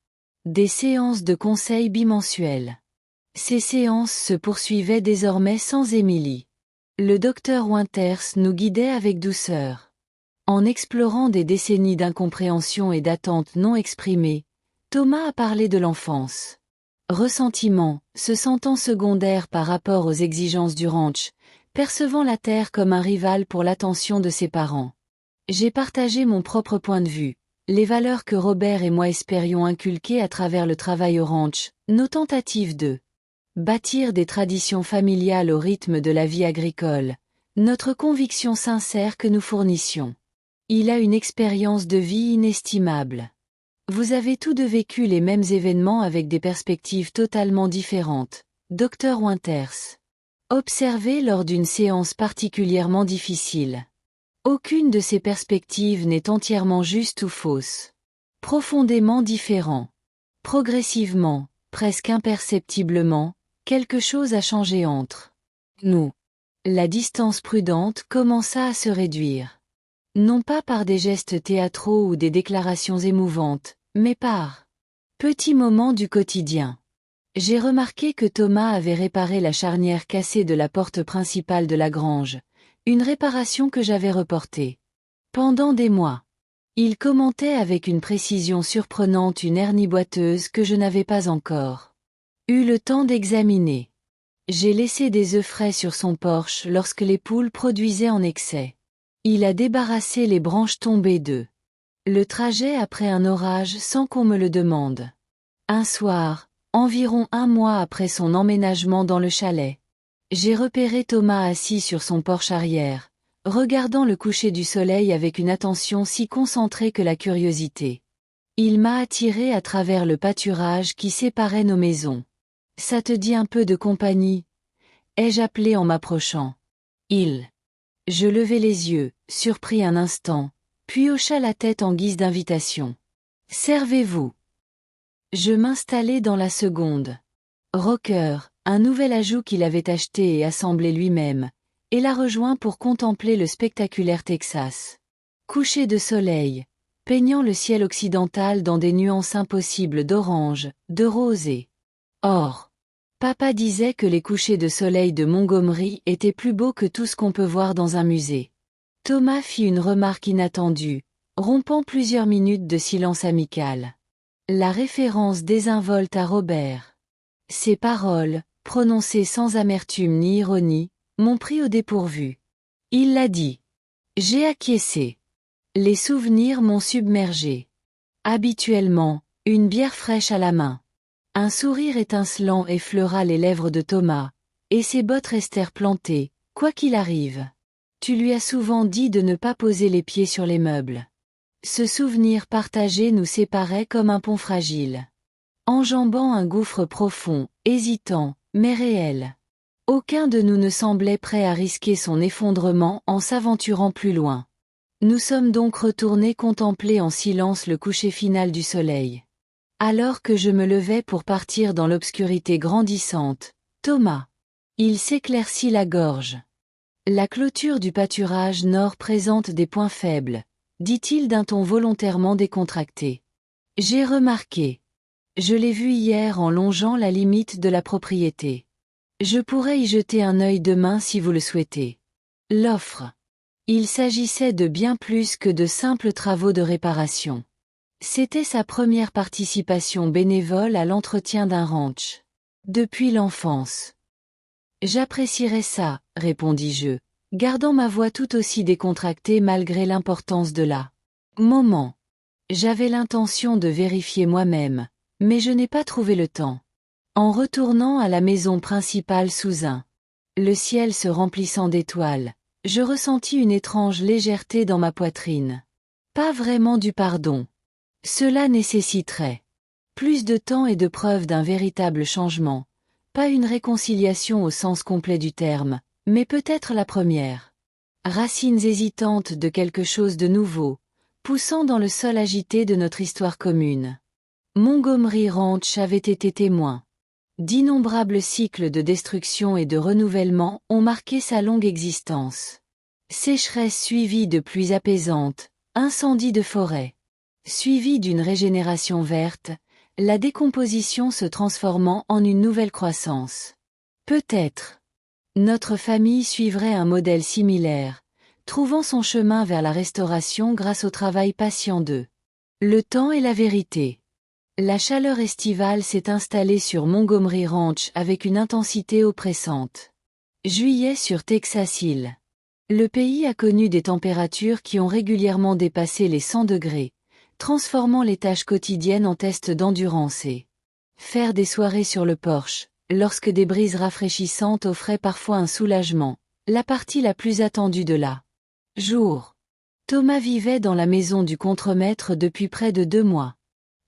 Des séances de conseil bimensuelles. Ces séances se poursuivaient désormais sans Émilie. Le docteur Winters nous guidait avec douceur. En explorant des décennies d'incompréhension et d'attentes non exprimées, Thomas a parlé de l'enfance. Ressentiment, se sentant secondaire par rapport aux exigences du ranch, percevant la terre comme un rival pour l'attention de ses parents. J'ai partagé mon propre point de vue, les valeurs que Robert et moi espérions inculquer à travers le travail au ranch, nos tentatives de bâtir des traditions familiales au rythme de la vie agricole, notre conviction sincère que nous fournissions. Il a une expérience de vie inestimable. Vous avez tous deux vécu les mêmes événements avec des perspectives totalement différentes, Dr Winters. Observé lors d'une séance particulièrement difficile. Aucune de ces perspectives n'est entièrement juste ou fausse. Profondément différent. Progressivement, presque imperceptiblement, quelque chose a changé entre nous. La distance prudente commença à se réduire. Non pas par des gestes théâtraux ou des déclarations émouvantes, mais par petits moments du quotidien. J'ai remarqué que Thomas avait réparé la charnière cassée de la porte principale de la grange, une réparation que j'avais reportée. Pendant des mois. Il commentait avec une précision surprenante une hernie boiteuse que je n'avais pas encore eu le temps d'examiner. J'ai laissé des œufs frais sur son porche lorsque les poules produisaient en excès. Il a débarrassé les branches tombées d'eux. Le trajet après un orage sans qu'on me le demande. Un soir, environ un mois après son emménagement dans le chalet. J'ai repéré Thomas assis sur son porche arrière, regardant le coucher du soleil avec une attention si concentrée que la curiosité. Il m'a attiré à travers le pâturage qui séparait nos maisons. « Ça te dit un peu de compagnie ?» ai-je appelé en m'approchant. Je levai les yeux, surpris un instant, puis hocha la tête en guise d'invitation. « Servez-vous !» Je m'installai dans la seconde. Rocker, un nouvel ajout qu'il avait acheté et assemblé lui-même, et la rejoint pour contempler le spectaculaire Texas. Coucher de soleil, peignant le ciel occidental dans des nuances impossibles d'orange, de rose et or. Papa disait que les couchers de soleil de Montgomery étaient plus beaux que tout ce qu'on peut voir dans un musée. Thomas fit une remarque inattendue, rompant plusieurs minutes de silence amical. La référence désinvolte à Robert. Ces paroles, prononcées sans amertume ni ironie, m'ont pris au dépourvu. Il l'a dit. J'ai acquiescé. Les souvenirs m'ont submergé. Habituellement, une bière fraîche à la main. Un sourire étincelant effleura les lèvres de Thomas, et ses bottes restèrent plantées, quoi qu'il arrive. Tu lui as souvent dit de ne pas poser les pieds sur les meubles. Ce souvenir partagé nous séparait comme un pont fragile. Enjambant un gouffre profond, hésitant, mais réel. Aucun de nous ne semblait prêt à risquer son effondrement en s'aventurant plus loin. Nous sommes donc retournés contempler en silence le coucher final du soleil. Alors que je me levais pour partir dans l'obscurité grandissante, Thomas. Il s'éclaircit la gorge. La clôture du pâturage nord présente des points faibles, dit-il d'un ton volontairement décontracté. J'ai remarqué. Je l'ai vu hier en longeant la limite de la propriété. Je pourrais y jeter un œil demain si vous le souhaitez. L'offre. Il s'agissait de bien plus que de simples travaux de réparation. C'était sa première participation bénévole à l'entretien d'un ranch. Depuis l'enfance. J'apprécierais ça, répondis-je, gardant ma voix tout aussi décontractée malgré l'importance de la moment. J'avais l'intention de vérifier moi-même, mais je n'ai pas trouvé le temps. En retournant à la maison principale sous le ciel se remplissant d'étoiles, je ressentis une étrange légèreté dans ma poitrine. Pas vraiment du pardon. Cela nécessiterait plus de temps et de preuves d'un véritable changement, pas une réconciliation au sens complet du terme, mais peut-être la première. Racines hésitantes de quelque chose de nouveau, poussant dans le sol agité de notre histoire commune. Montgomery Ranch avait été témoin. D'innombrables cycles de destruction et de renouvellement ont marqué sa longue existence. Sécheresse suivie de pluies apaisantes, incendie de forêt. Suivie d'une régénération verte, la décomposition se transformant en une nouvelle croissance. Peut-être. Notre famille suivrait un modèle similaire, trouvant son chemin vers la restauration grâce au travail patient d'eux. Le temps et la vérité. La chaleur estivale s'est installée sur Montgomery Ranch avec une intensité oppressante. Juillet sur Texas Hill. Le pays a connu des températures qui ont régulièrement dépassé les 100 degrés, transformant les tâches quotidiennes en tests d'endurance et faire des soirées sur le porche, lorsque des brises rafraîchissantes offraient parfois un soulagement, la partie la plus attendue de la jour. Thomas vivait dans la maison du contremaître depuis près de 2 mois.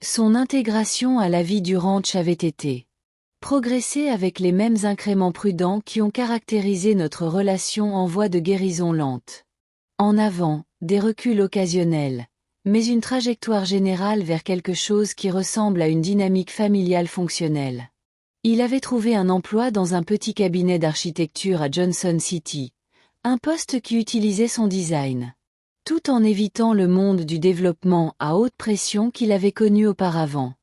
Son intégration à la vie du ranch avait été progressée avec les mêmes incréments prudents qui ont caractérisé notre relation en voie de guérison lente. En avant, des reculs occasionnels, mais une trajectoire générale vers quelque chose qui ressemble à une dynamique familiale fonctionnelle. Il avait trouvé un emploi dans un petit cabinet d'architecture à Johnson City, un poste qui utilisait son design, tout en évitant le monde du développement à haute pression qu'il avait connu auparavant.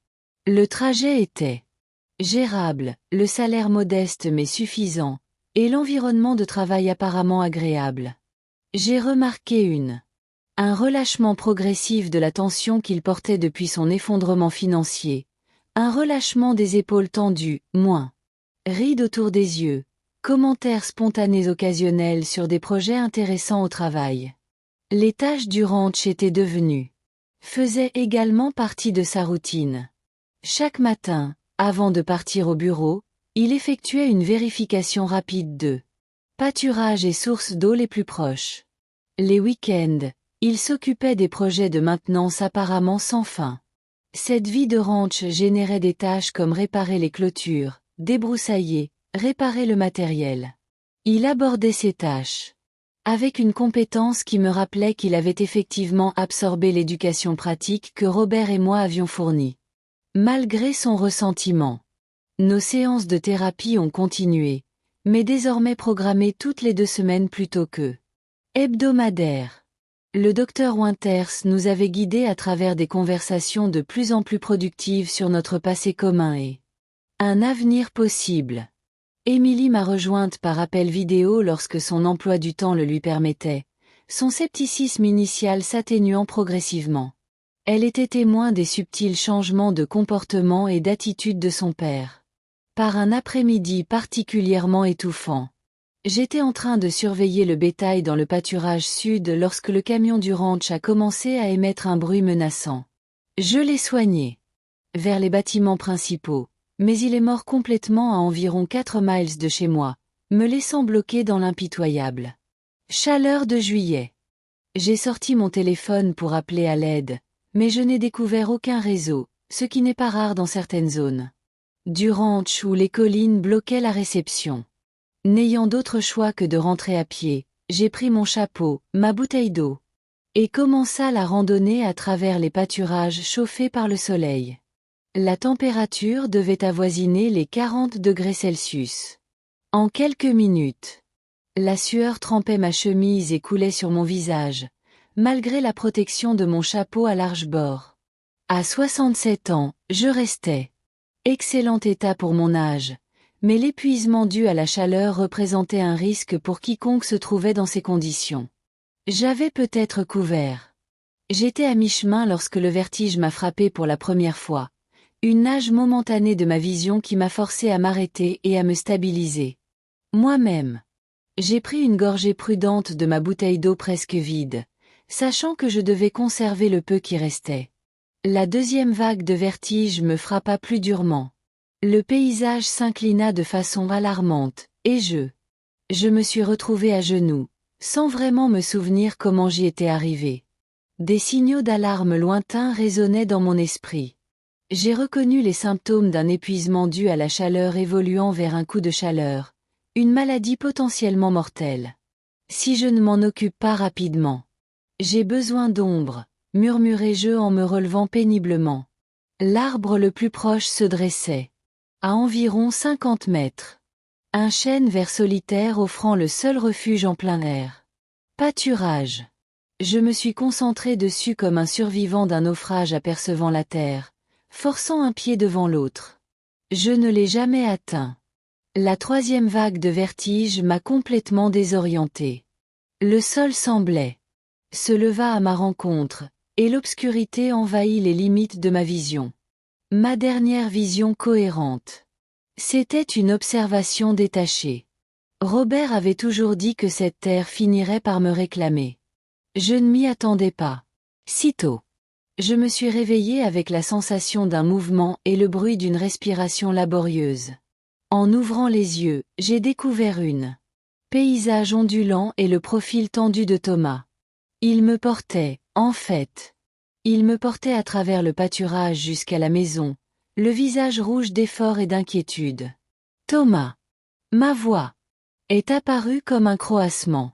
Le trajet était gérable, le salaire modeste mais suffisant, et l'environnement de travail apparemment agréable. J'ai remarqué un relâchement progressif de la tension qu'il portait depuis son effondrement financier, un relâchement des épaules tendues, moins rides autour des yeux, commentaires spontanés occasionnels sur des projets intéressants au travail. Les tâches du ranch étaient devenues, faisaient également partie de sa routine. Chaque matin, avant de partir au bureau, il effectuait une vérification rapide de pâturage et sources d'eau les plus proches. Les week-ends, il s'occupait des projets de maintenance apparemment sans fin. Cette vie de ranch générait des tâches comme réparer les clôtures, débroussailler, réparer le matériel. Il abordait ces tâches avec une compétence qui me rappelait qu'il avait effectivement absorbé l'éducation pratique que Robert et moi avions fournie. Malgré son ressentiment, nos séances de thérapie ont continué, mais désormais programmées toutes les 2 semaines plutôt que hebdomadaires. Le docteur Winters nous avait guidés à travers des conversations de plus en plus productives sur notre passé commun et un avenir possible. Émilie m'a rejointe par appel vidéo lorsque son emploi du temps le lui permettait, son scepticisme initial s'atténuant progressivement. Elle était témoin des subtils changements de comportement et d'attitude de son père. Par un après-midi particulièrement étouffant, j'étais en train de surveiller le bétail dans le pâturage sud lorsque le camion du ranch a commencé à émettre un bruit menaçant. Je l'ai soigné vers les bâtiments principaux, mais il est mort complètement à environ 4 miles de chez moi, me laissant bloqué dans l'impitoyable chaleur de juillet. J'ai sorti mon téléphone pour appeler à l'aide, mais je n'ai découvert aucun réseau, ce qui n'est pas rare dans certaines zones du ranch où les collines bloquaient la réception. N'ayant d'autre choix que de rentrer à pied, j'ai pris mon chapeau, ma bouteille d'eau, et commença la randonnée à travers les pâturages chauffés par le soleil. La température devait avoisiner les 40 degrés Celsius. En quelques minutes, la sueur trempait ma chemise et coulait sur mon visage, malgré la protection de mon chapeau à large bord. À 67 ans, je restais excellent état pour mon âge, mais l'épuisement dû à la chaleur représentait un risque pour quiconque se trouvait dans ces conditions. J'avais peut-être couvert. J'étais à mi-chemin lorsque le vertige m'a frappé pour la première fois. Une nage momentanée de ma vision qui m'a forcé à m'arrêter et à me stabiliser. Moi-même. J'ai pris une gorgée prudente de ma bouteille d'eau presque vide, sachant que je devais conserver le peu qui restait. La deuxième vague de vertige me frappa plus durement. Le paysage s'inclina de façon alarmante, et je me suis retrouvé à genoux, sans vraiment me souvenir comment j'y étais arrivé. Des signaux d'alarme lointains résonnaient dans mon esprit. J'ai reconnu les symptômes d'un épuisement dû à la chaleur évoluant vers un coup de chaleur, une maladie potentiellement mortelle. Si je ne m'en occupe pas rapidement, j'ai besoin d'ombre, murmurai-je en me relevant péniblement. L'arbre le plus proche se dressait, à environ 50 mètres. Un chêne vert solitaire offrant le seul refuge en plein air. Pâturage. Je me suis concentré dessus comme un survivant d'un naufrage apercevant la terre, forçant un pied devant l'autre. Je ne l'ai jamais atteint. La troisième vague de vertige m'a complètement désorienté. Le sol semblait se leva à ma rencontre, et l'obscurité envahit les limites de ma vision. Ma dernière vision cohérente. C'était une observation détachée. Robert avait toujours dit que cette terre finirait par me réclamer. Je ne m'y attendais pas. Sitôt. Je me suis réveillé avec la sensation d'un mouvement et le bruit d'une respiration laborieuse. En ouvrant les yeux, j'ai découvert paysage ondulant et le profil tendu de Thomas. Il me portait, en fait. Il me portait à travers le pâturage jusqu'à la maison, le visage rouge d'effort et d'inquiétude. Thomas. Ma voix est apparue comme un croassement.